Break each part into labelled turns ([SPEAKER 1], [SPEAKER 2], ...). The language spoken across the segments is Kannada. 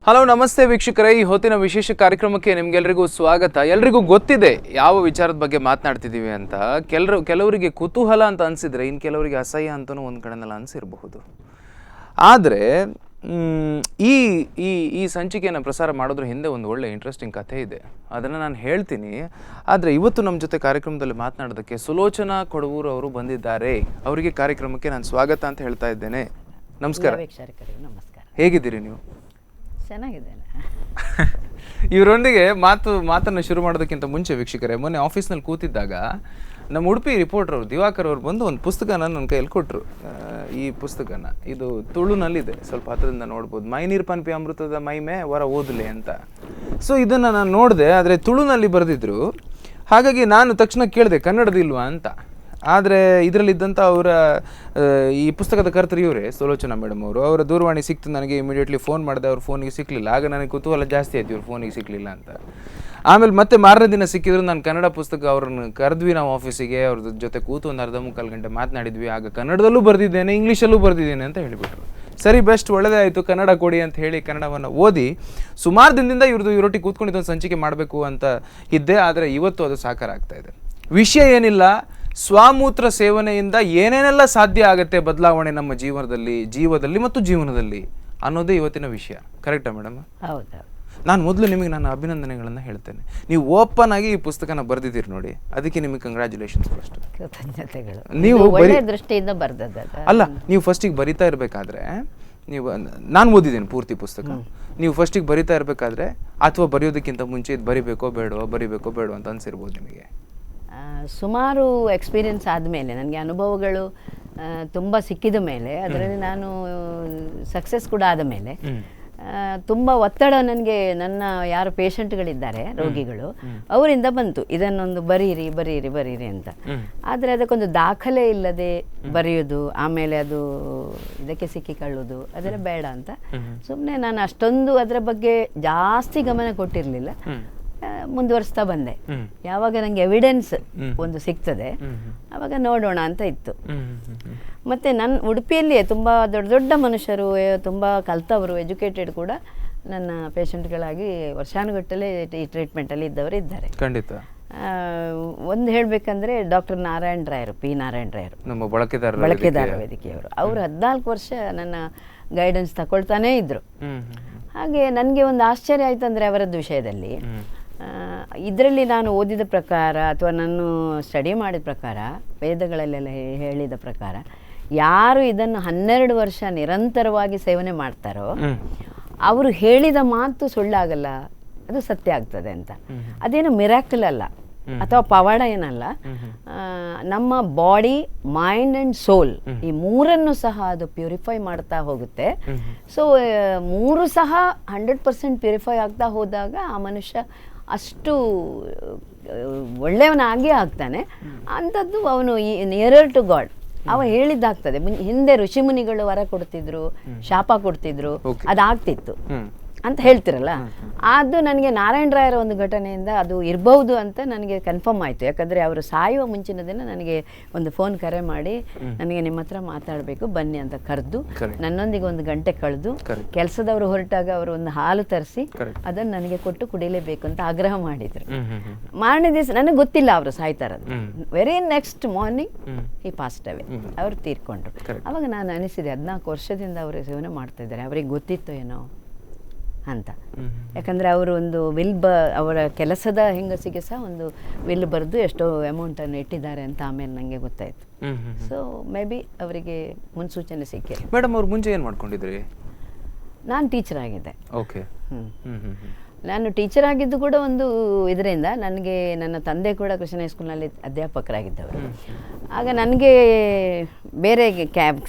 [SPEAKER 1] ಹಲೋ ನಮಸ್ತೆ ವೀಕ್ಷಕರೇ, ಈ ಹೊತ್ತಿನ ವಿಶೇಷ ಕಾರ್ಯಕ್ರಮಕ್ಕೆ ನಿಮ್ಗೆಲ್ರಿಗೂ ಸ್ವಾಗತ. ಎಲ್ರಿಗೂ ಗೊತ್ತಿದೆ ಯಾವ ವಿಚಾರದ ಬಗ್ಗೆ ಮಾತನಾಡ್ತಿದ್ದೀವಿ ಅಂತ. ಕೆಲವರಿಗೆ ಕುತೂಹಲ ಅಂತ ಅನಿಸಿದ್ರೆ ಇನ್ನು ಕೆಲವರಿಗೆ ಅಸಹ್ಯ ಅಂತಲೂ ಒಂದು ಕಡೆನೆಲ್ಲ ಅನಿಸಿರಬಹುದು. ಆದರೆ ಈ ಈ ಈ ಸಂಚಿಕೆಯನ್ನು ಪ್ರಸಾರ ಮಾಡೋದ್ರ ಹಿಂದೆ ಒಂದು ಒಳ್ಳೆ ಇಂಟ್ರೆಸ್ಟಿಂಗ್ ಕಥೆ ಇದೆ, ಅದನ್ನು ನಾನು ಹೇಳ್ತೀನಿ. ಆದರೆ ಇವತ್ತು ನಮ್ಮ ಜೊತೆ ಕಾರ್ಯಕ್ರಮದಲ್ಲಿ ಮಾತನಾಡೋದಕ್ಕೆ ಸುಲೋಚನಾ ಕೊಡವೂರು ಅವರು ಬಂದಿದ್ದಾರೆ. ಅವರಿಗೆ ಕಾರ್ಯಕ್ರಮಕ್ಕೆ ನಾನು ಸ್ವಾಗತ ಅಂತ ಹೇಳ್ತಾ ಇದ್ದೇನೆ. ನಮಸ್ಕಾರ.
[SPEAKER 2] ನಮಸ್ಕಾರ.
[SPEAKER 1] ಹೇಗಿದ್ದೀರಿ ನೀವು?
[SPEAKER 2] ಚೆನ್ನಾಗಿದ್ದೇನೆ.
[SPEAKER 1] ಇವರೊಂದಿಗೆ ಮಾತನ್ನು ಶುರು ಮಾಡೋದಕ್ಕಿಂತ ಮುಂಚೆ ವೀಕ್ಷಕರೇ, ಮೊನ್ನೆ ಆಫೀಸ್ನಲ್ಲಿ ಕೂತಿದ್ದಾಗ ನಮ್ಮ ಉಡುಪಿ ರಿಪೋರ್ಟರ್ ಅವರು ದಿವಾಕರ್ ಅವರು ಬಂದು ಒಂದು ಪುಸ್ತಕನ ನನ್ನ ಕೈಯಲ್ಲಿ ಕೊಟ್ಟರು. ಈ ಪುಸ್ತಕನ ಇದು ತುಳುನಲ್ಲಿದೆ, ಸ್ವಲ್ಪ ಹತ್ರದಿಂದ ನೋಡ್ಬೋದು. ಮೈ ನೀರು ಪನ್ಪಿ ಅಮೃತದ ಮೈಮೆ ಹೊರ ಓದಲೆ ಅಂತ. ಸೊ ಇದನ್ನು ನಾನು ನೋಡಿದೆ, ಆದರೆ ತುಳುನಲ್ಲಿ ಬರೆದಿದ್ರು. ಹಾಗಾಗಿ ನಾನು ತಕ್ಷಣ ಕೇಳಿದೆ ಕನ್ನಡದಿಲ್ವಾ ಅಂತ. ಆದರೆ ಇದರಲ್ಲಿದ್ದಂಥ ಅವರ ಈ ಪುಸ್ತಕದ ಕರ್ತರು ಇವರೇ, ಸುಲೋಚನಾ ಮೇಡಮ್ ಅವರು. ಅವರ ದೂರವಾಣಿ ಸಿಕ್ತು ನನಗೆ. ಇಮಿಡಿಯೇಟ್ಲಿ ಫೋನ್ ಮಾಡಿದೆ, ಅವ್ರ ಫೋನಿಗೆ ಸಿಕ್ಕಲಿಲ್ಲ. ಆಗ ನನಗೆ ಕುತೂಹಲ ಜಾಸ್ತಿ ಆಯ್ತು, ಇವ್ರ ಫೋನಿಗೆ ಸಿಕ್ಕಲಿಲ್ಲ ಅಂತ. ಆಮೇಲೆ ಮತ್ತೆ ಮಾರನೇ ದಿನ ಸಿಕ್ಕಿದ್ರು. ನಾನು ಕನ್ನಡ ಪುಸ್ತಕ ಅವ್ರನ್ನ ಕರೆದ್ವಿ ನಾವು ಆಫೀಸಿಗೆ. ಅವ್ರ ಜೊತೆ ಕೂತು ಒಂದು ಅರ್ಧ ಮುಕ್ಕಾಲು ಗಂಟೆ ಮಾತನಾಡಿದ್ವಿ. ಆಗ ಕನ್ನಡದಲ್ಲೂ ಬರೆದಿದ್ದೇನೆ, ಇಂಗ್ಲೀಷಲ್ಲೂ ಬರೆದಿದ್ದೇನೆ ಅಂತ ಹೇಳಿಬಿಟ್ರು. ಸರಿ, ಬೆಸ್ಟ್, ಒಳ್ಳೆಯದೇ ಆಯಿತು, ಕನ್ನಡ ಕೊಡಿ ಅಂತ ಹೇಳಿ ಕನ್ನಡವನ್ನು ಓದಿ ಸುಮಾರು ದಿನದಿಂದ ಇವರೊಟ್ಟಿಗೆ ಕೂತ್ಕೊಂಡಿದ್ದೊಂದು ಸಂಚಿಕೆ ಮಾಡಬೇಕು ಅಂತ ಇದ್ದೆ. ಆದರೆ ಇವತ್ತು ಅದು ಸಾಕಾರ ಆಗ್ತಾ ಇದೆ. ವಿಷಯ ಏನಿಲ್ಲ, ಸ್ವಮೂತ್ರ ಸೇವನೆಯಿಂದ ಏನೇನೆಲ್ಲ ಸಾಧ್ಯ ಆಗುತ್ತೆ ಬದಲಾವಣೆ ನಮ್ಮ ಜೀವದಲ್ಲಿ ಮತ್ತು ಜೀವನದಲ್ಲಿ ಅನ್ನೋದೇ ಇವತ್ತಿನ ವಿಷಯ. ಕರೆಕ್ಟಾ ಮೇಡಮ್?
[SPEAKER 2] ಹೌದು.
[SPEAKER 1] ನಾನು ಮೊದಲು ನಿಮಗೆ ನನ್ನ ಅಭಿನಂದನೆಗಳನ್ನು ಹೇಳ್ತೇನೆ. ನೀವು ಓಪನ್ ಆಗಿ ಈ ಪುಸ್ತಕನ ಬರೆದಿದ್ದೀರಿ ನೋಡಿ, ಅದಕ್ಕೆ ನಿಮಗೆ ಕಂಗ್ರ್ಯಾಚುಲೇಷನ್ಸ್ ಫಸ್ಟ್.
[SPEAKER 2] ಕೃತಜ್ಞತೆಗಳು.
[SPEAKER 1] ನೀವು
[SPEAKER 2] ಒಳ್ಳೆಯ ದೃಷ್ಟಿಯಿಂದ ಬರೆದದ್ದು
[SPEAKER 1] ಅಲ್ಲ, ನೀವು ಫಸ್ಟಿಗೆ ಬರಿತಾ ಇರಬೇಕಾದ್ರೆ, ನೀವು ನಾನು ಓದಿದ್ದೇನೆ ಪೂರ್ತಿ ಪುಸ್ತಕ. ನೀವು ಫಸ್ಟಿಗೆ ಬರಿತಾ ಇರಬೇಕಾದ್ರೆ ಅಥವಾ ಬರೆಯೋದಕ್ಕಿಂತ ಮುಂಚೆ ಇದು ಬರಿಬೇಕೋ ಬೇಡೋ ಅಂತ ಅನಿಸಿರ್ಬೋದು ನಿಮಗೆ?
[SPEAKER 2] ಸುಮಾರು ಎಕ್ಸ್ಪೀರಿಯನ್ಸ್ ಆದಮೇಲೆ, ನನಗೆ ಅನುಭವಗಳು ತುಂಬ ಸಿಕ್ಕಿದ ಮೇಲೆ, ಅದರಲ್ಲಿ ನಾನು ಸಕ್ಸಸ್ ಕೂಡ ಆದ ಮೇಲೆ ತುಂಬ ಒತ್ತಡ ನನಗೆ ನನ್ನ ಯಾರು ಪೇಷಂಟ್ಗಳಿದ್ದಾರೆ, ರೋಗಿಗಳು, ಅವರಿಂದ ಬಂತು ಇದನ್ನೊಂದು ಬರೀರಿ ಅಂತ. ಆದರೆ ಅದಕ್ಕೊಂದು ದಾಖಲೆ ಇಲ್ಲದೆ ಬರೆಯೋದು, ಆಮೇಲೆ ಅದು ಇದಕ್ಕೆ ಸಿಕ್ಕಿಕೊಳ್ಳೋದು, ಅದೆಲ್ಲ ಬೇಡ ಅಂತ ಸುಮ್ಮನೆ ನಾನು ಅಷ್ಟೊಂದು ಅದರ ಬಗ್ಗೆ ಜಾಸ್ತಿ ಗಮನ ಕೊಟ್ಟಿರಲಿಲ್ಲ. ಮುಂದುವರಿಸ್ತಾ ಬಂದೆ. ಯಾವಾಗ ನನಗೆ ಎವಿಡೆನ್ಸ್ ಒಂದು ಸಿಗ್ತದೆ ಆವಾಗ ನೋಡೋಣ ಅಂತ ಇತ್ತು. ಮತ್ತೆ ನನ್ನ ಉಡುಪಿಯಲ್ಲಿಯೇ ತುಂಬ ದೊಡ್ಡ ದೊಡ್ಡ ಮನುಷ್ಯರು, ತುಂಬ ಕಲ್ತವರು, ಎಜುಕೇಟೆಡ್ ಕೂಡ ನನ್ನ ಪೇಷಂಟ್ಗಳಾಗಿ ವರ್ಷಾನುಗಟ್ಟಲೆ ಈ ಟ್ರೀಟ್ಮೆಂಟಲ್ಲಿ ಇದ್ದವರು ಇದ್ದಾರೆ.
[SPEAKER 1] ಖಂಡಿತ.
[SPEAKER 2] ಒಂದು ಹೇಳಬೇಕಂದ್ರೆ ಡಾಕ್ಟರ್ ನಾರಾಯಣ ರಾಯರು, ಪಿ ನಾರಾಯಣ ರಾಯರು,
[SPEAKER 1] ನಮ್ಮ
[SPEAKER 2] ಬಳಕೆದಾರ ವೇದಿಕೆಯವರು. ಅವರು 14 ವರ್ಷ ನನ್ನ ಗೈಡೆನ್ಸ್ ತಗೊಳ್ತಾನೇ ಇದ್ರು. ಹಾಗೆ ನನಗೆ ಒಂದು ಆಶ್ಚರ್ಯ ಆಯ್ತು ಅಂದರೆ ಅವರದ್ದು ವಿಷಯದಲ್ಲಿ, ಇದರಲ್ಲಿ ನಾನು ಓದಿದ ಪ್ರಕಾರ ಅಥವಾ ನಾನು ಸ್ಟಡಿ ಮಾಡಿದ ಪ್ರಕಾರ, ವೇದಗಳಲ್ಲೆಲ್ಲ ಹೇಳಿದ ಪ್ರಕಾರ, ಯಾರು ಇದನ್ನು 12 ವರ್ಷ ನಿರಂತರವಾಗಿ ಸೇವನೆ ಮಾಡ್ತಾರೋ ಅವರು ಹೇಳಿದ ಮಾತು ಸುಳ್ಳಾಗಲ್ಲ, ಅದು ಸತ್ಯ ಆಗ್ತದೆ ಅಂತ. ಅದೇನು ಮಿರಾಕಲ್ ಅಲ್ಲ ಅಥವಾ ಪವಾಡ ಏನಲ್ಲ. ನಮ್ಮ ಬಾಡಿ, ಮೈಂಡ್ ಆ್ಯಂಡ್ ಸೋಲ್, ಈ ಮೂರನ್ನು ಸಹ ಅದು ಪ್ಯೂರಿಫೈ ಮಾಡ್ತಾ ಹೋಗುತ್ತೆ. ಸೊ ಮೂರು ಸಹ 100% ಪ್ಯೂರಿಫೈ ಆಗ್ತಾ ಹೋದಾಗ ಆ ಮನುಷ್ಯ ಅಷ್ಟು ಒಳ್ಳೆಯವನಾಗಿ ಆಗ್ತಾನೆ. ಅಂಥದ್ದು ಅವನು ನಿಯರರ್ ಟು ಗಾಡ್. ಅವ ಹೇಳಿದ್ದಾಗ್ತದೆ. ಹಿಂದೆ ಋಷಿಮುನಿಗಳು ವರ ಕೊಡ್ತಿದ್ರು, ಶಾಪ ಕೊಡ್ತಿದ್ರು, ಅದಾಗ್ತಿತ್ತು ಅಂತ ಹೇಳ್ತಿರಲ್ಲ. ಅದು ನನಗೆ ನಾರಾಯಣ ರಾಯರ ಒಂದು ಘಟನೆಯಿಂದ ಅದು ಇರಬಹುದು ಅಂತ ನನಗೆ ಕನ್ಫರ್ಮ್ ಆಯಿತು. ಯಾಕಂದರೆ ಅವರು ಸಾಯುವ ಮುಂಚಿನ ದಿನ ನನಗೆ ಒಂದು ಫೋನ್ ಕರೆ ಮಾಡಿ, ನನಗೆ ನಿಮ್ಮ ಹತ್ರ ಮಾತಾಡಬೇಕು ಬನ್ನಿ ಅಂತ ಕರೆದು, ನನ್ನೊಂದಿಗೆ 1 ಗಂಟೆ ಕಳೆದು, ಕೆಲಸದವರು ಹೊರಟಾಗ ಅವರು ಒಂದು ಹಾಲು ತರಿಸಿ ಅದನ್ನು ನನಗೆ ಕೊಟ್ಟು ಕುಡಿಲೇಬೇಕು ಅಂತ ಆಗ್ರಹ ಮಾಡಿದರು. ಮಾರನೇ ದಿವಸ ನನಗೆ ಗೊತ್ತಿಲ್ಲ ಅವರು ಸಾಯ್ತಾರದು. ವೆರಿ ನೆಕ್ಸ್ಟ್ ಮಾರ್ನಿಂಗ್ ಈ ಪಾಸ್ಟ್ ಅವೇ, ಅವರು ತೀರ್ಕೊಂಡ್ರು. ಅವಾಗ ನಾನು ಅನಿಸಿದೆ, 14 ವರ್ಷದಿಂದ ಅವರು ಸೇವನೆ ಮಾಡ್ತಾ ಇದ್ದಾರೆ, ಅವರಿಗೆ ಗೊತ್ತಿತ್ತು ಏನೋ ಅಂತ. ಯಾಕಂದರೆ ಅವರು ಒಂದು ಅವರ ಕೆಲಸದ ಹೆಂಗಸಿಗೆ ಸಹ ಒಂದು ವಿಲ್ ಬರೆದು ಎಷ್ಟೋ ಅಮೌಂಟನ್ನು ಇಟ್ಟಿದ್ದಾರೆ ಅಂತ ಆಮೇಲೆ ನನಗೆ ಗೊತ್ತಾಯಿತು. ಸೊ ಮೇ ಬಿ ಅವರಿಗೆ ಮುನ್ಸೂಚನೆ ಸಿಕ್ಕಿದೆ.
[SPEAKER 1] ಮೇಡಮ್, ಅವ್ರು ಮುಂಚೆ ಏನು ಮಾಡ್ಕೊಂಡಿದ್ರಿ?
[SPEAKER 2] ನಾನು ಟೀಚರ್ ಆಗಿದ್ದೆ.
[SPEAKER 1] ಓಕೆ.
[SPEAKER 2] ನಾನು ಟೀಚರ್ ಆಗಿದ್ದು ಕೂಡ ಒಂದು ಇದರಿಂದ, ನನಗೆ ನನ್ನ ತಂದೆ ಕೂಡ ಕೃಷ್ಣ ಹೈಸ್ಕೂಲ್ನಲ್ಲಿ ಅಧ್ಯಾಪಕರಾಗಿದ್ದವರು. ಆಗ ನನಗೆ ಬೇರೆ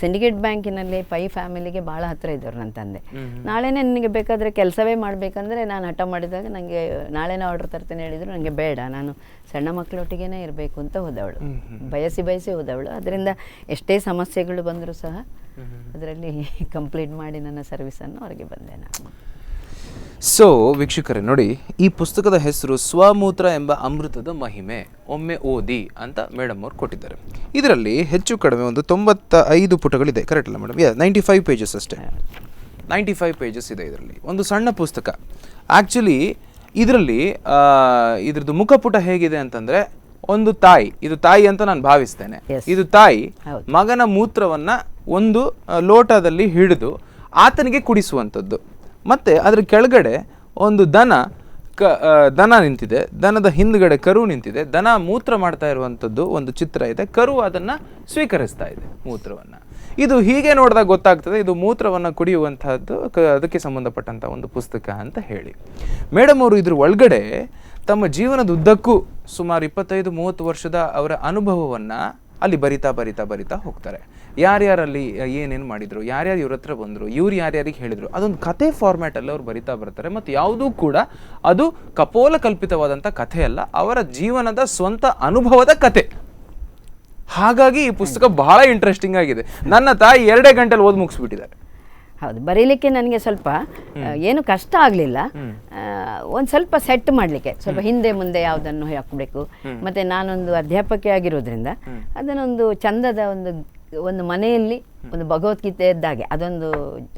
[SPEAKER 2] ಸಿಂಡಿಕೇಟ್ ಬ್ಯಾಂಕಿನಲ್ಲಿ ಪೈ ಫ್ಯಾಮಿಲಿಗೆ ಭಾಳ ಹತ್ತಿರ ಇದ್ದವರು ನನ್ನ ತಂದೆ. ನಾಳೆನೇ ನನಗೆ ಬೇಕಾದರೆ ಕೆಲಸವೇ ಮಾಡಬೇಕಂದ್ರೆ ನಾನು ಹಠ ಮಾಡಿದಾಗ ನನಗೆ ನಾಳೆನೇ ಆರ್ಡರ್ ತರ್ತೇನೆ ಹೇಳಿದರು. ನನಗೆ ಬೇಡ, ನಾನು ಸಣ್ಣ ಮಕ್ಕಳೊಟ್ಟಿಗೇ ಇರಬೇಕು ಅಂತ ಹೋದವಳು, ಬಯಸಿ ಹೋದವಳು. ಅದರಿಂದ ಎಷ್ಟೇ ಸಮಸ್ಯೆಗಳು ಬಂದರೂ ಸಹ ಅದರಲ್ಲಿ ಕಂಪ್ಲೀಟ್ ಮಾಡಿ ನನ್ನ ಸರ್ವಿಸನ್ನು ಹೊರಗೆ ಬಂದೆ ನಾನು.
[SPEAKER 1] ಸೊ ವೀಕ್ಷಕರೇ ನೋಡಿ, ಈ ಪುಸ್ತಕದ ಹೆಸರು ಸ್ವಮೂತ್ರ ಎಂಬ ಅಮೃತದ ಮಹಿಮೆ, ಒಮ್ಮೆ ಓದಿ ಅಂತ ಮೇಡಮ್ ಅವ್ರು ಕೊಟ್ಟಿದ್ದಾರೆ. ಇದರಲ್ಲಿ ಹೆಚ್ಚು ಕಡಿಮೆ ಒಂದು 95 ಪುಟಗಳಿದೆ. ಕರೆಕ್ಟ್ ಅಲ್ಲ ಮೇಡಮ್? 95 ಪೇಜಸ್ ಅಷ್ಟೇ. 95 ಪೇಜಸ್ ಇದೆ ಇದರಲ್ಲಿ. ಒಂದು ಸಣ್ಣ ಪುಸ್ತಕ. ಆ್ಯಕ್ಚುಲಿ ಇದರಲ್ಲಿ ಇದ್ರದ್ದು ಮುಖಪುಟ ಹೇಗಿದೆ ಅಂತಂದರೆ, ಒಂದು ತಾಯಿ, ಇದು ತಾಯಿ ಅಂತ ನಾನು ಭಾವಿಸ್ತೇನೆ, ಇದು ತಾಯಿ ಮಗನ ಮೂತ್ರವನ್ನ ಒಂದು ಲೋಟದಲ್ಲಿ ಹಿಡಿದು ಆತನಿಗೆ ಕುಡಿಸುವಂಥದ್ದು. ಮತ್ತೆ ಅದರ ಕೆಳಗಡೆ ಒಂದು ದನ ನಿಂತಿದೆ, ದನದ ಹಿಂದ್ಗಡೆ ಕರು ನಿಂತಿದೆ, ದನ ಮೂತ್ರ ಮಾಡ್ತಾ ಇರುವಂಥದ್ದು ಒಂದು ಚಿತ್ರ ಇದೆ, ಕರು ಅದನ್ನ ಸ್ವೀಕರಿಸ್ತಾ ಇದೆ ಮೂತ್ರವನ್ನ. ಇದು ಹೀಗೆ ನೋಡಿದಾಗ ಗೊತ್ತಾಗ್ತದೆ ಇದು ಮೂತ್ರವನ್ನು ಕುಡಿಯುವಂತಹದ್ದು, ಅದಕ್ಕೆ ಸಂಬಂಧಪಟ್ಟಂತ ಒಂದು ಪುಸ್ತಕ ಅಂತ ಹೇಳಿ. ಮೇಡಮ್ ಅವರು ಇದ್ರ ಒಳಗಡೆ ತಮ್ಮ ಜೀವನದ ಉದ್ದಕ್ಕೂ ಸುಮಾರು 25-30 ವರ್ಷದ ಅವರ ಅನುಭವವನ್ನ ಅಲ್ಲಿ ಬರಿತಾ ಹೋಗ್ತಾರೆ. ಯಾರ್ಯಾರಲ್ಲಿ ಏನೇನು ಮಾಡಿದ್ರು, ಯಾರ್ಯಾರು ಇವ್ರ ಹತ್ರ ಬಂದರು, ಇವ್ರು ಯಾರ್ಯಾರಿಗೆ ಹೇಳಿದ್ರು, ಅದೊಂದು ಕತೆ ಫಾರ್ಮ್ಯಾಟಲ್ಲಿ ಅವ್ರು ಬರಿತಾ ಬರ್ತಾರೆ. ಮತ್ತು ಯಾವುದೂ ಕೂಡ ಅದು ಕಪೋಲ ಕಲ್ಪಿತವಾದಂಥ ಕಥೆ ಅಲ್ಲ, ಅವರ ಜೀವನದ ಸ್ವಂತ ಅನುಭವದ ಕತೆ. ಹಾಗಾಗಿ ಈ ಪುಸ್ತಕ ಬಹಳ ಇಂಟ್ರೆಸ್ಟಿಂಗ್ ಆಗಿದೆ. ನನ್ನ ತಾಯಿ 2 ಗಂಟೆಲಿ ಓದಿ ಮುಗಿಸ್ಬಿಟ್ಟಿದ್ದಾರೆ.
[SPEAKER 2] ಹೌದು, ಬರೀಲಿಕ್ಕೆ ನನಗೆ ಸ್ವಲ್ಪ ಏನು ಕಷ್ಟ ಆಗಲಿಲ್ಲ. ಒಂದು ಸ್ವಲ್ಪ ಸೆಟ್ ಮಾಡಲಿಕ್ಕೆ ಸ್ವಲ್ಪ ಹಿಂದೆ ಮುಂದೆ ಯಾವುದನ್ನು ಹಾಕಬೇಕು. ಮತ್ತು ನಾನೊಂದು ಅಧ್ಯಾಪಕಿ ಆಗಿರೋದ್ರಿಂದ ಅದನ್ನೊಂದು ಚಂದದ ಒಂದು ಮನೆಯಲ್ಲಿ ಒಂದು ಭಗವದ್ಗೀತೆ ಇದ್ದಾಗೆ ಅದೊಂದು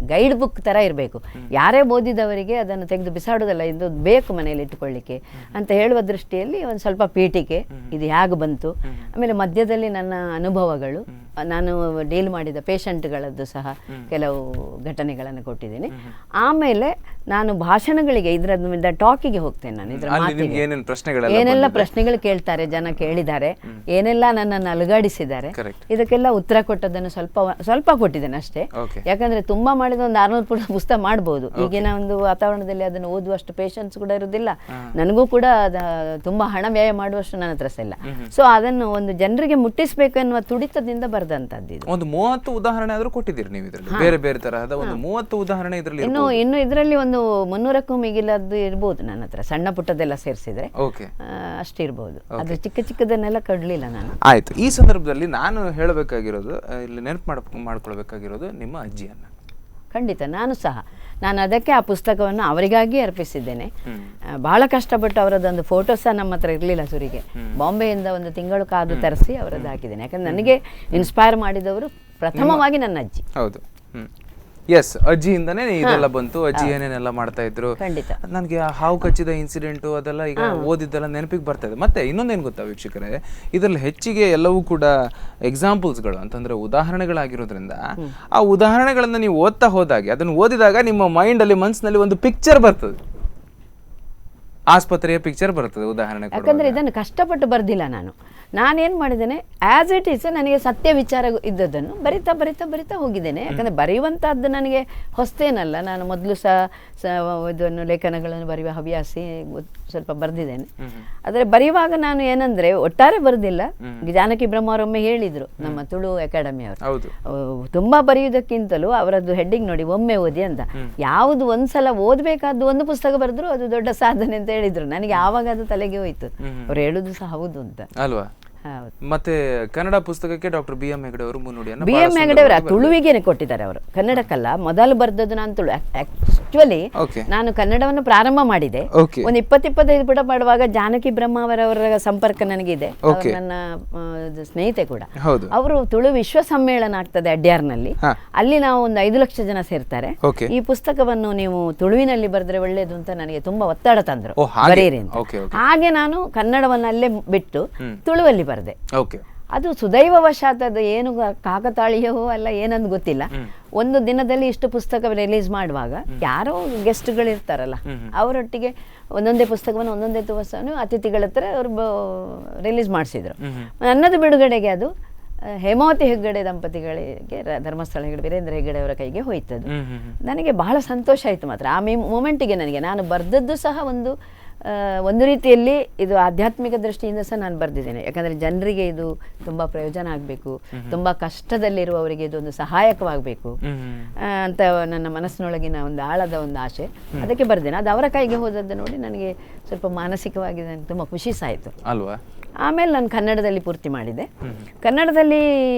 [SPEAKER 2] ಗೈಡ್ ಬುಕ್ ಥರ ಇರಬೇಕು. ಯಾರೇ ಓದಿದವರಿಗೆ ಅದನ್ನು ತೆಗೆದು ಬಿಸಾಡೋದಲ್ಲ, ಇದು ಬೇಕು ಮನೆಯಲ್ಲಿ ಇಟ್ಟುಕೊಳ್ಳಿಕ್ಕೆ ಅಂತ ಹೇಳುವ ದೃಷ್ಟಿಯಲ್ಲಿ ಒಂದು ಸ್ವಲ್ಪ ಪೀಠಿಕೆ ಇದು ಹೇಗೆ ಬಂತು. ಆಮೇಲೆ ಮಧ್ಯದಲ್ಲಿ ನನ್ನ ಅನುಭವಗಳು, ನಾನು ಡೀಲ್ ಮಾಡಿದ ಪೇಷಂಟ್ಗಳದ್ದು ಸಹ ಕೆಲವು ಘಟನೆಗಳನ್ನು ಕೊಟ್ಟಿದ್ದೀನಿ. ಆಮೇಲೆ ನಾನು ಭಾಷಣಗಳಿಗೆ ಇದರಿಂದ ಟಾಕಿಗೆ ಹೋಗ್ತೇನೆ. ನಾನು ಇದರ ಮಾತಿಗೆ ಏನೆಲ್ಲ ಪ್ರಶ್ನೆಗಳು ಕೇಳ್ತಾರೆ, ಜನ ಕೇಳಿದ್ದಾರೆ, ಏನೆಲ್ಲ ನನ್ನನ್ನು ಅಲುಗಾಡಿಸಿದ್ದಾರೆ, ಇದಕ್ಕೆಲ್ಲ ಉತ್ತರ ಕೊಟ್ಟದನ್ನು ಸ್ವಲ್ಪ ಕೊಟ್ಟಿದ್ದೇನೆ ಅಷ್ಟೇ. ಯಾಕಂದ್ರೆ ತುಂಬಾ ಮಾಡಿದ ಒಂದು 600 ಪುಸ್ತಕ ಮಾಡ್ಬೋದು. ಈಗಿನ ಒಂದು ವಾತಾವರಣದಲ್ಲಿ ಅದನ್ನು ಓದುವಷ್ಟು ಪೇಷನ್ಸ್ ಕೂಡ ಇರುವುದಿಲ್ಲ, ನನಗೂ ಕೂಡ ತುಂಬಾ ಹಣ ವ್ಯಯ ಮಾಡುವಷ್ಟು ನನ್ನ ಹತ್ರ ಇಲ್ಲ. ಸೊ ಅದನ್ನು ಒಂದು ಜನರಿಗೆ ಮುಟ್ಟಿಸ್ಬೇಕು ಎನ್ನುವ ತುಡಿತದಿಂದ ಬರೆದಂತದ್ದು ಇದು.
[SPEAKER 1] ಒಂದು 30 ಉದಾಹರಣೆ ಆದ್ರೂ ಕೊಟ್ಟಿದ್ದೀರಿ ನೀವು ಇದರಲ್ಲಿ, ಬೇರೆ ಬೇರೆ ತರಹದ ಒಂದು 30 ಉದಾಹರಣೆ ಇದರಲ್ಲಿ.
[SPEAKER 2] ಇನ್ನು ಇದರಲ್ಲಿ ಒಂದು 300ಕ್ಕೂ ಮಿಗಿಲದ್ದು ಇರ್ಬೋದು ನನ್ನ ಹತ್ರ, ಸಣ್ಣ ಪುಟ್ಟದೆಲ್ಲ ಸೇರಿಸಿದ್ರೆ ಅಷ್ಟಿರ್ಬೋದು. ಅದು ಚಿಕ್ಕದನ್ನೆಲ್ಲ ಕಡ್ಲಿಲ್ಲ ನಾನು.
[SPEAKER 1] ಆಯ್ತು, ಈ ಸಂದರ್ಭದಲ್ಲಿ ನಾನು ಹೇಳಬೇಕಾಗಿರೋದು, ಇಲ್ಲಿ ನೆನಪು ಮಾಡ್ಕೊಳ್ಬೇಕಾಗಿರೋದು ನಿಮ್ಮ ಅಜ್ಜಿಯನ್ನ.
[SPEAKER 2] ಖಂಡಿತ ನಾನು ಅದಕ್ಕೆ ಆ ಪುಸ್ತಕವನ್ನು ಅವರಿಗಾಗಿ ಅರ್ಪಿಸಿದ್ದೇನೆ. ಬಹಳ ಕಷ್ಟಪಟ್ಟು ಅವರದೊಂದು ಫೋಟೋ ಸಹ ನಮ್ಮ ಹತ್ರ ಇರಲಿಲ್ಲ ಸುರಿಗೆ. ಬಾಂಬೆಯಿಂದ ಒಂದು ತಿಂಗಳು ಕಾದು ತರಿಸಿ ಅವರದ್ದು ಹಾಕಿದ್ದೇನೆ. ಯಾಕಂದ್ರೆ ನನಗೆ ಇನ್ಸ್ಪೈರ್ ಮಾಡಿದವರು ಪ್ರಥಮವಾಗಿ ನನ್ನ ಅಜ್ಜಿ.
[SPEAKER 1] ಹೌದು, ಎಸ್, ಅಜ್ಜಿಯಿಂದನೇ ಇದೆಲ್ಲ ಬಂತು. ಅಜ್ಜಿ ಏನೇನೆಲ್ಲ ಮಾಡ್ತಾ ಇದ್ರು. ನನಗೆ ಹಾವು ಕಚ್ಚಿದ ಇನ್ಸಿಡೆಂಟು ಅದೆಲ್ಲ ಈಗ ಓದಿದ್ದೆಲ್ಲ ನೆನಪಿಗೆ ಬರ್ತಾ ಇದೆ. ಮತ್ತೆ ಇನ್ನೊಂದೇನು ಗೊತ್ತಾ ವೀಕ್ಷಕರೇ, ಇದರಲ್ಲಿ ಹೆಚ್ಚಿಗೆ ಎಲ್ಲವೂ ಕೂಡ ಎಕ್ಸಾಂಪಲ್ಸ್ಗಳು ಅಂತಂದ್ರೆ ಉದಾಹರಣೆಗಳಾಗಿರೋದ್ರಿಂದ ಆ ಉದಾಹರಣೆಗಳನ್ನ ನೀವು ಓದ್ತಾ ಹೋದಾಗೆ, ಅದನ್ನು ಓದಿದಾಗ ನಿಮ್ಮ ಮೈಂಡಲ್ಲಿ ಮನಸ್ಸಿನಲ್ಲಿ ಒಂದು ಪಿಕ್ಚರ್ ಬರ್ತದೆ, ಆಸ್ಪತ್ರೆಯ ಪಿಕ್ಚರ್ ಬರ್ತದೆ ಉದಾಹರಣೆ.
[SPEAKER 2] ಯಾಕಂದ್ರೆ ಇದನ್ನು ಕಷ್ಟಪಟ್ಟು ಬರ್ದಿಲ್ಲ ನಾನೇನು ಮಾಡಿದ್ದೇನೆ, ಆ್ಯಸ್ ಇಟ್ ಈಸ್ ನನಗೆ ಸತ್ಯ ವಿಚಾರ ಇದ್ದದನ್ನು ಬರಿತಾ ಹೋಗಿದ್ದೇನೆ. ಯಾಕಂದರೆ ಬರೆಯುವಂಥದ್ದು ನನಗೆ ಹೊಸ್ತೇನಲ್ಲ, ನಾನು ಮೊದಲು ಸಹ ಇದನ್ನು ಲೇಖನಗಳನ್ನು ಬರೆಯುವ ಹವ್ಯಾಸಿ, ಸ್ವಲ್ಪ ಬರೆದಿದ್ದೇನೆ. ಆದರೆ ಬರೆಯುವಾಗ ನಾನು ಏನಂದರೆ ಒಟ್ಟಾರೆ ಬರೆದಿಲ್ಲ. ಜಾನಕಿ ಬ್ರಹ್ಮ ಅವರೊಮ್ಮೆ ಹೇಳಿದರು, ನಮ್ಮ ತುಳು ಅಕಾಡೆಮಿ ಅವರು, ತುಂಬ ಬರೆಯುವುದಕ್ಕಿಂತಲೂ ಅವರದ್ದು ಹೆಡ್ಡಿಂಗ್ ನೋಡಿ, ಒಮ್ಮೆ ಓದಿ ಅಂತ. ಯಾವುದು ಒಂದ್ಸಲ ಓದಬೇಕಾದ್ದು ಒಂದು ಪುಸ್ತಕ ಬರೆದ್ರು ಅದು ದೊಡ್ಡ ಸಾಧನೆ ಅಂತ ಹೇಳಿದ್ರು. ನನಗೆ ಆವಾಗ ಅದು ತಲೆಗೆ ಹೋಯ್ತು, ಅವ್ರು ಹೇಳುದು ಸಹ ಹೌದು ಅಂತ ಅಲ್ವಾ.
[SPEAKER 1] ಮತ್ತೆ ಕನ್ನಡ ಪುಸ್ತಕಕ್ಕೆ ಡಾಕ್ಟರ್ ಬಿ.ಎಂ. ಹೆಗಡೆ ಅವರು ಮುನ್ನುಡಿಯನ್ನು,
[SPEAKER 2] ಬಿ.ಎಂ. ಹೆಗಡೆ ಅವರು ತುಳುವಿಗೆ ಕೊಟ್ಟಿದ್ದಾರೆ. ಅವರು ಕನ್ನಡಕ್ಕಲ್ಲ, ಮೊದಲು ಬರ್ದದ್ದು ನಾನು ತುಳು. ಆಕ್ಚುಲಿ ನಾನು ಕನ್ನಡವನ್ನು ಪ್ರಾರಂಭ ಮಾಡಿದೆ ಒಂದು 20-25 ಪುಟ ಮಾಡುವಾಗ. ಜಾನಕಿ ಬ್ರಹ್ಮ ಅವರವರ ಸಂಪರ್ಕ ನನಗಿದೆ, ನನ್ನ ಸ್ನೇಹಿತೆ ಕೂಡ. ಅವರು ತುಳು ವಿಶ್ವ ಸಮ್ಮೇಳನ ಆಗ್ತದೆ ಅಡ್ಯಾರ್ನಲ್ಲಿ, ಅಲ್ಲಿ ನಾವು ಒಂದು 5 ಲಕ್ಷ ಜನ ಸೇರ್ತಾರೆ. ಈ ಪುಸ್ತಕವನ್ನು ನೀವು ತುಳುವಿನಲ್ಲಿ ಬರೆದ್ರೆ ಒಳ್ಳೇದು ಅಂತ ನನಗೆ ತುಂಬಾ ಒತ್ತಡ ತಂದ್ರು, ಬರೀರಿ ಅಂತ. ಹಾಗೆ ನಾನು ಕನ್ನಡವನ್ನಲ್ಲೇ ಬಿಟ್ಟು ತುಳುವಲ್ಲಿ ಬರೆದೆ. ಅದು ಸುದೈವವಶಾತ್, ಅದು ಏನು ಕಾಕತಾಳೀಯವೋ ಅಲ್ಲ ಏನಂದು ಗೊತ್ತಿಲ್ಲ. ಒಂದು ದಿನದಲ್ಲಿ ಇಷ್ಟು ಪುಸ್ತಕ ರಿಲೀಸ್ ಮಾಡುವಾಗ ಯಾರೋ ಗೆಸ್ಟ್ಗಳಿರ್ತಾರಲ್ಲ, ಅವರೊಟ್ಟಿಗೆ ಒಂದೊಂದೇ ಪುಸ್ತಕವನ್ನು ಒಂದೊಂದೇ ದಿವಸವನ್ನು ಅತಿಥಿಗಳ ಹತ್ರ ಅವರು ರಿಲೀಸ್ ಮಾಡಿಸಿದ್ರು. ನನ್ನದು ಬಿಡುಗಡೆಗೆ ಅದು ಹೇಮಾವತಿ ಹೆಗ್ಗಡೆ ದಂಪತಿಗಳಿಗೆ, ಧರ್ಮಸ್ಥಳ ಹೆಗ್ಗಡೆ, ವೀರೇಂದ್ರ ಹೆಗ್ಗಡೆ ಅವರ ಕೈಗೆ ಹೋಯ್ತದು. ನನಗೆ ಬಹಳ ಸಂತೋಷ ಆಯಿತು ಮಾತ್ರ ಆ ಮೂಮೆಂಟಿಗೆ. ನನಗೆ ನಾನು ಬರೆದದ್ದು ಸಹ ಒಂದು ರೀತಿಯಲ್ಲಿ ಇದು ಆಧ್ಯಾತ್ಮಿಕ ದೃಷ್ಟಿಯಿಂದ ಸಹ ನಾನು ಬರೆದಿದ್ದೇನೆ. ಯಾಕಂದರೆ ಜನರಿಗೆ ಇದು ತುಂಬ ಪ್ರಯೋಜನ ಆಗಬೇಕು, ತುಂಬ ಕಷ್ಟದಲ್ಲಿರುವವರಿಗೆ ಇದೊಂದು ಸಹಾಯಕವಾಗಬೇಕು ಅಂತ ನನ್ನ ಮನಸ್ಸಿನೊಳಗಿನ ಒಂದು ಆಳದ ಒಂದು ಆಸೆ, ಅದಕ್ಕೆ ಬರೆದೇನೆ. ಅದು ಅವರ ಕೈಗೆ ಹೋದದ್ದು ನೋಡಿ ನನಗೆ ಸ್ವಲ್ಪ ಮಾನಸಿಕವಾಗಿ ನನಗೆ ತುಂಬ ಖುಷಿ ಸಾಯಿತು
[SPEAKER 1] ಅಲ್ವಾ.
[SPEAKER 2] ಆಮೇಲೆ ನಾನು ಕನ್ನಡದಲ್ಲಿ ಪೂರ್ತಿ ಮಾಡಿದೆ. ಕನ್ನಡದಲ್ಲಿ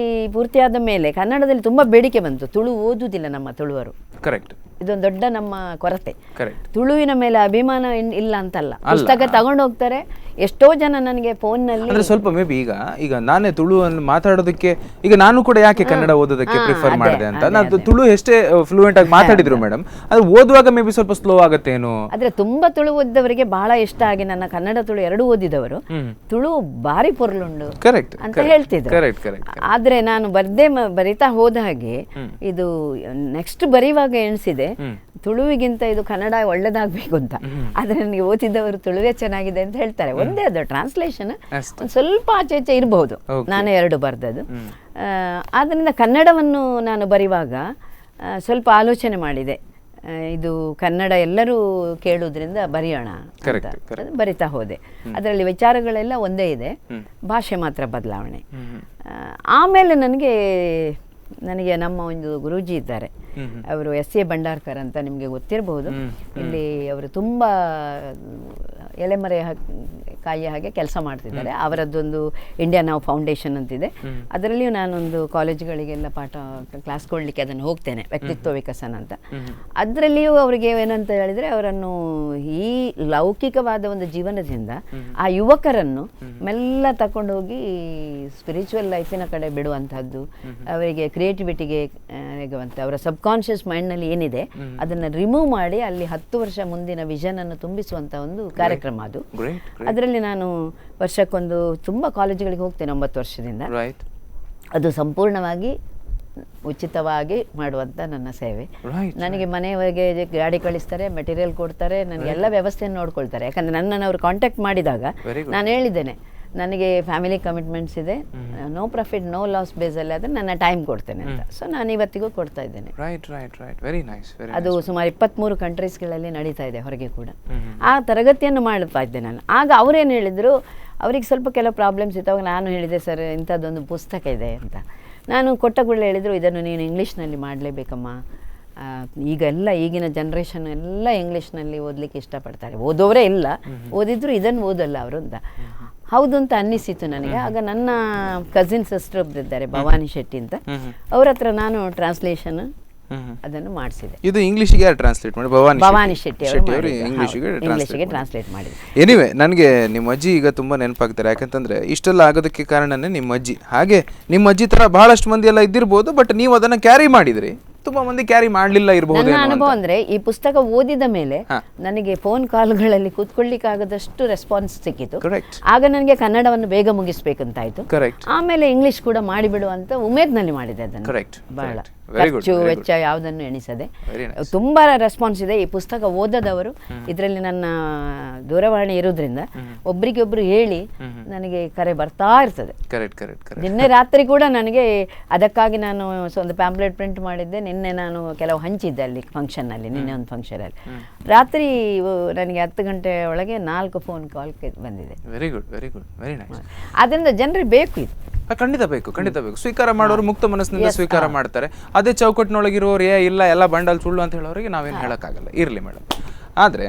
[SPEAKER 2] ಪೂರ್ತಿಯಾದ ಮೇಲೆ ಕನ್ನಡದಲ್ಲಿ ತುಂಬ ಬೇಡಿಕೆ ಬಂತು. ತುಳು ಓದುವುದಿಲ್ಲ ನಮ್ಮ ತುಳುವರು.
[SPEAKER 1] ಕರೆಕ್ಟ್.
[SPEAKER 2] ಇದೊಂದು ದೊಡ್ಡ ನಮ್ಮ ಕೊರತೆ.
[SPEAKER 1] ಕರೆಕ್ಟ್.
[SPEAKER 2] ತುಳುವಿನ ಮೇಲೆ ಅಭಿಮಾನ ಇಲ್ಲ ಅಂತಲ್ಲ, ಪುಸ್ತಕ ತಗೊಂಡು ಹೋಗ್ತಾರೆ. ಎಷ್ಟೋ ಜನ ನನಗೆ ಫೋನ್ನಲ್ಲಿ
[SPEAKER 1] ಅಂದ್ರೆ ಸ್ವಲ್ಪ ಮೇ ಬಿ ಈಗ ನಾನೇ ತುಳುವನ್ನು ಮಾತಾಡೋದಕ್ಕೆ ಈಗ ನಾನು ಕೂಡ ಯಾಕೆ ಕನ್ನಡ ಓದೋದಕ್ಕೆ ಪ್ರಿಫರ್ ಮಾಡಿದೆ ಅಂತ, ನಾನು ತುಳು ಎಷ್ಟೇ ಫ್ಲೂಯೆಂಟ್ ಆಗಿ ಮಾತಾಡಿದ್ರು ಮೇಡಮ್, ಅದು ಓದುವಾಗ ಮೇ ಬಿ ಸ್ವಲ್ಪ ಸ್ಲೋ ಆಗುತ್ತೇನೋ.
[SPEAKER 2] ಆದ್ರೆ ತುಂಬಾ ತುಳು ಓದಿದವರಿಗೆ ಬಹಳ ಇಷ್ಟ ಆಗಿ ನನ್ನ ಕನ್ನಡ ತುಳು ಎರಡು ಓದಿದವರು ತುಳು ಬಾರಿ ಪೊರ್ಲುಂಡು
[SPEAKER 1] ಕರೆಕ್ಟ್
[SPEAKER 2] ಅಂತ ಹೇಳ್ತಿದ್ರು.
[SPEAKER 1] Correct correct.
[SPEAKER 2] ಆದ್ರೆ ನಾನು ಬರಿತಾ ಹೋದ ಹಾಗೆ ಇದು ನೆಕ್ಸ್ಟ್ ಬರೆಯುವಾಗ ಎಣಿಸಿದೆ ತುಳುವಿಗಿಂತ ಇದು ಕನ್ನಡ ಒಳ್ಳೇದಾಗ್ಬೇಕು ಅಂತ. ಆದ್ರೆ ನನಗೆ ಓದಿದ್ದವರು ತುಳುವೇ ಚೆನ್ನಾಗಿದೆ ಅಂತ ಹೇಳ್ತಾರೆ. ಒಂದೇ ಅದು ಟ್ರಾನ್ಸ್ಲೇಷನ್ ಒಂದು ಸ್ವಲ್ಪ ಆಚೆ ಈಚೆ ಇರಬಹುದು, ನಾನೇ ಎರಡು ಬರ್ದದ್ದು. ಆದ್ರಿಂದ ಕನ್ನಡವನ್ನು ನಾನು ಬರೆಯುವಾಗ ಸ್ವಲ್ಪ ಆಲೋಚನೆ ಮಾಡಿದೆ, ಇದು ಕನ್ನಡ ಎಲ್ಲರೂ ಕೇಳುವುದರಿಂದ ಬರೆಯೋಣ ಅಂತ ಬರಿತಾ ಹೋದೆ. ಅದರಲ್ಲಿ ವಿಚಾರಗಳೆಲ್ಲ ಒಂದೇ ಇದೆ, ಭಾಷೆ ಮಾತ್ರ ಬದಲಾವಣೆ. ಆಮೇಲೆ ನನಗೆ ನಮ್ಮ ಒಂದು ಗುರೂಜಿ ಇದ್ದಾರೆ, ಅವರು S.A. ಭಂಡಾರ್ಕರ್ ಅಂತ, ನಿಮಗೆ ಗೊತ್ತಿರಬಹುದು. ಇಲ್ಲಿ ಅವರು ತುಂಬ ಎಲೆಮರೆ ಕಾಯಿಯ ಹಾಗೆ ಕೆಲಸ ಮಾಡ್ತಿದ್ದಾರೆ. ಅವರದ್ದೊಂದು ಇಂಡಿಯಾ ನಾವು ಫೌಂಡೇಶನ್ ಅಂತಿದೆ, ಅದರಲ್ಲಿಯೂ ನಾನೊಂದು ಕಾಲೇಜುಗಳಿಗೆಲ್ಲ ಕ್ಲಾಸ್ ಕೊಡಲಿಕ್ಕೆ ಅದನ್ನು ಹೋಗ್ತೇನೆ, ವ್ಯಕ್ತಿತ್ವ ವಿಕಸನ ಅಂತ. ಅದರಲ್ಲಿಯೂ ಅವರಿಗೆ ಏನಂತ ಹೇಳಿದರೆ, ಅವರನ್ನು ಈ ಲೌಕಿಕವಾದ ಒಂದು ಜೀವನದಿಂದ ಆ ಯುವಕರನ್ನು ಮೆಲ್ಲ ತಗೊಂಡು ಹೋಗಿ ಸ್ಪಿರಿಚುವಲ್ ಲೈಫಿನ ಕಡೆ ಬಿಡುವಂಥದ್ದು, ಅವರಿಗೆ ಕ್ರಿಯೇಟಿವಿಟಿಗೆ ಅವರ ಸಬ್ಕಾನ್ಷಿಯಸ್ ಮೈಂಡ್ನಲ್ಲಿ ಏನಿದೆ ಅದನ್ನು ರಿಮೂವ್ ಮಾಡಿ ಅಲ್ಲಿ 10 ವರ್ಷ ಮುಂದಿನ ವಿಷನ್ ಅನ್ನು ತುಂಬಿಸುವಂಥ ಒಂದು ಕಾರ್ಯಕ್ರಮ ಅದು. ಅದರಲ್ಲಿ ನಾನು ವರ್ಷಕ್ಕೊಂದು ತುಂಬ ಕಾಲೇಜುಗಳಿಗೆ ಹೋಗ್ತೇನೆ 9 ವರ್ಷದಿಂದ. ಅದು ಸಂಪೂರ್ಣವಾಗಿ ಉಚಿತವಾಗಿ ಮಾಡುವಂಥ ನನ್ನ ಸೇವೆ. ನನಗೆ ಮನೆಯವರೆಗೆ ಗಾಡಿ ಕಳಿಸ್ತಾರೆ, ಮೆಟೀರಿಯಲ್ ಕೊಡ್ತಾರೆ, ನನಗೆಲ್ಲ ವ್ಯವಸ್ಥೆಯನ್ನು ನೋಡ್ಕೊಳ್ತಾರೆ. ಯಾಕಂದರೆ ನನ್ನನ್ನು ಅವರು ಕಾಂಟ್ಯಾಕ್ಟ್ ಮಾಡಿದಾಗ ನಾನು ಹೇಳಿದ್ದೇನೆ, ನನಗೆ ಫ್ಯಾಮಿಲಿ ಕಮಿಟ್ಮೆಂಟ್ಸ್ ಇದೆ, ನೋ ಪ್ರಾಫಿಟ್ ನೋ ಲಾಸ್ ಬೇಸಲ್ಲಿ ಆದರೆ ನನ್ನ ಟೈಮ್ ಕೊಡ್ತೇನೆ ಅಂತ. ಸೊ ನಾನು ಇವತ್ತಿಗೂ ಕೊಡ್ತಾ ಇದ್ದೇನೆ. ಅದು ಸುಮಾರು 23 ಕಂಟ್ರೀಸ್ಗಳಲ್ಲಿ ನಡೀತಾ ಇದೆ, ಹೊರಗೆ ಕೂಡ ಆ ತರಗತಿಯನ್ನು ಮಾಡ್ತಾ ಇದ್ದೆ ನಾನು. ಆಗ ಅವರೇನು ಹೇಳಿದರು, ಅವ್ರಿಗೆ ಸ್ವಲ್ಪ ಕೆಲವು ಪ್ರಾಬ್ಲಮ್ಸ್ ಇತ್ತು. ಅವಾಗ ನಾನು ಹೇಳಿದೆ, ಸರ್ ಇಂಥದ್ದೊಂದು ಪುಸ್ತಕ ಇದೆ ಅಂತ. ನಾನು ಕೊಟ್ಟ ಕೂಡಲೇ ಹೇಳಿದರು, ಇದನ್ನು ನೀನು ಇಂಗ್ಲೀಷ್ನಲ್ಲಿ ಮಾಡಲೇಬೇಕಮ್ಮ. ಈಗಿನ ಜನ್ರೇಷನ್ ಎಲ್ಲ ಇಂಗ್ಲೀಷ್ನಲ್ಲಿ ಓದಲಿಕ್ಕೆ ಇಷ್ಟಪಡ್ತಾರೆ, ಓದೋರೇ ಇಲ್ಲ, ಓದಿದ್ರು ಇದನ್ನು ಓದಲ್ಲ ಅವರು ಅಂತ. ಹೌದು ಅಂತ ಅನ್ನಿಸಿತು ನನಗೆ. ಆಗ ನನ್ನ ಕಸಿನ್ ಸಿಸ್ಟರ್ ಒಬ್ಬರಿದ್ದಾರೆ, ಭವಾನಿ ಶೆಟ್ಟಿ ಅಂತ, ಅವ್ರ ಹತ್ರ ನಾನು ಟ್ರಾನ್ಸ್ಲೇಷನ್ ಅದನ್ನು ಮಾಡಿಸಿದೆ.
[SPEAKER 1] ಇದು ಇಂಗ್ಲಿಷ್ಗೆ ಯಾರು ಟ್ರಾನ್ಸ್ಲೇಟ್ ಮಾಡಿ?
[SPEAKER 2] ಭವಾನಿ ಶೆಟ್ಟಿ ಅವರು ಇಂಗ್ಲಿಷ್ಗೆ ಟ್ರಾನ್ಸ್ಲೇಟ್ ಮಾಡಿದ್ರು.
[SPEAKER 1] ಎನಿವೆ, ನನಗೆ ನಿಮ್ಮ ಅಜ್ಜಿ ಈಗ ತುಂಬಾ ನೆನಪಾಗ್ತಾರೆ. ಯಾಕಂತಂದ್ರೆ ಇಷ್ಟೆಲ್ಲ ಆಗೋದಕ್ಕೆ ಕಾರಣನೇ ನಿಮ್ಮ ಅಜ್ಜಿ. ಹಾಗೆ ನಿಮ್ಮ ಅಜ್ಜಿ ತರ ಬಹಳಷ್ಟು ಮಂದಿ ಎಲ್ಲ ಇದ್ದಿರ್ಬೋದು, ಬಟ್ ನೀವು ಅದನ್ನ ಕ್ಯಾರಿ ಮಾಡಿದ್ರಿ. ತುಂಬಾ ಮಂದಿ ಕ್ಯಾರಿ ಮಾಡಲಿಲ್ಲ ಇರಬಹುದು.
[SPEAKER 2] ನನ್ನ ಅನುಭವ ಅಂದ್ರೆ, ಈ ಪುಸ್ತಕ ಓದಿದ ಮೇಲೆ ನನಗೆ ಫೋನ್ ಕಾಲ್ಗಳಲ್ಲಿ ಕೂತ್ಕೊಳ್ಳಿಕ್ಕೆ ಆಗದಷ್ಟು ರೆಸ್ಪಾನ್ಸ್ ಸಿಕ್ಕಿತು. ಆಗ ನನಗೆ ಕನ್ನಡವನ್ನು ಬೇಗ ಮುಗಿಸ್ಬೇಕಂತಾಯ್ತು. ಆಮೇಲೆ ಇಂಗ್ಲಿಷ್ ಕೂಡ ಮಾಡಿಬಿಡುವಂತ ಉಮೇದ್ನಲ್ಲಿ ಮಾಡಿದೆ ಅದನ್ನು. ಬಹಳ ಖರ್ಚು ವೆಚ್ಚ ಯಾವುದನ್ನು ಎಣಿಸದೆ ತುಂಬಾ ರೆಸ್ಪಾನ್ಸ್ ಇದೆ. ಈ ಪುಸ್ತಕ ಓದದವರು ಇದರಲ್ಲಿ ನನ್ನ ದೂರವಾಣಿ ಇರೋದ್ರಿಂದ ಒಬ್ರಿಗೊಬ್ರು ಹೇಳಿ ನನಗೆ ಕರೆ ಬರ್ತಾ ಇರ್ತದೆ. ನಿನ್ನೆ ರಾತ್ರಿ ಕೂಡ ನನಗೆ ಅದಕ್ಕಾಗಿ ನಾನು ಒಂದು ಪ್ಯಾಂಪ್ಲೆಟ್ ಪ್ರಿಂಟ್ ಮಾಡಿದ್ದೆ. ನಿನ್ನೆ ನಾನು ಕೆಲವು ಹಂಚಿದ್ದೆ ಅಲ್ಲಿ ಫಂಕ್ಷನ್ನಲ್ಲಿ, ನಿನ್ನೆ ಒಂದು ಫಂಕ್ಷನಲ್ಲಿ. ರಾತ್ರಿ ನನಗೆ 10 ಗಂಟೆ ಒಳಗೆ 4 ಫೋನ್ ಕಾಲ್ ಬಂದಿದೆ.
[SPEAKER 1] Very good, very nice.
[SPEAKER 2] ಅದರಿಂದ ಜನರಿಗೆ ಬೇಕು ಇದು.
[SPEAKER 1] ಖಂಡಿತ ಬೇಕು. ಸ್ವೀಕಾರ ಮಾಡೋರು ಮುಕ್ತ ಮನಸ್ಸಿನಿಂದ ಸ್ವೀಕಾರ ಮಾಡ್ತಾರೆ. ಅದೇ ಚೌಕಟ್ಟಿನೊಳಗಿರೋರು ಇಲ್ಲ ಎಲ್ಲ ಬಂಡಲ್ ಸುಳ್ಳು ಅಂತ ಹೇಳೋರಿಗೆ ನಾವೇನು ಹೇಳೋಕ್ಕಾಗಲ್ಲ. ಇರಲಿ ಮೇಡಮ್. ಆದರೆ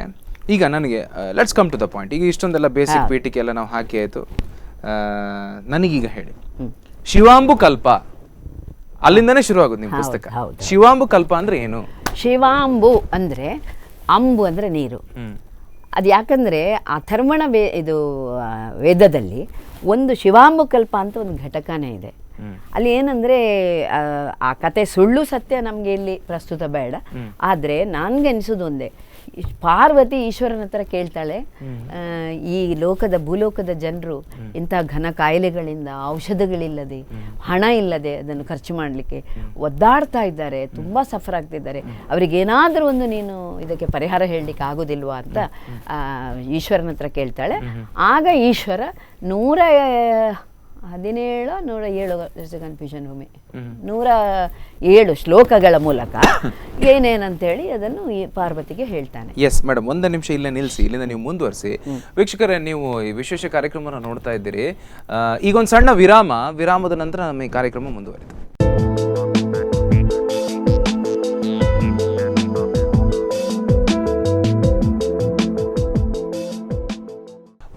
[SPEAKER 1] ಈಗ ನನಗೆ let's come to the point. ಈಗ ಇಷ್ಟೊಂದೆಲ್ಲ ಬೇಸಿಕ್ ಪೀಠಿಕೆ ಎಲ್ಲ ನಾವು ಹಾಕಿ ಆಯಿತು. ನನಗೀಗ ಹೇಳಿ, ಶಿವಾಂಬು ಕಲ್ಪ ಅಲ್ಲಿಂದನೇ ಶುರು ಆಗೋದು ನಿಮ್ಮ ಪುಸ್ತಕ. ಶಿವಾಂಬು ಕಲ್ಪ ಅಂದ್ರೆ ಏನು?
[SPEAKER 2] ಶಿವಾಂಬು ಅಂದ್ರೆ, ಅಂಬು ಅಂದ್ರೆ ನೀರು. ಅದು ಯಾಕಂದ್ರೆ ಅಥರ್ವಣ ಇದು ವೇದದಲ್ಲಿ ಒಂದು ಶಿವಾಂಬು ಕಲ್ಪ ಅಂತ ಒಂದು ಘಟಕನೇ ಇದೆ. ಅಲ್ಲಿ ಏನಂದ್ರೆ ಆ ಕತೆ ಸುಳ್ಳು ಸತ್ಯ ನಮ್ಗೆ ಇಲ್ಲಿ ಪ್ರಸ್ತುತ ಬೇಡ. ಆದ್ರೆ ನನ್ಗೆ ಅನಿಸೋದು ಒಂದೇ, ಪಾರ್ವತಿ ಈಶ್ವರನ ಹತ್ರ ಕೇಳ್ತಾಳೆ, ಈ ಭೂಲೋಕದ ಜನರು ಇಂಥ ಘನ ಕಾಯಿಲೆಗಳಿಂದ, ಔಷಧಗಳಿಲ್ಲದೆ, ಹಣ ಇಲ್ಲದೆ ಅದನ್ನು ಖರ್ಚು ಮಾಡಲಿಕ್ಕೆ ಒದ್ದಾಡ್ತಾ ಇದ್ದಾರೆ, ತುಂಬಾ ಸಫರ್ ಆಗ್ತಿದ್ದಾರೆ. ಅವರಿಗೇನಾದ್ರೂ ಒಂದು ನೀನು ಇದಕ್ಕೆ ಪರಿಹಾರ ಹೇಳಲಿಕ್ಕೆ ಆಗೋದಿಲ್ವಾ ಅಂತ ಈಶ್ವರನ ಹತ್ರ ಕೇಳ್ತಾಳೆ. ಆಗ ಈಶ್ವರ 117 ಕನ್ಫ್ಯೂಷನ್ ಒಮ್ಮೆ 107 ಶ್ಲೋಕಗಳ ಮೂಲಕ ಏನೇನಂತೇಳಿ ಅದನ್ನು ಈ ಪಾರ್ವತಿಗೆ ಹೇಳ್ತಾನೆ.
[SPEAKER 1] ಎಸ್ ಮೇಡಮ್, ಒಂದು ನಿಮಿಷ ಇಲ್ಲೇ ನಿಲ್ಲಿಸಿ, ಇಲ್ಲಿಂದ ನೀವು ಮುಂದುವರಿಸಿ. ವೀಕ್ಷಕರೇ, ನೀವು ಈ ವಿಶೇಷ ಕಾರ್ಯಕ್ರಮವನ್ನು ನೋಡ್ತಾ ಇದ್ದೀರಿ. ಈಗ ಒಂದು ಸಣ್ಣ ವಿರಾಮದ ನಂತರ ನಮ್ಮ ಈ ಕಾರ್ಯಕ್ರಮ ಮುಂದುವರಿತು.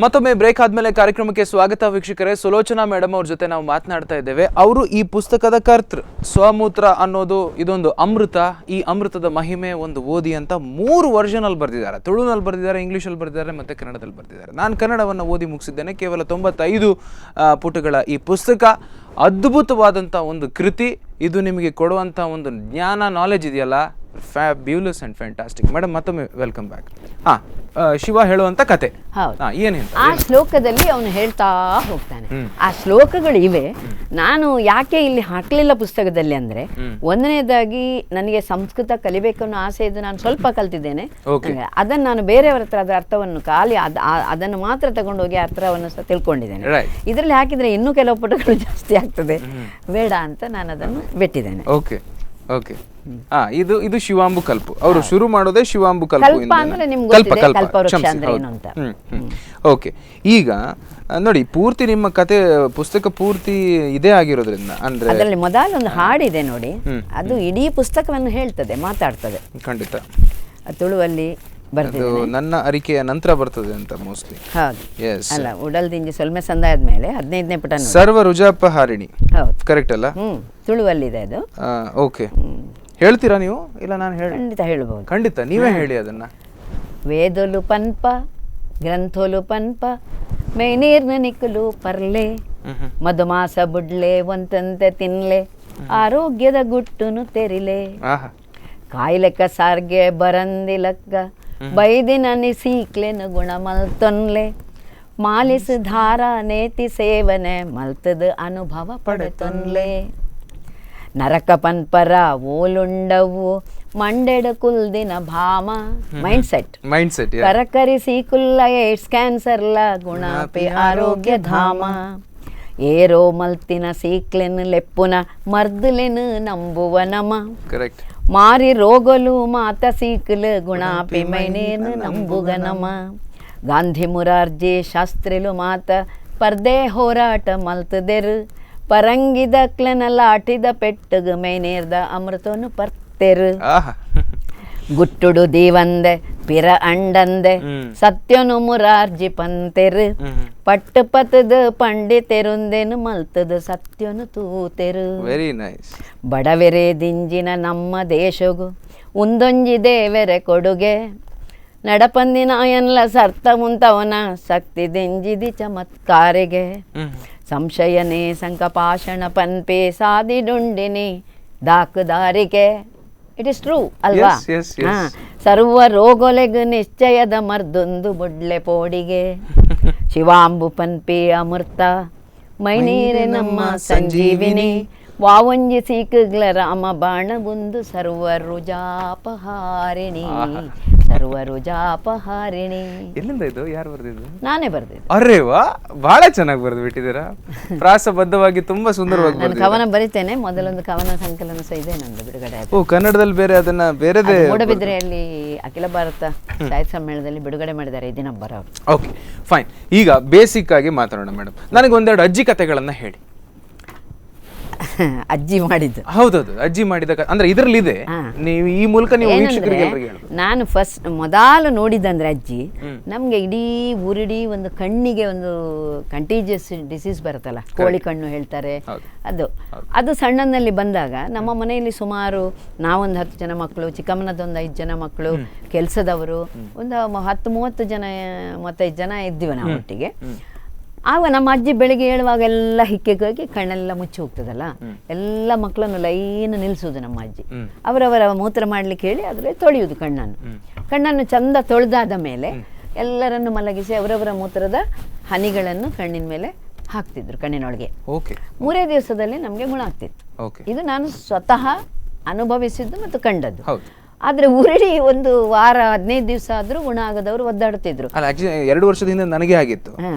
[SPEAKER 1] ಮತ್ತೊಮ್ಮೆ ಬ್ರೇಕ್ ಆದ್ಮೇಲೆ ಕಾರ್ಯಕ್ರಮಕ್ಕೆ ಸ್ವಾಗತ ವೀಕ್ಷಕರೇ. ಸುಲೋಚನಾ ಮೇಡಮ್ ಅವ್ರ ಜೊತೆ ನಾವು ಮಾತನಾಡ್ತಾ ಇದ್ದೇವೆ. ಅವರು ಈ ಪುಸ್ತಕದ ಕರ್ತೃ. ಸ್ವಮೂತ್ರ ಅನ್ನೋದು ಇದೊಂದು ಅಮೃತ, ಈ ಅಮೃತದ ಮಹಿಮೆ ಒಂದು ಓದಿ ಅಂತ 3 ವರ್ಷನಲ್ಲಿ ಬರೆದಿದ್ದಾರೆ. ತುಳುನಲ್ಲಿ ಬರೆದಿದ್ದಾರೆ, ಇಂಗ್ಲೀಷಲ್ಲಿ ಬರೆದಿದ್ದಾರೆ, ಮತ್ತೆ ಕನ್ನಡದಲ್ಲಿ ಬರೆದಿದ್ದಾರೆ. ನಾನು ಕನ್ನಡವನ್ನು ಓದಿ ಮುಗಿಸಿದ್ದೇನೆ. ಕೇವಲ 95 ಪುಟಗಳ ಈ ಪುಸ್ತಕ ಅದ್ಭುತವಾದಂಥ ಒಂದು ಕೃತಿ. ಇದು ನಿಮಗೆ ಕೊಡುವಂಥ ಒಂದು ಜ್ಞಾನ, ನಾಲೆಜ್ ಇದೆಯಲ್ಲ, ಫ್ಯಾಬ್ಯುಲಸ್ ಅಂಡ್ ಫ್ಯಾಂಟಾಸ್ಟಿಕ್. ಮೇಡಮ್ ಮತ್ತೊಮ್ಮೆ ವೆಲ್ಕಮ್ ಬ್ಯಾಕ್. ಶಿವ ಹೇಳುವಂತ ಕತೆ.
[SPEAKER 2] ಏನು ಆ ಶ್ಲೋಕದಲ್ಲಿ ಅವನು ಹೇಳ್ತಾ ಹೋಗ್ತಾನೆ. ಆ ಶ್ಲೋಕಗಳು ಇವೆ. ನಾನು ಯಾಕೆ ಇಲ್ಲಿ ಹಾಕ್ಲಿಲ್ಲ ಪುಸ್ತಕದಲ್ಲಿ ಅಂದ್ರೆ, ಒಂದನೇದಾಗಿ ನನಗೆ ಸಂಸ್ಕೃತ ಕಲಿಬೇಕು ಅನ್ನೋ ಆಸೆ ಇದ್ದು ನಾನು ಸ್ವಲ್ಪ ಕಲ್ತಿದ್ದೇನೆ. ಅದನ್ನು ನಾನು ಬೇರೆಯವರ ಹತ್ರ ಅದರ ಅರ್ಥವನ್ನು ಖಾಲಿ ಅದನ್ನು ಮಾತ್ರ ತಗೊಂಡೋಗಿ ಅರ್ಥವನ್ನು ಸಹ ತಿಳ್ಕೊಂಡಿದ್ದೇನೆ. ಇದರಲ್ಲಿ ಹಾಕಿದ್ರೆ ಇನ್ನೂ ಕೆಲವು ಪುಟಗಳು ಜಾಸ್ತಿ ಆಗ್ತದೆ, ಬೇಡ ಅಂತ ನಾನು ಅದನ್ನು ಬಿಟ್ಟಿದ್ದೇನೆ.
[SPEAKER 1] Okay okay. ಇದು ಶಿವಾಂಬು ಕಲ್ಪು. ಅವರು ಶುರು ಮಾಡೋದೇ ಶಿವಾಂಬು ಕಲ್ಪು. ಓಕೆ. ಈಗ ನೋಡಿ, ಪೂರ್ತಿ ನಿಮ್ಮ ಕತೆ ಪುಸ್ತಕ ಪೂರ್ತಿ ಇದೇ ಆಗಿರೋದ್ರಿಂದ ಅಂದ್ರೆ
[SPEAKER 2] ಅದರಲ್ಲಿ ಮೊದಲೊಂದು ಹಾಡಿದೆ ನೋಡಿ, ಅದು ಇಡೀ ಪುಸ್ತಕವನ್ನು ಹೇಳ್ತದೆ, ಮಾತಾಡ್ತದೆ.
[SPEAKER 1] ಖಂಡಿತ
[SPEAKER 2] ತುಳುವಲ್ಲಿ
[SPEAKER 1] ಅದು ನನ್ನ ಅರಿಕೆಯ ನಂತರ ಬರ್ತದೆ ಅಂತ ಮೋಸ್ಟ್ಲಿ.
[SPEAKER 2] ಅಲ್ಲ, ಉಡಲ್ದಿಂಜಿ ಸೊಲ್ಮೆ ಸಂದ ಆದ್ಮೇಲೆ 15ನೇ ಪುಟ.
[SPEAKER 1] ಸರ್ವ ರುಜಾಪಹಾರಿಣಿ, ಕರೆಕ್ಟ್ ಅಲ್ಲ?
[SPEAKER 2] ತುಳುವಲ್ಲಿದೆ ಅದು.
[SPEAKER 1] ಓಕೆ, ಹೇಳ್ತೀರಾ ನೀವು? ಇಲ್ಲ ನಾನು
[SPEAKER 2] ಖಂಡಿತ ಹೇಳ್ಬಹುದು.
[SPEAKER 1] ಖಂಡಿತ ನೀವೇ ಹೇಳಿ ಅದನ್ನ.
[SPEAKER 2] ವೇದೊಲು ಪನ್ಪ ಗ್ರಂಥೋಲು ಪನ್ಪ ಮೇನೀರ್ನ ನಿಕ್ಕಲು ಪರ್ಲೆ ಮಧುಮಾಸ ಬುಡ್ಲೆ ಒಂತಂತೆ ತಿನ್ಲೆ ಆರೋಗ್ಯದ ಗುಟ್ಟುನು ತೆರಿಲೆ ಕಾಯಿಲೆಕ್ಕ ಸಾರ್ಗೆ ಬರಂದಿಲಕ್ಕ ಬೈದಿನ ನಿಸೀಕ್ಲೆನ ಗುಣ ಮಲ್ತೊನ್ಲೆ ಮಾಲಿಸ ಧಾರ ನೇತಿ ಸೇವನೆ ಮಲ್ತದ ಅನುಭವ ಪಡೆತೊನ್ಲೆ ನರಕ ಪನ್ಪರ ಓಲುಂಡವು ಮಂಡೆಡ ಕುಲ್ದಿನ ಭಾಮ ಮೈಂಡ್ ಸೆಟ್ ಕರಕರಿಸಿ ಕುಲ್ಲ ಏಡ್ಸ್ ಕ್ಯಾನ್ಸರ್ಲ ಗುಣಪಿ ಆರೋಗ್ಯ ಧಾಮ ಏರೋ ಮಲ್ತಿನ ಸೀಕ್ಲೆನ್ ಲೆಪ್ಪುನ ಮರ್ದಲೆನ್ ನಂಬುವ ನಮ ಮಾರಿ ರೋಗಲು ಮಾತ ಸೀಕ್ಲ ಗುಣಾಪಿ ಮೈನೇನು ನಂಬುಗ ನಮ ಗಾಂಧಿ ಮುರಾರ್ಜಿ ಶಾಸ್ತ್ರಿಲು ಮಾತ ಪರ್ದೆ ಹೋರಾಟ ಮಲ್ತದೆರು ಪರಂಗಿದಕ್ಲೆನ ಲಾಟಿದ ಪೆಟ್ಟಗ ಮೈನೇರ್ದ ಅಮೃತನು ಪರ್ತೆರು ಗುಟ್ಟುಡು ದೀವಂದೆ ಪಿರ ಅಂಡಂದೆ ಸತ್ಯನು ಮುರಾರ್ಜಿ ಪಂತೆರು ಪಟ್ಟು ಪತದ ಪಂಡಿತೆರುಂದೆನು ಮಲ್ತದ ಸತ್ಯನು ತೂತೆರು.
[SPEAKER 1] Very nice.
[SPEAKER 2] ಬಡವೆರೆ ದಿಂಜಿನ ನಮ್ಮ ದೇಶಗು ಉಂದೊಂಜಿ ದೇವೆರೆ ಕೊಡುಗೆ ನಡಪಂದಿನ ಎನ್ಲ ಸರ್ತ ಮುಂತವನ ಶಕ್ತಿ ದೆಂಜಿದಿ ಚಮತ್ಕಾರಿಗೆ ಸಂಶಯನೇ ಸಂಕಪಾಷಣ ಪನ್ಪೆ ಸಾದಿಡುಂಡಿನಿ ದಾಕುದಾರಿಗೆ. ಇಟ್ ಇಸ್ ಟ್ರೂ ಅಲ್ವಾ? ಸರ್ವ ರೋಗೊಲೆಗ್ ನಿಶ್ಚಯದ ಮರ್ದೊಂದು ಬುಡ್ಲೆ ಪೋಡಿಗೆ ಶಿವಾಂಬು ಪನ್ಪಿ ಅಮೃತ ಮೈನೀರೆ ನಮ್ಮ ಸಂಜೀವಿನಿ ವಾವಂಜಿ ಸೀಕಗ್ಲ ರಾಮ ಬಾಣ ಬಂದು ಸರ್ವ ರುಜಾಪಹಾರಿಣಿ ಸರ್ವ ರುಜಾಪಹಾರಿಣಿ.
[SPEAKER 1] ಎಲ್ಲಿಂದ ಇದು? ಯಾರು ಬರೆದಿದ್ದು?
[SPEAKER 2] ನಾನೇ ಬರೆದಿದ್ದು.
[SPEAKER 1] ಅರೇ ವಾ, ಬಹಳ ಚೆನ್ನಾಗಿ ಬರೆದು ಬಿಟ್ಟಿದ್ದೀರಾ. ಪ್ರಾಸಬದ್ಧವಾಗಿ ತುಂಬಾ ಸುಂದರವಾಗಿ.
[SPEAKER 2] ನಾನು ಕವನ ಬರಿತೇನೆ. ಮೊದಲೊಂದು ಕವನ ಸಂಕಲನ ಸಹ ಇದೆ ನಂದು ಬಿಡುಗಡೆ.
[SPEAKER 1] ಕನ್ನಡದಲ್ಲಿ ಬೇರೆ ಅದನ್ನ ಬೇರೆದೇ
[SPEAKER 2] ಮೂಡಬಿದ್ರೆಯಲ್ಲಿ ಅಖಿಲ ಭಾರತ ಸಾಹಿತ್ಯ ಸಮ್ಮೇಳನದಲ್ಲಿ ಬಿಡುಗಡೆ ಮಾಡಿದ್ದಾರೆ ಈ ದಿನ ಬರೋರು.
[SPEAKER 1] Okay fine. ಈಗ ಬೇಸಿಕ್ ಆಗಿ ಮಾತಾಡೋಣ ಮೇಡಮ್. ನನಗೆ ಒಂದೆರಡು ಅಜ್ಜಿ ಕಥೆಗಳನ್ನ ಹೇಳಿ.
[SPEAKER 2] ಅಜ್ಜಿ ಮಾಡಿದ್ದು?
[SPEAKER 1] ಹೌದೌದು, ಅಜ್ಜಿ ಮಾಡಿದ ಅಂದ್ರೆ ಇದರಲ್ಲಿ ಇದೆ. ನೀವು ಈ ಮೂಲಕ ನೀವು ವೀಕ್ಷಕರಿಗೆ
[SPEAKER 2] ನಾನು ಫಸ್ಟ್ ಮೊದಲು ನೋಡಿದಂದ್ರೆ ಅಜ್ಜಿ, ನಮ್ಗೆ ಇಡೀ ಊರಿಡೀ ಒಂದು ಕಣ್ಣಿಗೆ ಒಂದು ಕಂಟೀಜಿಯಸ್ ಡಿಸೀಸ್ ಬರುತ್ತಲ್ಲ, ಕೋಳಿ ಕಣ್ಣು ಹೇಳ್ತಾರೆ, ಅದು ಸಣ್ಣನಲ್ಲಿ ಬಂದಾಗ ನಮ್ಮ ಮನೆಯಲ್ಲಿ ಸುಮಾರು ನಾವೊಂದು 10 ಜನ ಮಕ್ಕಳು, ಚಿಕ್ಕಮ್ಮನದೊಂದು 5 ಜನ ಮಕ್ಕಳು, ಕೆಲಸದವರು ಒಂದು 10-30 ಜನ 35 ಜನ ಇದ್ದೀವಿ ನಾವು ಒಟ್ಟಿಗೆ. ಆಗ ನಮ್ಮ ಅಜ್ಜಿ ಬೆಳಿಗ್ಗೆ ಹೇಳುವಾಗೆಲ್ಲ ಹಿಕ್ಕೆಗೆ ಹೋಗಿ ಕಣ್ಣೆಲ್ಲ ಮುಚ್ಚಿ ಹೋಗ್ತದಲ್ಲ, ಎಲ್ಲ ಮಕ್ಕಳನ್ನು ಲೈನ್ ನಿಲ್ಲಿಸೋದು ನಮ್ಮ ಅಜ್ಜಿ. ಅವರವರ ಮೂತ್ರ ಮಾಡ್ಲಿಕ್ಕೆ ಹೇಳಿ ಅದರಲ್ಲಿ ತೊಳೆಯುವುದು ಕಣ್ಣನ್ನು ಚಂದ ತೊಳೆದಾದ ಮೇಲೆ ಎಲ್ಲರನ್ನು ಮಲಗಿಸಿ ಅವರವರ ಮೂತ್ರದ ಹನಿಗಳನ್ನು ಕಣ್ಣಿನ ಮೇಲೆ ಹಾಕ್ತಿದ್ರು, ಕಣ್ಣಿನೊಳಗೆ. 3 ದಿವಸದಲ್ಲಿ ನಮಗೆ ಗುಣ ಆಗ್ತಿತ್ತು. ಇದು ನಾನು ಸ್ವತಃ ಅನುಭವಿಸಿದ್ದು ಮತ್ತು ಕಂಡದ್ದು. ಆದ್ರೆ ಊರಿಡಿ ಒಂದು ವಾರ 15 ದಿವಸ ಆದ್ರೂ ಗುಣ ಆಗದವರು ಒದ್ದಾಡ್ತಿದ್ರು.
[SPEAKER 1] ಅಲ್ಲ, 2 ವರ್ಷದ ಹಿಂದೆ ನನಗೆ ಆಗಿತ್ತು.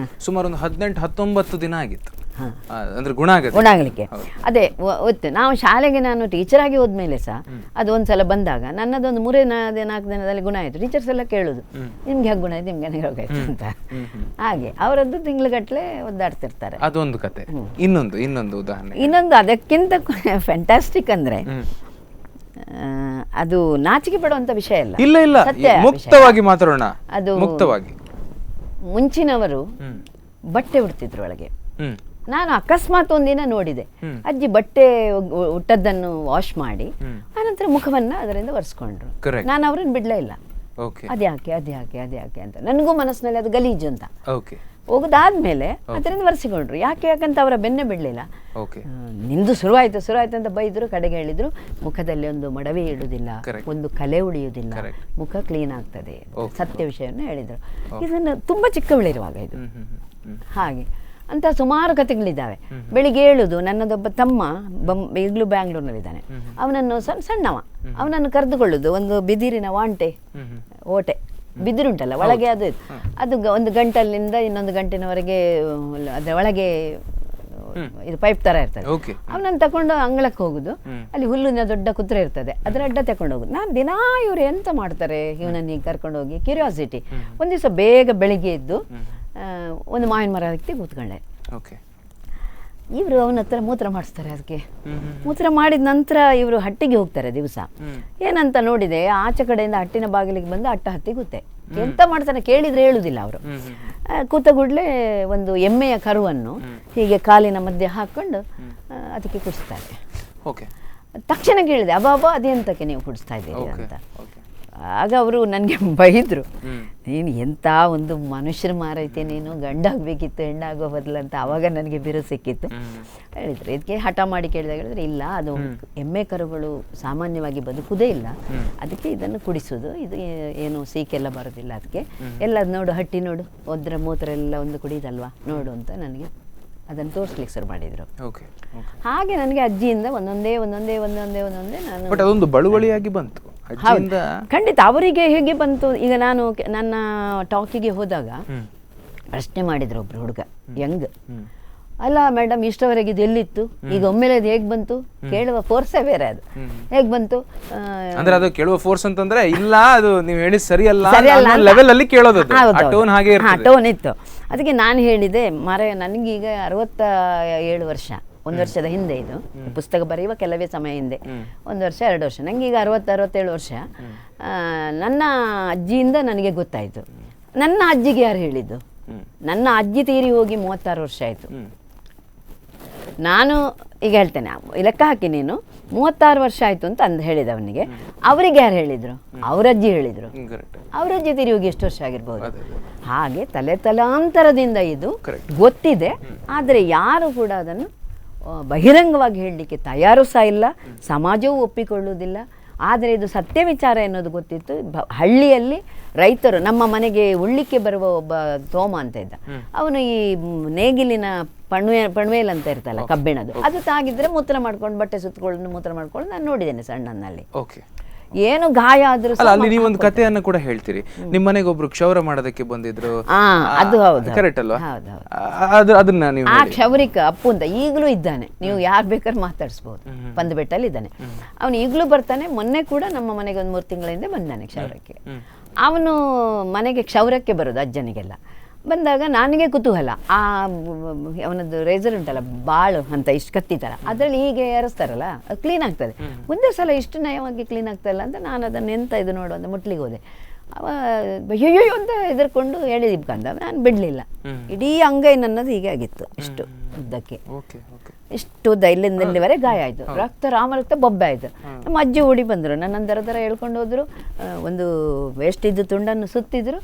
[SPEAKER 1] ಸುಮಾರು ಒಂದು 18-19 ದಿನ ಆಗಿತ್ತು ಅಂದ್ರೆ ಗುಣ
[SPEAKER 2] ಆಗ್ಲಿಕ್ಕೆ. ಅದೇ ಗೊತ್ತು. ನಾವು ಶಾಲೆಗೆ ನಾನು ಟೀಚರ್ ಆಗಿ ಹೋದ್ಮೇಲೆ ಸಹ ಅದು ಒಂದ್ಸಲ ಬಂದಾಗ ನನ್ನದೊಂದು 3-4 ದಿನದಲ್ಲಿ ಗುಣ ಆಯ್ತು. ಟೀಚರ್ಸ್ ಎಲ್ಲ ಕೇಳುದು, ನಿಮ್ಗೆ ಹೇಗೆ ಗುಣ ಆಯ್ತು, ನಿಮ್ಗೆ ರೋಗ ಆಯ್ತು ಅಂತ. ಹಾಗೆ ಅವರದ್ದು ತಿಂಗಳುಗಟ್ಟಲೆ ಒದ್ದಾಡ್ತಿರ್ತಾರೆ.
[SPEAKER 1] ಅದೊಂದು ಕತೆ. ಇನ್ನೊಂದು ಉದಾಹರಣೆ,
[SPEAKER 2] ಇನ್ನೊಂದು ಅದಕ್ಕಿಂತ ಫ್ಯಾಂಟಾಸ್ಟಿಕ್ ಅಂದ್ರೆ ಅದು ನಾಚಿಕೆ ಪಡುವಂತ ವಿಷಯ
[SPEAKER 1] ಇಲ್ಲ, ಮುಕ್ತವಾಗಿ ಮಾತಾಡೋಣ. ಅದು ಮುಕ್ತವಾಗಿ
[SPEAKER 2] ಮುಂಚಿನವರು ಬಟ್ಟೆ ಉಡ್ತಿದ್ರು ಒಳಗೆ. ನಾನು ಅಕಸ್ಮಾತ್ ಒಂದಿನ ನೋಡಿದೆ, ಅಜ್ಜಿ ಬಟ್ಟೆ ಉಟ್ಟದ್ದನ್ನು ವಾಶ್ ಮಾಡಿ ಆನಂತರ ಮುಖವನ್ನ ಅದರಿಂದ ಒರೆಸ್ಕೊಂಡ್ರು. ನಾನು ಅವ್ರನ್ನ ಬಿಡ್ಲೇ ಇಲ್ಲ. ಅದ್ಯಾಕೆ ಅದ್ಯಾಕೆ ಅದ್ಯಾಕೆ ಅಂತ ನನಗೂ ಮನಸ್ಸಿನಲ್ಲಿ ಅದು ಗಲೀಜು ಅಂತ. ಹೋಗದಾದ್ಮೇಲೆ ಅದರಿಂದ ಒರೆಸಿಕೊಂಡ್ರು. ಯಾಕಂತ ಅವರ ಬೆನ್ನೆ ಬಿಡ್ಲಿಲ್ಲ. ನಿಂದು ಶುರುವಾಯ್ತು ಅಂತ ಬೈದ್ರು. ಕಡೆಗೆ ಹೇಳಿದ್ರು, ಮುಖದಲ್ಲಿ ಒಂದು ಮಡವೆ ಇಡುವುದಿಲ್ಲ, ಒಂದು ಕಲೆ ಉಳಿಯುವುದಿಲ್ಲ, ಮುಖ ಕ್ಲೀನ್ ಆಗ್ತದೆ, ಸತ್ಯ ವಿಷಯವನ್ನು ಹೇಳಿದ್ರು. ಇದನ್ನು ತುಂಬಾ ಚಿಕ್ಕವಳಿರುವಾಗ ಇದು ಹಾಗೆ ಅಂತ ಸುಮಾರು ಕಥೆಗಳಿದ್ದಾವೆ. ಬೆಳಿಗ್ಗೆ ಹೇಳುದು, ನನ್ನದೊಬ್ಬ ತಮ್ಮ ಈಗಲೂ ಬ್ಯಾಂಗ್ಳೂರ್ನಲ್ಲಿದ್ದಾನೆ, ಅವನನ್ನು ಸಣ್ಣವ, ಅವನನ್ನು ಕರೆದುಕೊಳ್ಳುದು ಒಂದು ಬಿದಿರಿನ ವಾಂಟೆ ಓಟೆ ಬಿದಿರುಂಟಲ್ಲ ಒಳಗೆ, ಅದು ಒಂದು ಗಂಟಲಿಂದ ಇನ್ನೊಂದು ಗಂಟೆನವರೆಗೆ ಅದರ ಒಳಗೆ ಇದು ಪೈಪ್ ತರ ಇರ್ತದೆ. ಅವನನ್ನು ತಕೊಂಡು ಅಂಗಳಕ್ಕೆ ಹೋಗುದು, ಅಲ್ಲಿ ಹುಲ್ಲಿನ ದೊಡ್ಡ ಕುದುರೆ ಇರ್ತದೆ, ಅದರ ಅಡ್ಡ ತಕೊಂಡು ಹೋಗುದು. ನಾನು ದಿನಾ ಇವ್ರು ಎಂತ ಮಾಡ್ತಾರೆ ಇವನನ್ನು ಈಗ ಕರ್ಕೊಂಡು ಹೋಗಿ ಕ್ಯೂರಿಯಾಸಿಟಿ. ಒಂದ್ ದಿವಸ ಬೇಗ ಬೆಳಿಗ್ಗೆ ಎದ್ದು ಒಂದು ಮಾವಿನ ಮರ ಹತ್ತಿ ಕೂತ್ಕೊಂಡೆ. ಇವರು ಅವನ ಹತ್ರ ಮೂತ್ರ ಮಾಡಿಸ್ತಾರೆ. ಅದಕ್ಕೆ ಮೂತ್ರ ಮಾಡಿದ ನಂತರ ಇವರು ಹಟ್ಟಿಗೆ ಹೋಗ್ತಾರೆ ದಿವಸ. ಏನಂತ ನೋಡಿದೆ, ಆಚೆ ಕಡೆಯಿಂದ ಹಟ್ಟಿನ ಬಾಗಿಲಿಗೆ ಬಂದು ಅಟ್ಟ ಹತ್ತಿ ಕೂತೆ. ಎಂತ ಮಾಡ್ತಾನೆ ಕೇಳಿದ್ರೆ ಹೇಳುದಿಲ್ಲ ಅವರು. ಕೂತಗುಡ್ಲೆ ಒಂದು ಎಮ್ಮೆಯ ಕರುವನ್ನು ಹೀಗೆ ಕಾಲಿನ ಮಧ್ಯೆ ಹಾಕೊಂಡು ಅದಕ್ಕೆ ಕುಡಿಸ್ತಾರೆ. ತಕ್ಷಣ ಕೇಳಿದೆ, ಅಬ್ಬಾ ಅದೆಂತಕ್ಕೆ ನೀವು ಕುಡಿಸ್ತಾ ಇದ್ದೀರಿ ಅಂತ. ಆಗ ಅವರು ನನಗೆ ಬೈದ್ರು, ನೀನು ಎಂಥ ಒಂದು ಮನುಷ್ಯರು ಮಾರೈತೆ ನೀನು, ಗಂಡಾಗಬೇಕಿತ್ತು ಹೆಣ್ಣಾಗೋ ಬದಲಂತ. ಆವಾಗ ನನಗೆ ಬಿರು ಸಿಕ್ಕಿತ್ತು. ಹೇಳಿದ್ರು, ಇದಕ್ಕೆ ಹಠ ಮಾಡಿ ಕೇಳಿದಾಗ ಹೇಳಿದ್ರೆ, ಇಲ್ಲ ಅದು ಎಮ್ಮೆ ಕರುಗಳು ಸಾಮಾನ್ಯವಾಗಿ ಬದುಕುವುದೇ ಇಲ್ಲ, ಅದಕ್ಕೆ ಇದನ್ನು ಕುಡಿಸೋದು, ಇದು ಏನು ಸೀಕೆಲ್ಲ ಬರೋದಿಲ್ಲ ಅದಕ್ಕೆ. ಎಲ್ಲ ನೋಡು ಹಟ್ಟಿ ನೋಡು, ಒದ್ರ ಮೂತ್ರ ಎಲ್ಲ ಒಂದು ಕುಡಿದಲ್ವಾ ನೋಡು ಅಂತ ನನಗೆ ಅದನ್ನು ತೋರಿಸ್ಲಿಕ್ಕೆ ಶುರು ಮಾಡಿದ್ರು. ಹಾಗೆ ನನಗೆ ಅಜ್ಜಿಯಿಂದ ಒಂದೊಂದೇ ನಾನು
[SPEAKER 1] ಅದೊಂದು ಬಳುವಳಿಯಾಗಿ ಬಂತು.
[SPEAKER 2] ಖಂಡಿತ ಅವರಿಗೆ ಹೇಗೆ ಬಂತು. ಈಗ ನಾನು ನನ್ನ ಟಾಕಿಗೆ ಹೋದಾಗ ಪ್ರಶ್ನೆ ಮಾಡಿದ್ರು ಒಬ್ರು ಹುಡುಗ, ಯಂಗ್, ಅಲ್ಲ ಮೇಡಮ್ ಇಷ್ಟವರೆಗೆ ಇದು ಎಲ್ಲಿತ್ತು, ಈಗ ಒಮ್ಮೆಲೆ ಅದು ಹೇಗ್ ಬಂತು, ಕೇಳುವ ಫೋರ್ಸೇ ಬೇರೆ, ಅದು ಹೇಗ್ ಬಂತು
[SPEAKER 1] ಅಂದ್ರೆ ಅದು ಕೇಳುವ ಫೋರ್ಸ್ ಅಂತಂದ್ರೆ ಇಲ್ಲ, ಅದು ನೀವು ಹೇಳಿ ಸರಿಯಲ್ಲ ಲೆವೆಲ್ ಅಲ್ಲಿ ಕೇಳೋದು, ಟೋನ್ ಹಾಗೆ
[SPEAKER 2] ಟೋನ್ ಇತ್ತು. ಅದಕ್ಕೆ ನಾನು ಹೇಳಿದೆ, ನನಗೀಗ 67 ವರ್ಷ, 1 ವರ್ಷದ ಹಿಂದೆ ಇದು ಪುಸ್ತಕ ಬರೆಯುವ ಕೆಲವೇ ಸಮಯ ಹಿಂದೆ, 1 ವರ್ಷ 2 ವರ್ಷ, ನನಗೆ ಈಗ 67 ವರ್ಷ. ನನ್ನ ಅಜ್ಜಿಯಿಂದ ನನಗೆ ಗೊತ್ತಾಯ್ತು. ನನ್ನ ಅಜ್ಜಿಗೆ ಯಾರು ಹೇಳಿದ್ದು? ನನ್ನ ಅಜ್ಜಿ ತೀರಿ ಹೋಗಿ 36 ವರ್ಷ ಆಯ್ತು. ನಾನು ಈಗ ಹೇಳ್ತೇನೆ, ಲೆಕ್ಕ ಹಾಕಿ ನೀನು 36 ವರ್ಷ ಆಯ್ತು ಅಂತ ಹೇಳಿದ ಅವನಿಗೆ. ಅವರಿಗೆ ಯಾರು ಹೇಳಿದ್ರು? ಅವರಜ್ಜಿ ಹೇಳಿದ್ರು. ಅವರಜ್ಜಿ ತೀರಿ ಹೋಗಿ ಎಷ್ಟು ವರ್ಷ ಆಗಿರ್ಬೋದು. ಹಾಗೆ ತಲಾಂತರದಿಂದ ಇದು ಗೊತ್ತಿದೆ, ಆದರೆ ಯಾರು ಕೂಡ ಅದನ್ನು ಬಹಿರಂಗವಾಗಿ ಹೇಳಲಿಕ್ಕೆ ತಯಾರು ಸಹ ಇಲ್ಲ, ಸಮಾಜವೂ ಒಪ್ಪಿಕೊಳ್ಳುವುದಿಲ್ಲ. ಆದರೆ ಇದು ಸತ್ಯ ವಿಚಾರ ಎನ್ನುವುದು ಗೊತ್ತಿತ್ತು. ಹಳ್ಳಿಯಲ್ಲಿ ರೈತರು, ನಮ್ಮ ಮನೆಗೆ ಉಳ್ಳಿಕ್ಕೆ ಬರುವ ಒಬ್ಬ ತೋಮ ಅಂತ ಇದ್ದ, ಅವನು ಈ ನೇಗಿಲಿನ ಪಣ್ವೇಲ್ ಅಂತ ಇರ್ತಲ್ಲ ಕಬ್ಬಿಣದು, ಅದು ತಾಗಿದ್ರೆ ಮೂತ್ರ ಮಾಡ್ಕೊಂಡು ಬಟ್ಟೆ ಸುತ್ತಕೊಂಡು ಮೂತ್ರ ಮಾಡ್ಕೊಂಡು ನಾನು ನೋಡಿದ್ದೇನೆ ಸಣ್ಣನಲ್ಲಿ. ಏನು ಗಾಯ ಆದ್ರೂ
[SPEAKER 1] ಅಲ್ಲಿ ನೀವೊಂದು ಕಥೆಯನ್ನು ಕೂಡ ಹೇಳ್ತೀರಿ, ನಿಮ್ಮ ಮನೆಗೆ ಒಬ್ರು ಕ್ಷೌರ ಮಾಡೋದಕ್ಕೆ ಬಂದಿದ್ರು,
[SPEAKER 2] ಅದು ಹೌದು,
[SPEAKER 1] ಕರೆಕ್ಟ್ ಅಲ್ವಾ? ಅದನ್ನ ನೀವು
[SPEAKER 2] ಆ ಕ್ಷೌರಿಕ ಅಪ್ಪು ಅಂತ ಈಗಲೂ ಇದ್ದಾನೆ, ನೀವು ಯಾರು ಬೇಕಾದ್ರೆ ಮಾತಾಡಿಸ್ಬೋದು, ಪಂದಬೆಟ್ಟಲ್ಲಿ ಇದ್ದಾನೆ ಅವನು, ಈಗಲೂ ಬರ್ತಾನೆ. ಮೊನ್ನೆ ಕೂಡ ನಮ್ಮ ಮನೆಗೆ 1-3 ತಿಂಗಳ ಹಿಂದೆ ಬಂದಾನೆ ಕ್ಷೌರಕ್ಕೆ. ಅವನು ಮನೆಗೆ ಕ್ಷೌರಕ್ಕೆ ಬರೋದು ಅಜ್ಜನಿಗೆಲ್ಲ ಬಂದಾಗ ನನಗೆ ಕುತೂಹಲ. ಅವನದ್ದು ರೇಸರ್ ಉಂಟಲ್ಲ, ಬಾಳು ಅಂತ ಇಷ್ಟು ಕತ್ತಿ ಥರ, ಅದರಲ್ಲಿ ಹೀಗೆ ಎರಸ್ತಾರಲ್ಲ, ಅದು ಕ್ಲೀನ್ ಆಗ್ತದೆ. ಒಂದೇ ಸಲ ಇಷ್ಟು ನಯವಾಗಿ ಕ್ಲೀನ್ ಆಗ್ತಾಯಿಲ್ಲ ಅಂತ ನಾನು ಅದನ್ನು ಎಂತ ಇದು ನೋಡು ಅಂತ ಮುಟ್ಲಿಗೆ ಹೋದೆ. ಅವ ಅಯ್ಯೋ ಅಂತ ಹೆದರ್ಕೊಂಡು ಹೇಳಿದ್ಕಂದ, ನಾನು ಬಿಡಲಿಲ್ಲ. ಇಡೀ ಅಂಗೈ ನನ್ನದು ಹೀಗೆ ಆಗಿತ್ತು, ಇಷ್ಟು ಉದ್ದಕ್ಕೆ, ಇಷ್ಟು ಉದ್ದ, ಇಲ್ಲಿಂದಲ್ಲಿವರೆಗೆ ಗಾಯ ಆಯಿತು, ರಾಮರಕ್ತ ಬೊಬ್ಬೆ ಆಯಿತು. ನಮ್ಮ ಅಜ್ಜಿ ಓಡಿ ಬಂದರು, ನನ್ನನ್ನು ದರ ಹೇಳ್ಕೊಂಡು ಹೋದರು, ಒಂದು ವೇಸ್ಟ್ ಇದ್ದು ತುಂಡನ್ನು ಸುತ್ತಿದ್ರು,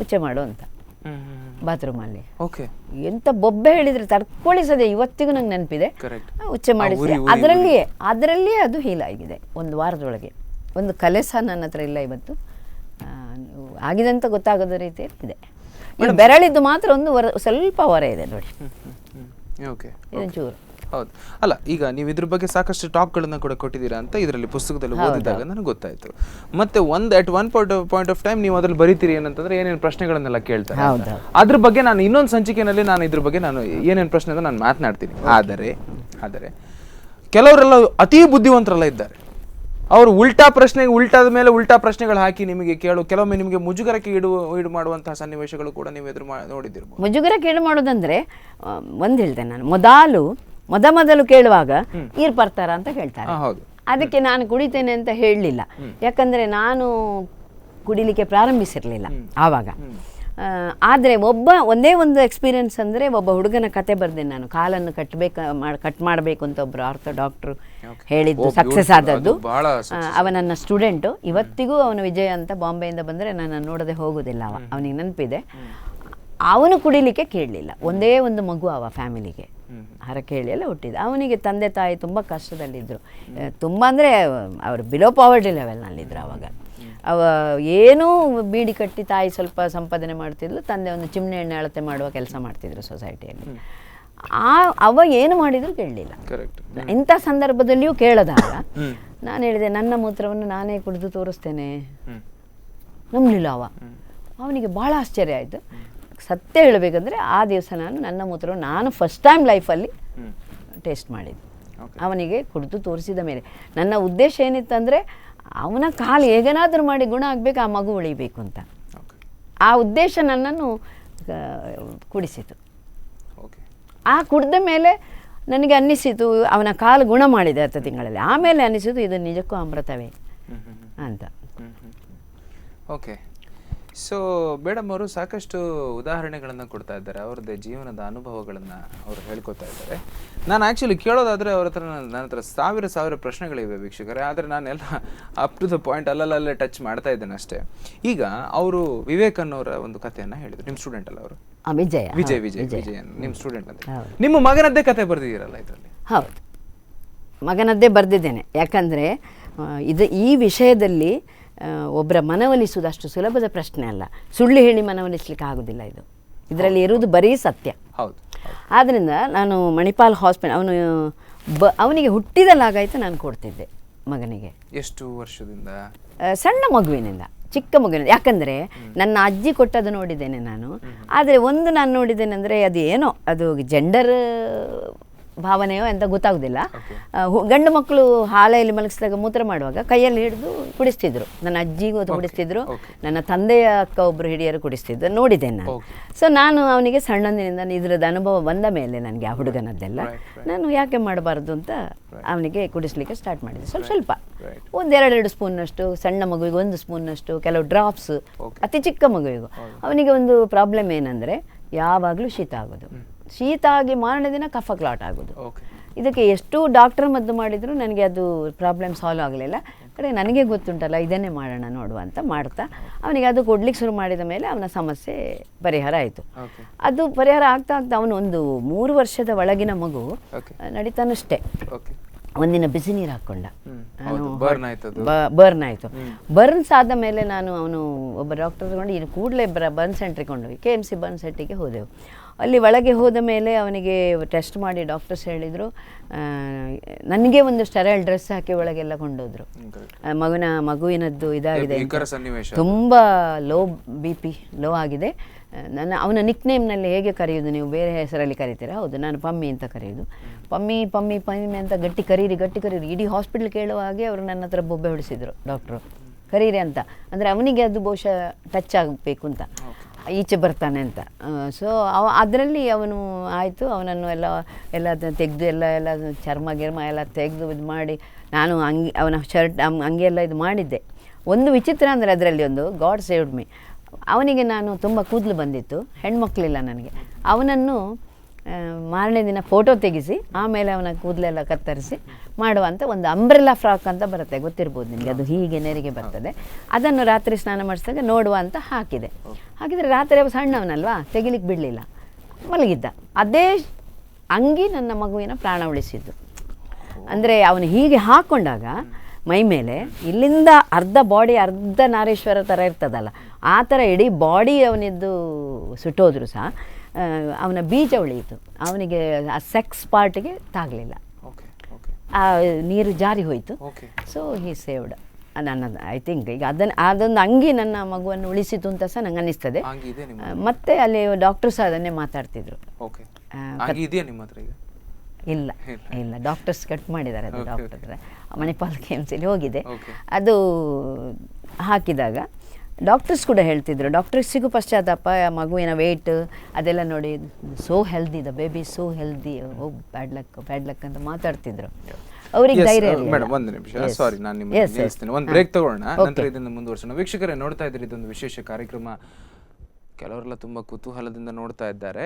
[SPEAKER 2] ಉಚ್ಚೆ ಮಾಡು ಅಂತ ಬಾತ್ರೂಮಲ್ಲಿ. ಎಂತ ಬೊಬ್ಬೆ ಹೇಳಿದ್ರೆ ತಡ್ಕೊಳಿಸದೆ, ಇವತ್ತಿಗೂ ನಂಗೆ ನೆನಪಿದೆ. ಉಚ್ಚೆ ಮಾಡಿಸಿ ಅದರಲ್ಲಿಯೇ ಅದು ಹೀಲ್ ಆಗಿದೆ 1 ವಾರದೊಳಗೆ. ಒಂದು ಕಲೆ ಸಹ ನನ್ನ ಹತ್ರ ಇಲ್ಲ ಇವತ್ತು, ಆಗಿದೆ ಅಂತ ಗೊತ್ತಾಗೋದ ರೀತಿ ಇದೆ. ಬೆರಳಿದ್ದು ಮಾತ್ರ ಒಂದು ಸ್ವಲ್ಪ ಹೊರ ಇದೆ ನೋಡಿ, ಇದೊಂದು ಚೂರು.
[SPEAKER 1] ಹೌದು, ಅಲ್ಲ ಈಗ ನೀವು ಇದ್ರ ಬಗ್ಗೆ ಸಾಕಷ್ಟು ಟಾಕ್ಗಳನ್ನ ಕೂಡ ಕೊಟ್ಟಿದ್ದೀರಾ ಅಂತ ಇದರಲ್ಲಿ ಪುಸ್ತಕದಲ್ಲಿ ಓದಿದಾಗ ನನಗೆ ಗೊತ್ತಾಯ್ತು. ಮತ್ತೆ at one point of time ನೀವು ಅದ್ರಲ್ಲಿ ಬರೀತೀರಿ ಏನಂತಂದ್ರೆ ಏನೇನು ಪ್ರಶ್ನೆಗಳನ್ನೆಲ್ಲ ಕೇಳ್ತಾರೆ. ಅದ್ರ ಬಗ್ಗೆ ನಾನು ಇನ್ನೊಂದು ಸಂಚಿಕೆಯಲ್ಲಿ ನಾನು ಇದ್ರ ಬಗ್ಗೆ ನಾನು ಏನೇನು ಪ್ರಶ್ನೆ ಅಂತ ನಾನು ಮಾತನಾಡ್ತೀನಿ. ಆದರೆ ಕೆಲವರೆಲ್ಲ ಅತಿ ಬುದ್ಧಿವಂತರೆಲ್ಲ ಇದ್ದಾರೆ, ಅವರು ಉಲ್ಟಾದ ಮೇಲೆ ಉಲ್ಟಾ ಪ್ರಶ್ನೆಗಳು ಹಾಕಿ ನಿಮಗೆ ಕೆಲವೊಮ್ಮೆ ನಿಮಗೆ ಮುಜುಗರಕ್ಕೆ ಈಡು ಮಾಡುವಂತಹ ಸನ್ನಿವೇಶಗಳು ಕೂಡ ನೀವು ಎದುರು ನೋಡಿದಿರ್ಬೋದು.
[SPEAKER 2] ಮುಜುಗರಕ್ಕೆ ಈಡು ಮಾಡೋದಂದ್ರೆ ಒಂದು ಹೇಳ್ತೇನೆ ನಾನು, ಮೊದಲು ಕೇಳುವಾಗ ನೀರು ಬರ್ತಾರ ಅಂತ ಕೇಳ್ತಾರೆ. ಅದಕ್ಕೆ ನಾನು ಕುಡಿತೇನೆ ಅಂತ ಹೇಳಲಿಲ್ಲ, ಯಾಕಂದ್ರೆ ನಾನು ಕುಡಿಲಿಕ್ಕೆ ಪ್ರಾರಂಭಿಸಿರ್ಲಿಲ್ಲ ಆವಾಗ. ಆದರೆ ಒಂದೇ ಒಂದು ಎಕ್ಸ್ಪೀರಿಯನ್ಸ್ ಅಂದರೆ ಒಬ್ಬ ಹುಡುಗನ ಕತೆ ಬರ್ದೇನೆ ನಾನು. ಕಾಲನ್ನು ಕಟ್ ಮಾಡಬೇಕು ಅಂತ ಒಬ್ಬರು ಆರ್ಥೋ ಡಾಕ್ಟ್ರು ಹೇಳಿದ್ದು ಸಕ್ಸಸ್ ಆದದ್ದು. ಅವ ನನ್ನ ಸ್ಟೂಡೆಂಟು, ಇವತ್ತಿಗೂ ಅವನು ವಿಜಯ್ ಅಂತ ಬಾಂಬೆಯಿಂದ ಬಂದರೆ ನಾನು ನೋಡದೆ ಹೋಗೋದಿಲ್ಲ. ಅವನಿಗೆ ನೆನಪಿದೆ. ಅವನು ಕುಡಿಲಿಕ್ಕೆ ಕೇಳಲಿಲ್ಲ. ಒಂದೇ ಒಂದು ಮಗು ಅವ ಫ್ಯಾಮಿಲಿಗೆ, ಹರಕೆ ಹೇಳಿ ಎಲ್ಲ ಹುಟ್ಟಿದ. ಅವನಿಗೆ ತಂದೆ ತಾಯಿ ತುಂಬ ಕಷ್ಟದಲ್ಲಿದ್ದರು. ತುಂಬ ಅಂದರೆ ಅವರು ಬಿಲೋ ಪಾವರ್ಟಿ ಲೆವೆಲ್ನಲ್ಲಿದ್ದರು ಆವಾಗ. ಅವ ಏನೂ ಬೀಡಿ ಕಟ್ಟಿ ತಾಯಿ ಸ್ವಲ್ಪ ಸಂಪಾದನೆ ಮಾಡ್ತಿದ್ಲು, ತಂದೆ ಒಂದು ಚಿಮ್ನೆ ಎಣ್ಣೆ ಅಳತೆ ಮಾಡುವ ಕೆಲಸ ಮಾಡ್ತಿದ್ರು ಸೊಸೈಟಿಯಲ್ಲಿ. ಅವ ಏನು ಮಾಡಿದ್ರು ಕೇಳಲಿಲ್ಲ. ಇಂಥ ಸಂದರ್ಭದಲ್ಲಿಯೂ ಕೇಳದಾಗ ನಾನು ಹೇಳಿದೆ, ನನ್ನ ಮೂತ್ರವನ್ನು ನಾನೇ ಕುಡಿದು ತೋರಿಸ್ತೇನೆ. ನಂಬಲಿಲ್ಲ ಅವ. ಅವನಿಗೆ ಭಾಳ ಆಶ್ಚರ್ಯ ಆಯಿತು. ಸತ್ಯ ಹೇಳಬೇಕಂದ್ರೆ ಆ ದಿವಸ ನನ್ನ ಮೂತ್ರವನ್ನು ನಾನು ಫಸ್ಟ್ ಟೈಮ್ ಲೈಫಲ್ಲಿ ಟೇಸ್ಟ್ ಮಾಡಿದ್ದು. ಅವನಿಗೆ ಕುಡಿದು ತೋರಿಸಿದ ಮೇಲೆ ನನ್ನ ಉದ್ದೇಶ ಏನಿತ್ತಂದರೆ ಅವನ ಕಾಲು ಹೇಗೇನಾದರೂ ಮಾಡಿ ಗುಣ ಆಗಬೇಕು, ಆ ಮಗು ಉಳಿಬೇಕು ಅಂತ. ಆ ಉದ್ದೇಶ ನನ್ನನ್ನು ಕುಡಿಸಿತು. ಆ ಕುಡಿದ ಮೇಲೆ ನನಗೆ ಅನ್ನಿಸಿತು ಅವನ ಕಾಲು ಗುಣ ಮಾಡಿದೆ 10 ತಿಂಗಳಲ್ಲಿ. ಆಮೇಲೆ ಅನ್ನಿಸಿತು ಇದು ನಿಜಕ್ಕೂ ಅಮೃತವೇ ಅಂತ.
[SPEAKER 1] ಓಕೆ. ಸೊ ಮೇಡಮ್ ಅವರು ಸಾಕಷ್ಟು ಉದಾಹರಣೆಗಳನ್ನು ಕೊಡ್ತಾ ಇದ್ದಾರೆ, ಅವ್ರದ್ದೇ ಜೀವನದ ಅನುಭವಗಳನ್ನು ಅವರು ಹೇಳ್ಕೊತಾ ಇದ್ದಾರೆ. ನಾನು ಆ್ಯಕ್ಚುಲಿ ಕೇಳೋದಾದರೆ ಅವ್ರ ಹತ್ರ ನನ್ನ ಹತ್ರ ಸಾವಿರ ಪ್ರಶ್ನೆಗಳಿವೆ ವೀಕ್ಷಕರೇ, ಆದರೆ ನಾನೆಲ್ಲ ಅಪ್ ಟು ದ ಪಾಯಿಂಟ್ ಅಲ್ಲಲ್ಲೇ ಟಚ್ ಮಾಡ್ತಾ ಇದ್ದೇನೆ ಅಷ್ಟೇ. ಈಗ ಅವರು ವಿವೇಕ್ ಅನ್ನೋರ ಒಂದು ಕಥೆಯನ್ನು ಹೇಳಿದ್ರು. ನಿಮ್ಮ ಸ್ಟೂಡೆಂಟ್ ಅಲ್ಲ ಅವರು? ವಿಜಯ್ ನಿಮ್ಮ ಸ್ಟೂಡೆಂಟ್ ಅಂತ. ನಿಮ್ಮ ಮಗನದ್ದೇ ಕತೆ ಬರೆದಿದ್ದೀರಲ್ಲ ಇದರಲ್ಲಿ?
[SPEAKER 2] ಹೌದು, ಮಗನದ್ದೇ ಬರೆದಿದ್ದೇನೆ. ಯಾಕಂದರೆ ಈ ವಿಷಯದಲ್ಲಿ ಒಬ್ಬರ ಮನವೊಲಿಸುವುದು ಅಷ್ಟು ಸುಲಭದ ಪ್ರಶ್ನೆ ಅಲ್ಲ. ಸುಳ್ಳು ಹೇಳಿ ಮನವೊಲಿಸ್ಲಿಕ್ಕೆ ಆಗೋದಿಲ್ಲ. ಇದರಲ್ಲಿ ಇರುವುದು ಬರೀ ಸತ್ಯ.
[SPEAKER 1] ಹೌದು.
[SPEAKER 2] ಆದ್ದರಿಂದ ನಾನು ಮಣಿಪಾಲ್ ಹಾಸ್ಪಿಟಲ್ ಅವನಿಗೆ ಹುಟ್ಟಿದಲ್ಲಾಗಾಯಿತು ನಾನು ಕೊಡ್ತಿದ್ದೆ ಮಗನಿಗೆ.
[SPEAKER 1] ಎಷ್ಟು ವರ್ಷದಿಂದ?
[SPEAKER 2] ಸಣ್ಣ ಮಗುವಿನಿಂದ, ಚಿಕ್ಕ ಮಗುವಿನಿಂದ. ಯಾಕಂದರೆ ನನ್ನ ಅಜ್ಜಿ ಕೊಟ್ಟದ್ದು ನೋಡಿದ್ದೇನೆ ನಾನು. ಆದರೆ ಒಂದು ನಾನು ನೋಡಿದ್ದೇನೆ ಅಂದರೆ ಅದು ಏನೋ ಅದು ಜೆಂಡರ್ ಭಾವನೆಯೋ ಅಂತ ಗೊತ್ತಾಗೋದಿಲ್ಲ. ಗಂಡು ಮಕ್ಕಳು ಹಾಲೆಯಲ್ಲಿ ಮಲಗಿಸಿದಾಗ ಮೂತ್ರ ಮಾಡುವಾಗ ಕೈಯಲ್ಲಿ ಹಿಡಿದು ಕುಡಿಸ್ತಿದ್ರು. ನನ್ನ ಅಜ್ಜಿಗೂ ಅದು ಕುಡಿಸ್ತಿದ್ರು, ನನ್ನ ತಂದೆಯ ಅಕ್ಕ ಒಬ್ಬರು ಹಿಡಿಯರು ಕುಡಿಸ್ತಿದ್ರು, ನೋಡಿದ್ದೇನೆ ನಾನು. ಸೊ ನಾನು ಅವನಿಗೆ ಸಣ್ಣಂದಿನಿಂದ ಇದರದ ಅನುಭವ ಬಂದ ಮೇಲೆ ನನಗೆ ಆ ಹುಡುಗನದ್ದೆಲ್ಲ ನಾನು ಯಾಕೆ ಮಾಡಬಾರ್ದು ಅಂತ ಅವನಿಗೆ ಕುಡಿಸ್ಲಿಕ್ಕೆ ಸ್ಟಾರ್ಟ್ ಮಾಡಿದೆ. ಸ್ವಲ್ಪ 1-2 ಸ್ಪೂನ್ನಷ್ಟು, ಸಣ್ಣ ಮಗುವಿಗೆ 1 ಸ್ಪೂನ್ನಷ್ಟು, ಕೆಲವು ಡ್ರಾಪ್ಸ್. ಅತಿ ಚಿಕ್ಕ ಮಗುವಿಗೂ ಅವನಿಗೆ ಒಂದು ಪ್ರಾಬ್ಲಮ್ ಏನಂದರೆ ಯಾವಾಗಲೂ ಶೀತ ಆಗೋದು. ಶೀತ ಆಗಿ ಮಾರನೇ ದಿನ ಕಫ ಕ್ಲಾಟ್ ಆಗೋದು. ಇದಕ್ಕೆ ಎಷ್ಟು ಡಾಕ್ಟರ್ ಮದ್ದು ಮಾಡಿದ್ರು ನನಗೆ ಅದು ಪ್ರಾಬ್ಲಮ್ ಸಾಲ್ವ್ ಆಗಲಿಲ್ಲ. ಕಡೆ ನನಗೆ ಗೊತ್ತುಂಟಲ್ಲ ಇದನ್ನೇ ಮಾಡೋಣ ನೋಡುವ ಅಂತ ಮಾಡ್ತಾ ಅವನಿಗೆ ಅದು ಕೊಡ್ಲಿಕ್ಕೆ ಶುರು ಮಾಡಿದ ಮೇಲೆ ಅವನ ಸಮಸ್ಯೆ ಪರಿಹಾರ ಆಯಿತು. ಅದು ಪರಿಹಾರ ಆಗ್ತಾ ಅವನು ಒಂದು 3 ವರ್ಷದ ಒಳಗಿನ ಮಗು ನಡೀತಾನಷ್ಟೇ. ಒಂದಿನ ಬಿಸಿ ನೀರು ಹಾಕ್ಕೊಂಡ, ಬರ್ನ್ ಆಯಿತು. ಬರ್ನ್ಸ್ ಆದ ಮೇಲೆ ಅವನು ಒಬ್ಬ ಡಾಕ್ಟರ್ ತಗೊಂಡು ಇನ್ನು ಕೂಡಲೇ ಬರ್ನ್ ಸೆಂಟ್ರಿಗೆ ಕೊಂಡೋಗಿ KMC ಬರ್ನ್ ಸೆಂಟ್ರಿಗೆ ಹೋದೆವು. ಅಲ್ಲಿ ಒಳಗೆ ಹೋದ ಮೇಲೆ ಅವನಿಗೆ ಟೆಸ್ಟ್ ಮಾಡಿ ಡಾಕ್ಟರ್ಸ್ ಹೇಳಿದರು, ನನಗೆ ಒಂದು ಸ್ಟೆರೈಲ್ ಡ್ರೆಸ್ ಹಾಕಿ ಒಳಗೆಲ್ಲ ಕೊಂಡೋದ್ರು. ಮಗುವಿನದ್ದು ಇದಾಗಿದೆ, ತುಂಬ ಲೋ BP ಲೋ ಆಗಿದೆ. ಅವನ ನಿಕ್ ನೇಮ್ನಲ್ಲಿ ಹೇಗೆ ಕರೆಯೋದು, ನೀವು ಬೇರೆ ಹೆಸರಲ್ಲಿ ಕರಿತೀರಾ? ಹೌದು, ನಾನು ಪಮ್ಮಿ ಅಂತ ಕರೆಯೋದು. ಪಮ್ಮಿ ಅಂತ ಗಟ್ಟಿ ಕರೀರಿ. ಇಡೀ ಹಾಸ್ಪಿಟ್ಲ್ ಕೇಳುವ ಹಾಗೆ ಅವರು ನನ್ನ ಹತ್ರ ಬೊಬ್ಬೆ ಹೊಡಿಸಿದ್ರು ಡಾಕ್ಟ್ರು, ಕರೀರಿ ಅಂತ. ಅಂದರೆ ಅವನಿಗೆ ಅದು ಬಹುಶಃ ಟಚ್ ಆಗಬೇಕು ಅಂತ, ಈಚೆ ಬರ್ತಾನೆ ಅಂತ. ಸೊ ಅದರಲ್ಲಿ ಅವನು ಆಯಿತು, ಅವನನ್ನು ಎಲ್ಲ ತೆಗೆದು ಎಲ್ಲ ಚರ್ಮ ಎಲ್ಲ ತೆಗೆದು ಇದು ಮಾಡಿ ನಾನು ಅವನ ಶರ್ಟ್ ಅಂಗಿ ಎಲ್ಲ ಇದು ಮಾಡಿದ್ದೆ. ಒಂದು ವಿಚಿತ್ರ ಅಂದರೆ ಅದರಲ್ಲಿ ಒಂದು ಗಾಡ್ ಸೇವ್ಡ್ ಮೀ. ಅವನಿಗೆ ನಾನು ತುಂಬ ಕೂದಲು ಬಂದಿತ್ತು, ಹೆಣ್ಮಕ್ಳಿಲ್ಲ ನನಗೆ. ಅವನನ್ನು ಮಾರನೇ ದಿನ ಫೋಟೋ ತೆಗೆಸಿ ಆಮೇಲೆ ಅವನ ಕೂದಲೆಲ್ಲ ಕತ್ತರಿಸಿ ಮಾಡುವಂಥ ಒಂದು ಅಂಬ್ರೆಲಾ ಫ್ರಾಕ್ ಅಂತ ಬರುತ್ತೆ, ಗೊತ್ತಿರ್ಬೋದು ನಿಮಗೆ. ಅದು ಹೀಗೆ ನೆರಿಗೆ ಬರ್ತದೆ. ಅದನ್ನು ರಾತ್ರಿ ಸ್ನಾನ ಮಾಡಿಸಿದಾಗ ನೋಡುವ ಅಂತ ಹಾಕಿದರೆ ರಾತ್ರಿ ಅವ ಸಣ್ಣವನಲ್ವಾ, ತೆಗಿಲಿಕ್ಕೆ ಬಿಡಲಿಲ್ಲ, ಮಲಗಿದ್ದ. ಅದೇ ಅಂಗಿ ನನ್ನ ಮಗುವಿನ ಪ್ರಾಣ ಉಳಿಸಿದ್ದು. ಅಂದರೆ ಅವನು ಹೀಗೆ ಹಾಕ್ಕೊಂಡಾಗ ಮೈ ಮೇಲೆ ಇಲ್ಲಿಂದ ಅರ್ಧ ಬಾಡಿ ಅರ್ಧ ನಾರೀಶ್ವರ ಥರ ಇರ್ತದಲ್ಲ, ಆ ಥರ ಇಡೀ ಬಾಡಿ ಅವನಿದ್ದು ಸುಟ್ಟೋದ್ರು ಸಹ ಅವನ ಬೀಜ ಉಳಿಯಿತು. ಅವನಿಗೆ ಆ ಸೆಕ್ಸ್ ಪಾರ್ಟಿಗೆ ತಾಗಲಿಲ್ಲ, ಆ ನೀರು ಜಾರಿ ಹೋಯಿತು. So he saved. I think ಈಗ ಅದೊಂದು ಅಂಗಿ ನನ್ನ ಮಗುವನ್ನು ಉಳಿಸಿತು ಅಂತ ಸಹ ನಂಗೆ ಅನ್ನಿಸ್ತದೆ. ಮತ್ತೆ ಅಲ್ಲಿ ಡಾಕ್ಟರ್ಸ್ ಅದನ್ನೇ ಮಾತಾಡ್ತಿದ್ರು. ಇಲ್ಲ ಡಾಕ್ಟರ್ಸ್ ಕಟ್ ಮಾಡಿದ್ದಾರೆ. ಅದು ಡಾಕ್ಟರ್ ಮಣಿಪಾಲ್ KMCಲಿ ಹೋಗಿದೆ. ಅದು ಹಾಕಿದಾಗ ಡಾಕ್ಟರ್ಸ್ ಕೂಡ ಹೇಳ್ತಿದ್ರು, ಡಾಕ್ಟರ್ಸಿಗೂ ಪಶ್ಚಾತ್ತಾಪ, ಮಗುವಿನ ವೆಯ್ಟ್ ಅದೆಲ್ಲ ನೋಡಿ, so healthy, the baby so healthy, oh bad luck ಅಂತ ಮಾತಾಡ್ತಿದ್ರು. ಅವರಿಗೆ ಧೈರ್ಯ.
[SPEAKER 1] ಮೇಡಮ್ ಒಂದು ನಿಮಿಷ, ಸಾರಿ ನಾನು ನಿಮ್ಮನ್ನು ನಿಲ್ಲಿಸ್ತೀನಿ, ಒಂದು ಬ್ರೇಕ್ ತಗೊಳ್ಳೋಣ, ನಂತರ ಇದನ್ನು ಮುಂದುವರಿಸೋಣ. ವೀಕ್ಷಕರೇ ನೋಡ್ತಾ ಇದ್ದೀರಿ, ಇದೊಂದು ವಿಶೇಷ ಕಾರ್ಯಕ್ರಮ ಕೆಲವರೆಲ್ಲ ತುಂಬ ಕುತೂಹಲದಿಂದ ನೋಡ್ತಾ ಇದ್ದಾರೆ.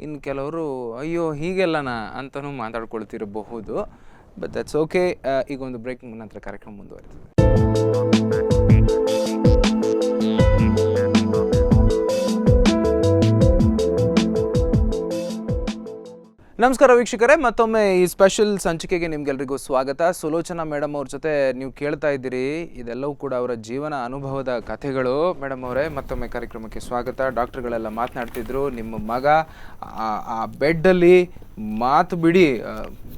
[SPEAKER 1] ಇನ್ನು ಕೆಲವರು ಅಯ್ಯೋ ಹೀಗೆಲ್ಲನಾ ಅಂತಲೂ ಮಾತಾಡ್ಕೊಳ್ತಿರಬಹುದು. But that's okay. ಈಗ ಒಂದು ಬ್ರೇಕ್ ನಂತರ ಕಾರ್ಯಕ್ರಮ ಮುಂದುವರಿತದೆ. ನಮಸ್ಕಾರ ವೀಕ್ಷಕರೇ, ಮತ್ತೊಮ್ಮೆ ಈ ಸ್ಪೆಷಲ್ ಸಂಚಿಕೆಗೆ ನಿಮ್ಗೆಲ್ರಿಗೂ ಸ್ವಾಗತ. ಸುಲೋಚನಾ ಮೇಡಮ್ ಅವ್ರ ಜೊತೆ ನೀವು ಕೇಳ್ತಾ ಇದ್ದೀರಿ, ಇದೆಲ್ಲವೂ ಕೂಡ ಅವರ ಜೀವನ ಅನುಭವದ ಕಥೆಗಳು. ಮೇಡಮ್ ಅವರೇ, ಮತ್ತೊಮ್ಮೆ ಕಾರ್ಯಕ್ರಮಕ್ಕೆ ಸ್ವಾಗತ. ಡಾಕ್ಟರ್ಗಳೆಲ್ಲ ಮಾತನಾಡ್ತಿದ್ರು, ನಿಮ್ಮ ಮಗ ಆ ಬೆಡ್ಡಲ್ಲಿ ಮಾತು ಬಿಡಿ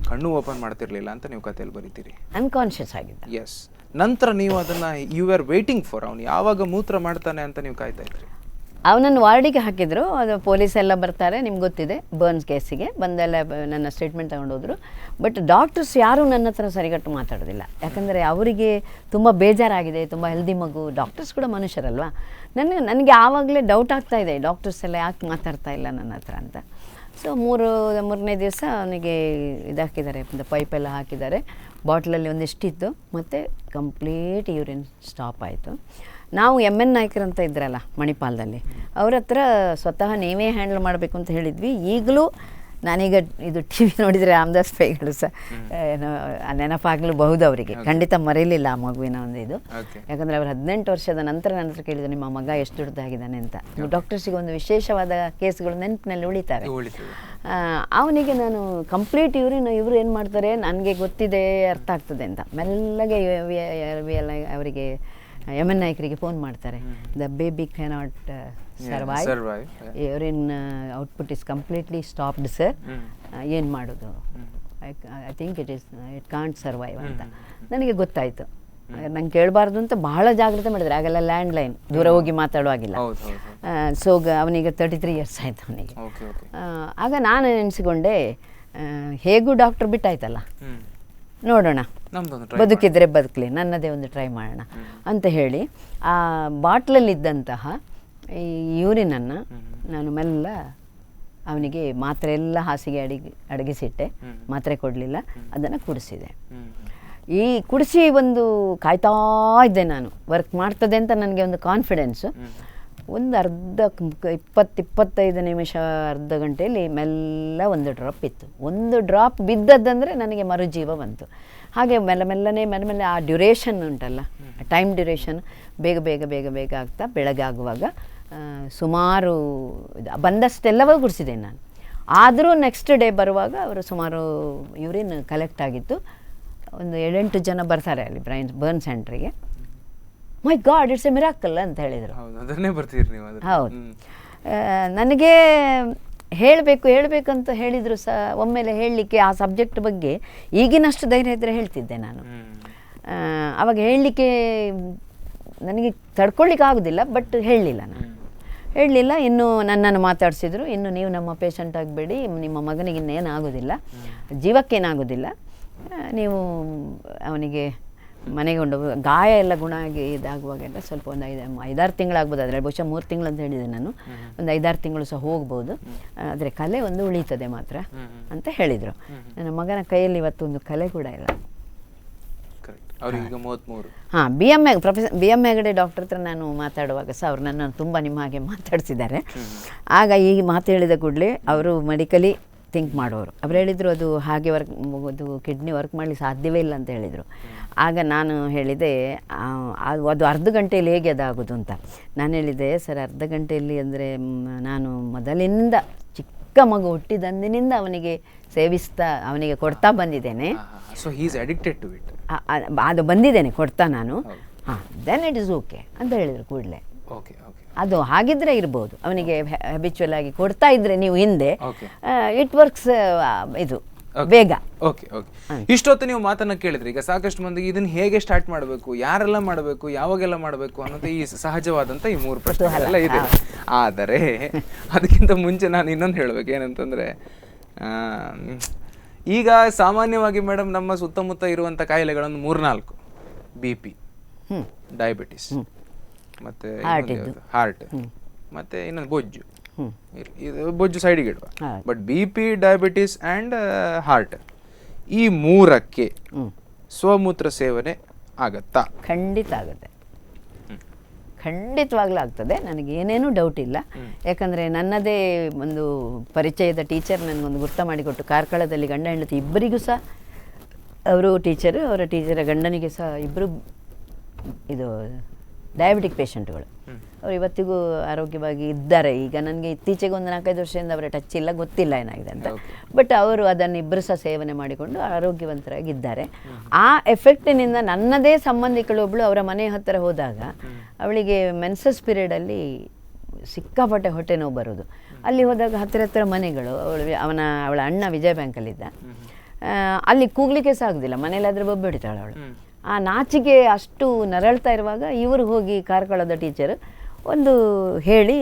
[SPEAKER 1] ಕಣ್ಣು ಓಪನ್ ಮಾಡ್ತಿರ್ಲಿಲ್ಲ ಅಂತ ನೀವು ಕಥೆಯಲ್ಲಿ ಬರೀತೀರಿ.
[SPEAKER 2] ಅನ್ಕಾನ್ಷಿಯಸ್ ಆಗಿದ್ದ.
[SPEAKER 1] ಎಸ್. ನಂತರ ನೀವು ಅದನ್ನು ಯು ಆರ್ ವೇಟಿಂಗ್ ಫಾರ್, ಅವನು ಯಾವಾಗ ಮೂತ್ರ ಮಾಡ್ತಾನೆ ಅಂತ ನೀವು ಕಾಯ್ತಾ ಇದ್ರಿ.
[SPEAKER 2] ಅವನನ್ನು ವಾರ್ಡಿಗೆ ಹಾಕಿದ್ರು. ಅದು ಪೊಲೀಸ್ ಎಲ್ಲ ಬರ್ತಾರೆ, ನಿಮ್ಗೆ ಗೊತ್ತಿದೆ, ಬರ್ನ್ಸ್ ಕೇಸಿಗೆ ಬಂದೆಲ್ಲ ನನ್ನ ಸ್ಟೇಟ್ಮೆಂಟ್ ತಗೊಂಡೋದ್ರು. ಬಟ್ ಡಾಕ್ಟರ್ಸ್ ಯಾರೂ ನನ್ನ ಹತ್ರ ಸರಿಗಟ್ಟು ಮಾತಾಡೋದಿಲ್ಲ. ಯಾಕಂದರೆ ಅವರಿಗೆ ತುಂಬ ಬೇಜಾರಾಗಿದೆ, ತುಂಬ ಹೆಲ್ದಿ ಮಗು. ಡಾಕ್ಟರ್ಸ್ ಕೂಡ ಮನುಷ್ಯರಲ್ವಾ. ನನಗೆ ಆವಾಗಲೇ ಡೌಟ್ ಆಗ್ತಾ ಇದೆ, ಡಾಕ್ಟರ್ಸ್ ಎಲ್ಲ ಯಾಕೆ ಮಾತಾಡ್ತಾ ಇಲ್ಲ ನನ್ನ ಹತ್ರ ಅಂತ. ಸೊ ಮೂರನೇ ದಿವಸ ಅವನಿಗೆ ಇದಾಕಿದ್ದಾರೆ, ಪೈಪೆಲ್ಲ ಹಾಕಿದ್ದಾರೆ. ಬಾಟ್ಲಲ್ಲಿ ಒಂದಿಷ್ಟಿತ್ತು, ಮತ್ತು ಕಂಪ್ಲೀಟ್ ಯೂರಿನ್ ಸ್ಟಾಪ್ ಆಯಿತು. ನಾವು MN ನಾಯ್ಕರ್ ಅಂತ ಇದ್ರಲ್ಲ ಮಣಿಪಾಲದಲ್ಲಿ, ಅವ್ರ ಹತ್ರ ಸ್ವತಃ ನೀವೇ ಹ್ಯಾಂಡಲ್ ಮಾಡಬೇಕು ಅಂತ ಹೇಳಿದ್ವಿ. ಈಗಲೂ ನಾನೀಗ ಇದು TV ನೋಡಿದರೆ ರಾಮದಾಸ್ ಪೈಗಳು ಸಹ ಏನೋ ನೆನಪಾಗಲೂಬಹುದು ಅವರಿಗೆ. ಖಂಡಿತ ಮರೀಲಿಲ್ಲ ಆ ಮಗುವಿನ ಒಂದು ಇದು. ಯಾಕಂದರೆ ಅವರು 18 ವರ್ಷದ ನಂತರ ನನ್ನ ಹತ್ರ ಕೇಳಿದ್ರು, ನಿಮ್ಮ ಮಗ ಎಷ್ಟು ದೊಡ್ಡದಾಗಿದ್ದಾನೆ ಅಂತ. ಡಾಕ್ಟರ್ಸಿಗೆ ಒಂದು ವಿಶೇಷವಾದ ಕೇಸ್ಗಳು ನೆನಪಿನಲ್ಲಿ ಉಳಿತಾರೆ. ಅವನಿಗೆ ನಾನು ಕಂಪ್ಲೀಟ್ ಇವರು ಏನು ಮಾಡ್ತಾರೆ ನನಗೆ ಗೊತ್ತಿದೆ, ಅರ್ಥ ಆಗ್ತದೆ ಅಂತ ಮೆಲ್ಲಗೆ ಅವರಿಗೆ MN ನಾಯ್ಕರಿಗೆ ಫೋನ್ ಮಾಡ್ತಾರೆ. The baby cannot survive, urine output is completely stopped sir, ಏನು ಮಾಡೋದು, I think it can't survive ಅಂತ ನನಗೆ ಗೊತ್ತಾಯಿತು. ನಂಗೆ ಕೇಳಬಾರ್ದು ಅಂತ ಬಹಳ ಜಾಗ್ರತೆ ಮಾಡಿದರೆ. ಆಗೆಲ್ಲ ಲ್ಯಾಂಡ್ಲೈನ್, ದೂರ ಹೋಗಿ ಮಾತಾಡುವಾಗಿಲ್ಲ. ಸೊ ಅವನಿಗೆ 33 ಇಯರ್ಸ್ ಆಯಿತು ಅವನಿಗೆ. ಆಗ ನಾನು ನೆನೆಸಿಕೊಂಡೆ, ಹೇಗೂ ಡಾಕ್ಟ್ರ್ ಬಿಟ್ಟಾಯ್ತಲ್ಲ, ನೋಡೋಣ, ಬದುಕಿದ್ರೆ ಬದುಕಲಿ, ನನ್ನದೇ ಒಂದು ಟ್ರೈ ಮಾಡೋಣ ಅಂತ ಹೇಳಿ ಆ ಬಾಟ್ಲಲ್ಲಿದ್ದಂತಹ ಈ ಯೂರಿನನ್ನು ನಾನು ಮೆಲ್ಲ ಅವನಿಗೆ ಮಾತ್ರೆ ಎಲ್ಲ ಹಾಸಿಗೆ ಅಡಗಿಸಿಟ್ಟೆ. ಮಾತ್ರೆ ಕೊಡಲಿಲ್ಲ, ಅದನ್ನು ಕುಡಿಸಿದೆ. ಈ ಕುಡಿಸಿ ಒಂದು ಕಾಯ್ತಾ ಇದ್ದೆ ನಾನು, ವರ್ಕ್ ಮಾಡ್ತದೆ ಅಂತ ನನಗೆ ಒಂದು ಕಾನ್ಫಿಡೆನ್ಸು. ಒಂದು 20-25 ನಿಮಿಷ, ಅರ್ಧ ಗಂಟೆಯಲ್ಲಿ ಮೆಲ್ಲ ಒಂದು ಡ್ರಾಪ್ ಇತ್ತು. ಒಂದು ಡ್ರಾಪ್ ಬಿದ್ದದ್ದಂದರೆ ನನಗೆ ಮರುಜೀವ ಬಂತು. ಹಾಗೆ ಮೆಲ್ಲ ಆ ಡ್ಯೂರೇಷನ್ ಉಂಟಲ್ಲ, ಟೈಮ್ ಡ್ಯೂರೇಷನ್ ಬೇಗ ಆಗ್ತಾ ಬೆಳಗ್ಗೆ ಆಗುವಾಗ ಸುಮಾರು ಬಂದಷ್ಟೆಲ್ಲವೂ ಕುಡಿಸಿದೆ ನಾನು. ಆದರೂ ನೆಕ್ಸ್ಟ್ ಡೇ ಬರುವಾಗ ಅವರು ಸುಮಾರು ಯೂರಿನ್ ಕಲೆಕ್ಟ್ ಆಗಿತ್ತು. ಒಂದು 7-8 ಜನ ಬರ್ತಾರೆ ಅಲ್ಲಿ ಬರ್ನ್ ಸೆಂಟ್ರಿಗೆ. My God, it's a miracle ಅಂತ ಹೇಳಿದರು. ಹೌದು. ನನಗೆ ಹೇಳಬೇಕಂತ ಹೇಳಿದರು ಸಹ ಒಮ್ಮೆಲೆ ಹೇಳಲಿಕ್ಕೆ ಆ ಸಬ್ಜೆಕ್ಟ್ ಬಗ್ಗೆ ಈಗಿನಷ್ಟು ಧೈರ್ಯ ಇದ್ದರೆ ಹೇಳ್ತಿದ್ದೆ ನಾನು. ಆವಾಗ ಹೇಳಲಿಕ್ಕೆ ನನಗೆ ತಡ್ಕೊಳ್ಳಿಕ್ಕೆ ಆಗೋದಿಲ್ಲ, ಬಟ್ ಹೇಳಲಿಲ್ಲ. ಇನ್ನು ನನ್ನನ್ನು ಮಾತಾಡಿಸಿದ್ರು, ಇನ್ನು ನೀವು ನಮ್ಮ ಪೇಷಂಟ್ ಆಗಬೇಡಿ, ನಿಮ್ಮ ಮಗನಿಗೆ ಇನ್ನೇನಾಗೋದಿಲ್ಲ, ಜೀವಕ್ಕೇನಾಗೋದಿಲ್ಲ, ನೀವು ಅವನಿಗೆ ಮನೆಗೆ ಕೊಂಡು ಗಾಯ ಎಲ್ಲ ಗುಣ ಆಗಿ ಇದಾಗುವಾಗೆಲ್ಲ ಸ್ವಲ್ಪ ಒಂದು 5-6 ತಿಂಗಳಾಗ್ಬೋದು. ಆದರೆ ಬಹುಶಃ 3 ತಿಂಗಳು ಅಂತ ಹೇಳಿದೆ ನಾನು, ಒಂದು 5-6 ತಿಂಗಳು ಸಹ ಹೋಗ್ಬೋದು, ಆದರೆ ಕಲೆ ಒಂದು ಉಳೀತದೆ ಮಾತ್ರ ಅಂತ ಹೇಳಿದರು. ನನ್ನ ಮಗನ ಕೈಯಲ್ಲಿ ಇವತ್ತೊಂದು ಕಲೆ ಕೂಡ ಇಲ್ಲ. ಹಾಂ, BM ಹೆಗಡೆ ಡಾಕ್ಟರ್ ಹತ್ರ ನಾನು ಮಾತಾಡುವಾಗ ಸಹ ಅವ್ರು ನನ್ನನ್ನು ತುಂಬ ನಿಮ್ಮ ಹಾಗೆ ಮಾತಾಡಿಸಿದ್ದಾರೆ. ಆಗ ಈ ಮಾತು ಹೇಳಿದ ಕೂಡಲೇ ಅವರು ಮೆಡಿಕಲಿ ಥಿಂಕ್ ಮಾಡೋರು. ಅವ್ರು ಹೇಳಿದರು, ಅದು ಹಾಗೆ ಅದು ಕಿಡ್ನಿ ವರ್ಕ್ ಮಾಡಲಿಕ್ಕೆ ಸಾಧ್ಯವೇ ಇಲ್ಲ ಅಂತ ಹೇಳಿದರು. ಆಗ ನಾನು ಹೇಳಿದೆ, ಅದು ಅರ್ಧ ಗಂಟೆಯಲ್ಲಿ ಹೇಗೆ ಅದಾಗೋದು ಅಂತ. ನಾನು ಹೇಳಿದೆ, ಸರ್ ಅರ್ಧ ಗಂಟೆಯಲ್ಲಿ ಅಂದರೆ ನಾನು ಮೊದಲಿನಿಂದ ಚಿಕ್ಕ ಮಗು ಹುಟ್ಟಿದಂದಿನಿಂದ ಅವನಿಗೆ ಸೇವಿಸ್ತಾ ಅವನಿಗೆ ಕೊಡ್ತಾ ಬಂದಿದ್ದೇನೆ. ಅದು ಬಂದಿದ್ದೇನೆ ಕೊಡ್ತಾ ನಾನು. ಹಾಂ, ದೆನ್ ಇಟ್ ಇಸ್ ಓಕೆ ಅಂತ ಹೇಳಿದರು ಕೂಡಲೇ. ಅದು ಹಾಗಿದ್ರೆ ಇರ್ಬೋದು, ಅವನಿಗೆ ಹ್ಯಾಬಿಚುವಲ್ ಆಗಿ ಕೊಡ್ತಾ ಇದ್ರೆ ನೀವು ಹಿಂದೆ, ಇಟ್ ವರ್ಕ್ಸ್ ಇದು ಬೇಗ.
[SPEAKER 1] ಇಷ್ಟೊತ್ತು ನೀವು ಮಾತನ್ನ ಕೇಳಿದ್ರಿ. ಈಗ ಸಾಕಷ್ಟು ಮಂದಿಗೆ ಇದನ್ನ ಹೇಗೆ ಸ್ಟಾರ್ಟ್ ಮಾಡಬೇಕು, ಯಾರೆಲ್ಲ ಮಾಡಬೇಕು, ಯಾವಾಗೆಲ್ಲ ಮಾಡಬೇಕು ಅನ್ನೋದು ಈ ಸಹಜವಾದಂತ ಈ 3 ಪ್ರಶ್ನೆ ಎಲ್ಲ ಇದೆ. ಆದರೆ ಅದಕ್ಕಿಂತ ಮುಂಚೆ ನಾನು ಇನ್ನೊಂದು ಹೇಳ್ಬೇಕು, ಏನಂತಂದ್ರೆ ಈಗ ಸಾಮಾನ್ಯವಾಗಿ ಮೇಡಮ್ ನಮ್ಮ ಸುತ್ತಮುತ್ತ ಇರುವಂತ ಕಾಯಿಲೆಗಳನ್ನು 3-4: BP, ಡಯಾಬಿಟಿಸ್, ಮತ್ತೆ ಹಾರ್ಟ್, ಮತ್ತೆ ಇನ್ನೊಂದು ಬೊಜ್ಜು. ಇದು ಬೊಜ್ಜು ಸೈಡಿಗೆ ಇಡುವ. But BP, diabetes and heart, ಈ 3ಕ್ಕೆ ಸ್ವಮೂತ್ರ ಸೇವನೆ ಆಗತ್ತಾ?
[SPEAKER 2] ಖಂಡಿತ ಆಗುತ್ತೆ, ಖಂಡಿತವಾಗ್ಲೂ ಆಗ್ತದೆ, ನನಗೆ ಏನೇನೂ ಡೌಟ್ ಇಲ್ಲ. ಯಾಕಂದರೆ ನನ್ನದೇ ಒಂದು ಪರಿಚಯದ ಟೀಚರ್ ನನಗೊಂದು ಗುರ್ತ ಮಾಡಿಕೊಟ್ಟು, ಕಾರ್ಕಳದಲ್ಲಿ ಗಂಡ ಹೆಂಡತಿ ಇಬ್ಬರಿಗೂ ಸಹ ಅವರು ಟೀಚರು, ಅವರ ಟೀಚರ ಗಂಡನಿಗೆ ಸಹ ಇಬ್ಬರು ಇದು ಡಯಾಬಿಟಿಕ್ ಪೇಷಂಟ್ಗಳು. ಅವರು ಇವತ್ತಿಗೂ ಆರೋಗ್ಯವಾಗಿ ಇದ್ದಾರೆ. ಈಗ ನನಗೆ ಇತ್ತೀಚೆಗೆ ಒಂದು 4-5 ವರ್ಷದಿಂದ ಅವರ ಟಚ್ ಇಲ್ಲ, ಗೊತ್ತಿಲ್ಲ ಏನಾಗಿದೆ ಅಂತ. ಬಟ್ ಅವರು ಅದನ್ನು ಇಬ್ಬರು ಸಹ ಸೇವನೆ ಮಾಡಿಕೊಂಡು ಆರೋಗ್ಯವಂತರಾಗಿದ್ದಾರೆ. ಆ ಎಫೆಕ್ಟಿನಿಂದ ನನ್ನದೇ ಸಂಬಂಧಿಕಳೊಬ್ಬಳು ಅವರ ಮನೆ ಹತ್ತಿರ ಹೋದಾಗ ಅವಳಿಗೆ ಮೆನ್ಸಸ್ ಪೀರಿಯಡಲ್ಲಿ ಸಿಕ್ಕಾಪಟ್ಟೆ ಹೊಟ್ಟೆ ನೋವು ಬರೋದು. ಅಲ್ಲಿ ಹೋದಾಗ ಹತ್ತಿರ ಮನೆಗಳು, ಅವಳ ಅಣ್ಣ ವಿಜಯ ಬ್ಯಾಂಕಲ್ಲಿದ್ದ, ಅಲ್ಲಿ ಕೂಗ್ಲಿಕ್ಕೆ ಸಾಗುದಿಲ್ಲ, ಮನೇಲಾದರೆ ಬೊಬ್ಬೆ ಹೊಡಿತಾಳೆ ಅವಳು. ಆ ನಾಚಿಗೆ ಅಷ್ಟು ನರಳ್ತಾ ಇರುವಾಗ ಇವರು ಹೋಗಿ ಕಾರ್ಕಳದ ಟೀಚರ್ ಒಂದು ಹೇಳಿ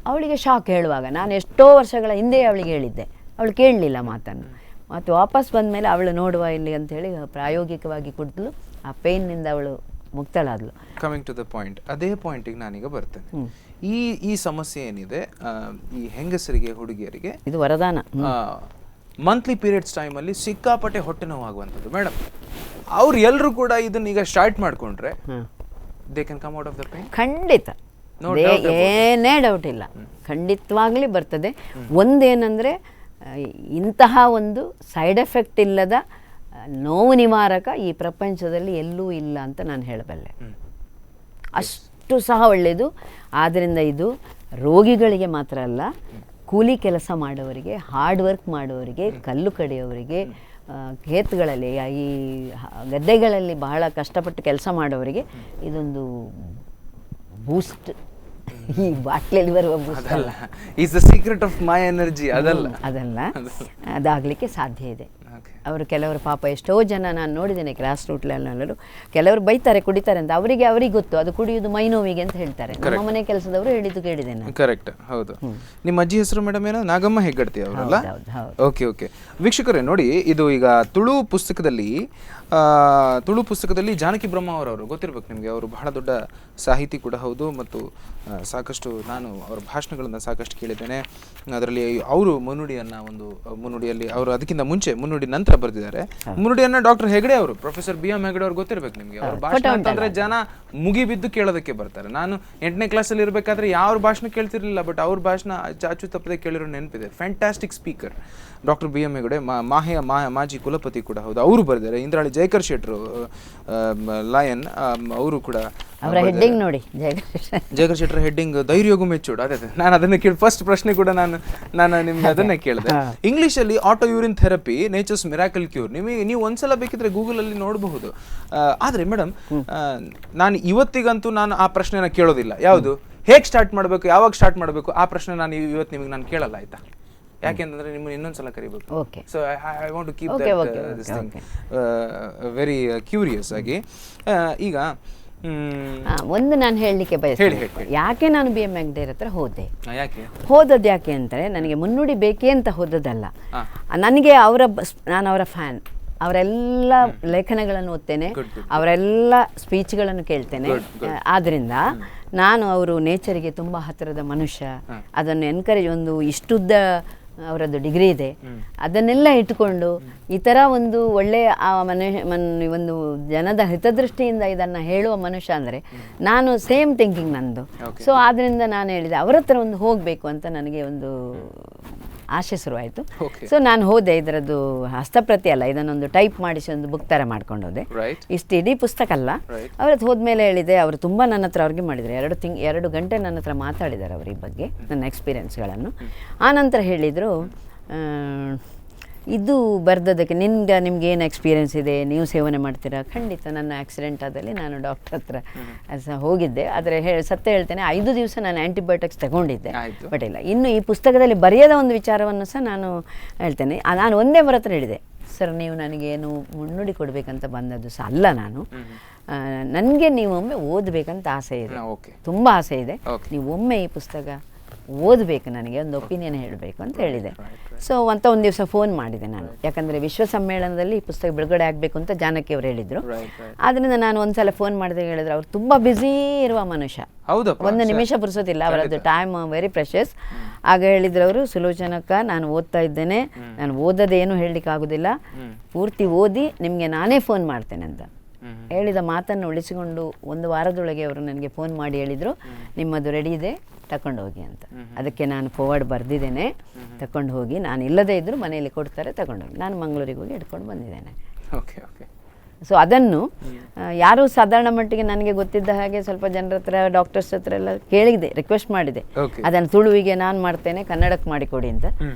[SPEAKER 2] ಅವಳಿಗೆ ಶಾಕ್ ಹೇಳುವಾಗ, ನಾನು ಎಷ್ಟೋ ವರ್ಷಗಳ ಹಿಂದೆ ಅವಳಿಗೆ ಹೇಳಿದ್ದೆ, ಅವಳು ಕೇಳಲಿಲ್ಲ ಮಾತನ್ನು. ಮತ್ತು ವಾಪಸ್ ಬಂದ ಮೇಲೆ ಅವಳು ನೋಡುವ ಇಲ್ಲಿ ಅಂಥೇಳಿ ಪ್ರಾಯೋಗಿಕವಾಗಿ ಕುಡಿದ್ಲು, ಆ ಪೇಯ್ನಿಂದ ಅವಳು ಮುಕ್ತಳಾದ್ಲು.
[SPEAKER 1] ಕಮಿಂಗ್ ಟು ದ ಪಾಯಿಂಟ್, ಅದೇ ಪಾಯಿಂಟಿಗೆ ನಾನೀಗ ಬರ್ತೇನೆ. ಈ ಸಮಸ್ಯೆ ಏನಿದೆ ಈ ಹೆಂಗಸರಿಗೆ, ಹುಡುಗಿಯರಿಗೆ
[SPEAKER 2] ಇದು ವರದಾನ.
[SPEAKER 1] ಮಂತ್ಲಿ ಪೀರಿಯಡ್ಸ್ ಟೈಮಲ್ಲಿ ಸಿಕ್ಕಾಪಟ್ಟೆ ಹೊಟ್ಟೆ ನೋವಾಗುವಂಥದ್ದು ಮೇಡಮ್. ಅವ್ರು ಎಲ್ಲರೂ ಕೂಡ ಇದನ್ನ ಈಗ ಸ್ಟಾರ್ಟ್ ಮಾಡಿಕೊಂಡ್ರೆ they can come out of the pain.
[SPEAKER 2] ಖಂಡಿತ, ಏನೇ ಡೌಟ್ ಇಲ್ಲ, ಖಂಡಿತವಾಗ್ಲಿ ಬರ್ತದೆ. ಒಂದೇನೆಂದರೆ ಇಂತಹ ಒಂದು ಸೈಡ್ ಎಫೆಕ್ಟ್ ಇಲ್ಲದ ನೋವು ನಿವಾರಕ ಈ ಪ್ರಪಂಚದಲ್ಲಿ ಎಲ್ಲೂ ಇಲ್ಲ ಅಂತ ನಾನು ಹೇಳಬಲ್ಲೆ. ಅಷ್ಟು ಸಹ ಒಳ್ಳೆಯದು. ಆದ್ದರಿಂದ ಇದು ರೋಗಿಗಳಿಗೆ ಮಾತ್ರ ಅಲ್ಲ, ಕೂಲಿ ಕೆಲಸ ಮಾಡೋವರಿಗೆ, ಹಾರ್ಡ್ ವರ್ಕ್ ಮಾಡೋವರಿಗೆ, ಕಲ್ಲು ಕಡಿಯೋವರಿಗೆ, ಖೇತ್ಗಳಲ್ಲಿ ಈ ಗದ್ದೆಗಳಲ್ಲಿ ಬಹಳ ಕಷ್ಟಪಟ್ಟು ಕೆಲಸ ಮಾಡೋವರಿಗೆ ಇದೊಂದು ಬೂಸ್ಟ್. ಈ ಬಾಟ್ಲಲ್ಲಿ ಬರುವ ಬೂಸ್ಟ್ ಅಲ್ಲ,
[SPEAKER 1] is the secret of my energy, ಅದಲ್ಲ
[SPEAKER 2] ಅದಾಗಲಿಕ್ಕೆ ಸಾಧ್ಯ ಇದೆ. ಅವರು ಕೆಲವರು ಪಾಪ ಎಷ್ಟೋ ಜನ ನಾನು ನೋಡಿದ್ದೇನೆ ಕ್ರಾಸ್ ರೂಟ್ಲೆಲ್ಲರೂ, ಕೆಲವರು ಬೈತಾರೆ ಕುಡಿತಾರೆ ಅಂತ, ಅವರಿಗೆ ಗೊತ್ತು ಅದು ಕುಡಿಯುವುದು ಮೈ ನೋವಿಗೆ ಅಂತ ಹೇಳ್ತಾರೆ. ನಮ್ಮ ಮನೆ ಕೆಲಸದವರು ಹೇಳಿದ್ದು ಕೇಳಿದ್ದೇನೆ.
[SPEAKER 1] ಕರೆಕ್ಟ್, ಹೌದು. ನಿಮ್ಮ ಅಜ್ಜಿ ಹೆಸರು ಮೇಡಮ್ ಏನೋ ನಾಗಮ್ಮ ಹೆಗ್ಗಡ್ತಿ ಅವರಲ್ಲ? ಓಕೆ. ವೀಕ್ಷಕರೇ ನೋಡಿ, ಇದು ಈಗ ತುಳು ಪುಸ್ತಕದಲ್ಲಿ ಜಾನಕಿ ಬ್ರಹ್ಮ ಅವರವರು ಗೊತ್ತಿರ್ಬೇಕು ನಿಮಗೆ. ಅವರು ಬಹಳ ದೊಡ್ಡ ಸಾಹಿತಿ ಕೂಡ ಹೌದು, ಮತ್ತು ಸಾಕಷ್ಟು ನಾನು ಅವರ ಭಾಷಣಗಳನ್ನು ಸಾಕಷ್ಟು ಕೇಳಿದ್ದೇನೆ. ಅದರಲ್ಲಿ ಅವರು ಮುನ್ನುಡಿಯಲ್ಲಿ ಅವರು ಅದಕ್ಕಿಂತ ಮುಂಚೆ ಮುನ್ನುಡಿ ನಂತರ ಬರೆದಿದ್ದಾರೆ. ಮುನ್ನುಡಿಯನ್ನ ಡಾಕ್ಟರ್ ಹೆಗಡೆ ಅವರು, ಪ್ರೊಫೆಸರ್ BM ಹೆಗಡೆ ಅವರು ಗೊತ್ತಿರ್ಬೇಕು ನಿಮಗೆ. ಅವ್ರ ಭಾಷಣ ಅಂತಂದ್ರೆ ಜನ ಮುಗಿಬಿದ್ದು ಕೇಳೋದಕ್ಕೆ ಬರ್ತಾರೆ. ನಾನು 8ನೇ ಕ್ಲಾಸಲ್ಲಿ ಇರಬೇಕಾದ್ರೆ ಯಾವ ಭಾಷಣ ಕೇಳ್ತಿರ್ಲಿಲ್ಲ, ಬಟ್ ಅವ್ರ ಭಾಷಣ ಚಾಚು ತಪ್ಪದೆ ಕೇಳಿರೋ ನೆನಪಿದೆ. Fantastic speaker doctor BM Hegde, ಮಾಜಿ ಕುಲಪತಿ ಕೂಡ ಹೌದು, ಅವರು ಬರೆದಿದ್ದಾರೆ. ಇಂದ್ರಾಳಿ ಜಯಕರ್ ಶೆಟ್ರು, ಲಾಯನ್, ಅವರು ಕೂಡ
[SPEAKER 2] ಅವರ ಹೆಡ್ಡಿಂಗ್ ನೋಡಿ,
[SPEAKER 1] ಜಯಕರ್ ಶೆಟ್ಟರ್ ಹೆಡ್ಡಿಂಗ್ ಧೈರ್ಯಗೂ ಮೆಚ್ಚೋಡು. ಅದೇ ನಾನು ಅದನ್ನ ಕೇಳಿ ಫಸ್ಟ್ ಪ್ರಶ್ನೆ ಕೂಡ ನಾನು ನಿಮ್ಗೆ ಅದನ್ನೇ ಕೇಳಿದೆ. ಇಂಗ್ಲಿಷ್ ಅಲ್ಲಿ auto urine therapy, nature's miracle cure, ನೀವು ಒಂದ್ಸಲ ಬೇಕಿದ್ರೆ ಗೂಗಲ್ ಅಲ್ಲಿ ನೋಡಬಹುದು. ಆದ್ರೆ ಮೇಡಮ್, ನಾನು ಇವತ್ತಿಗಂತೂ ನಾನು ಆ ಪ್ರಶ್ನೆನ ಕೇಳೋದಿಲ್ಲ. ಯಾವುದು, ಹೇಗೆ ಸ್ಟಾರ್ಟ್ ಮಾಡಬೇಕು, ಯಾವಾಗ ಸ್ಟಾರ್ಟ್ ಮಾಡಬೇಕು, ಆ ಪ್ರಶ್ನೆ ನಾನು ಇವತ್ತು ನಿಮಗೆ ನಾನು ಕೇಳಲ್ಲ, ಆಯ್ತಾ? ಯಾಕೆಂದ್ರೆ ನಿಮ್ಮನ್ನು ಇನ್ನೊಂದ್ಸಲ ಕರಿಬೇಕು. So I want to keep this thing very curious ಆಗಿ. ಈಗ
[SPEAKER 2] ಒಂದು ನಾನು ಹೇಳಲಿಕ್ಕೆ ಬಯಸ್ತೇನೆ, ಯಾಕೆ ನಾನು BM ಹೆಗ್ಡೆಯವ್ರ ಹತ್ರ ಹೋದದ್ದು ಯಾಕೆ ಅಂದರೆ, ನನಗೆ ಮುನ್ನುಡಿ ಬೇಕೇ ಅಂತ ಹೋದದ್ದಲ್ಲ. ನನಗೆ ನಾನು ಅವರ ಫ್ಯಾನ್. ಅವರೆಲ್ಲ ಲೇಖನಗಳನ್ನು ಓದ್ತೇನೆ, ಅವರೆಲ್ಲ ಸ್ಪೀಚ್ಗಳನ್ನು ಕೇಳ್ತೇನೆ. ಆದ್ದರಿಂದ ನಾನು ಅವರು ನೇಚರಿಗೆ ತುಂಬ ಹತ್ತಿರದ ಮನುಷ್ಯ. ಅದನ್ನು ಎನ್ಕರೇಜ್, ಒಂದು ಇಷ್ಟುದ್ದ ಅವರದ್ದು ಡಿಗ್ರಿ ಇದೆ, ಅದನ್ನೆಲ್ಲ ಇಟ್ಟುಕೊಂಡು ಈ ಥರ ಒಂದು ಒಳ್ಳೆಯ ಒಂದು ಜನದ ಹಿತದೃಷ್ಟಿಯಿಂದ ಇದನ್ನು ಹೇಳುವ ಮನುಷ್ಯ ಅಂದರೆ ನಾನು ಸೇಮ್ ಥಿಂಕಿಂಗ್ ನಂದು. ಸೊ ಆದ್ದರಿಂದ ನಾನು ಹೇಳಿದೆ ಅವರ ಹತ್ರ ಒಂದು ಹೋಗಬೇಕು ಅಂತ ನನಗೆ ಒಂದು ಆಸೆ ಶುರುವಾಯಿತು. ಸೊ ನಾನು ಹೋದೆ, ಇದರದ್ದು ಹಸ್ತಪ್ರತಿ ಅಲ್ಲ, ಇದನ್ನೊಂದು ಟೈಪ್ ಮಾಡಿಸಿ ಒಂದು ಬುಕ್ ಥರ ಮಾಡ್ಕೊಂಡು ಹೋದೆ. ಇಷ್ಟು ಇಡೀ ಪುಸ್ತಕ ಅಲ್ಲ. ಅವ್ರದ್ದು ಹೋದ್ಮೇಲೆ ಹೇಳಿದೆ, ಅವರು ತುಂಬ ನನ್ನ ಹತ್ರ ಅವ್ರಿಗೆ ಮಾಡಿದರು, 2 ಗಂಟೆ ನನ್ನ ಹತ್ರ ಮಾತಾಡಿದ್ದಾರೆ ಅವ್ರ ಈ ಬಗ್ಗೆ, ನನ್ನ ಎಕ್ಸ್ಪೀರಿಯನ್ಸ್ಗಳನ್ನು. ಆನಂತರ ಹೇಳಿದರು, ಇದು ಬರ್ದದಕ್ಕೆ ನಿಮ್ಗೆ ಏನು ಎಕ್ಸ್ಪೀರಿಯನ್ಸ್ ಇದೆ, ನೀವು ಸೇವನೆ ಮಾಡ್ತೀರಾ? ಖಂಡಿತ. ನನ್ನ ಆಕ್ಸಿಡೆಂಟ್ ಆದಲ್ಲಿ ನಾನು ಡಾಕ್ಟರ್ ಹತ್ರ ಹೋಗಿದ್ದೆ, ಆದರೆ ಸತ್ಯ ಹೇಳ್ತೇನೆ 5 ದಿವಸ ನಾನು ಆ್ಯಂಟಿಬಯೋಟಿಕ್ಸ್ ತಗೊಂಡಿದ್ದೆ. ಬಟ್ ಇಲ್ಲ, ಇನ್ನು ಈ ಪುಸ್ತಕದಲ್ಲಿ ಬರೆಯದ ಒಂದು ವಿಚಾರವನ್ನು ಸಹ ನಾನು ಹೇಳ್ತೇನೆ. ನಾನು ಒಂದೇ ಅವರ ಹತ್ರ ಹೇಳಿದೆ, ಸರ್ ನೀವು ನನಗೇನು ಮುನ್ನುಡಿ ಕೊಡಬೇಕಂತ ಬಂದದ್ದು ಸಹ ಅಲ್ಲ, ನನಗೆ ನೀವು ಒಮ್ಮೆ ಓದಬೇಕಂತ ಆಸೆ ಇದೆ, ತುಂಬ ಆಸೆ ಇದೆ. ನೀವು ಒಮ್ಮೆ ಈ ಪುಸ್ತಕ ಓದಬೇಕು, ನನಗೆ ಒಂದು ಒಪಿನಿಯನ್ ಹೇಳಬೇಕು ಅಂತ ಹೇಳಿದೆ. ಸೊ ಒಂದು ದಿವಸ ಫೋನ್ ಮಾಡಿದೆ ನಾನು, ಯಾಕಂದರೆ ವಿಶ್ವ ಸಮ್ಮೇಳನದಲ್ಲಿ ಈ ಪುಸ್ತಕ ಬಿಡುಗಡೆ ಆಗಬೇಕು ಅಂತ ಜಾನಕಿ ಅವರು ಹೇಳಿದರು. ಆದ್ದರಿಂದ ನಾನು ಒಂದ್ಸಲ ಫೋನ್ ಮಾಡಿದಾಗ ಹೇಳಿದ್ರು, ಅವ್ರು ತುಂಬ ಬ್ಯುಸಿ ಇರುವ ಮನುಷ್ಯ, 1 ನಿಮಿಷ ಪುರ್ಸೋದಿಲ್ಲ, ಅವರದ್ದು ಟೈಮ್ ವೆರಿ ಪ್ರೆಷಸ್. ಆಗ ಹೇಳಿದ್ರು ಅವರು, ಸುಲೋಚನಕ್ಕ ನಾನು ಓದ್ತಾ ಇದ್ದೇನೆ, ನಾನು ಓದೋದೇನು ಹೇಳಲಿಕ್ಕೆ ಆಗೋದಿಲ್ಲ, ಪೂರ್ತಿ ಓದಿ ನಿಮಗೆ ನಾನೇ ಫೋನ್ ಮಾಡ್ತೇನೆ ಅಂತ. ಹೇಳಿದ ಮಾತನ್ನು ಉಳಿಸಿಕೊಂಡು ಒಂದು ವಾರದೊಳಗೆ ಅವರು ನನಗೆ ಫೋನ್ ಮಾಡಿ ಹೇಳಿದರು, ನಿಮ್ಮದು ರೆಡಿ ಇದೆ, ತಗೊಂಡು ಹೋಗಿ ಅಂತ. ಅದಕ್ಕೆ ನಾನು ಫಾರ್ವರ್ಡ್ ಬರೆದಿದ್ದೇನೆ, ತಗೊಂಡು ಹೋಗಿ, ನಾನು ಇಲ್ಲದೇ ಇದ್ದರೂ ಮನೆಯಲ್ಲಿ ಕೊಡ್ತಾರೆ, ತಗೊಂಡೋಗಿ. ನಾನು ಮಂಗಳೂರಿಗೆ ಹೋಗಿ ಹಿಡ್ಕೊಂಡು ಬಂದಿದ್ದೇನೆ.
[SPEAKER 1] Okay okay.
[SPEAKER 2] ಸೊ ಅದನ್ನು ಯಾರು ಸಾಧಾರಣ ಮಟ್ಟಿಗೆ ನನಗೆ ಗೊತ್ತಿದ್ದ ಹಾಗೆ ಸ್ವಲ್ಪ ಜನರ ಹತ್ರ, ಡಾಕ್ಟರ್ಸ್ ಹತ್ರ ಎಲ್ಲ ಕೇಳಿದೆ, ರಿಕ್ವೆಸ್ಟ್ ಮಾಡಿದೆ, ಅದನ್ನು ತುಳುವಿಗೆ ನಾನು ಮಾಡ್ತೇನೆ, ಕನ್ನಡಕ್ಕೆ ಮಾಡಿಕೊಡಿ ಅಂತ.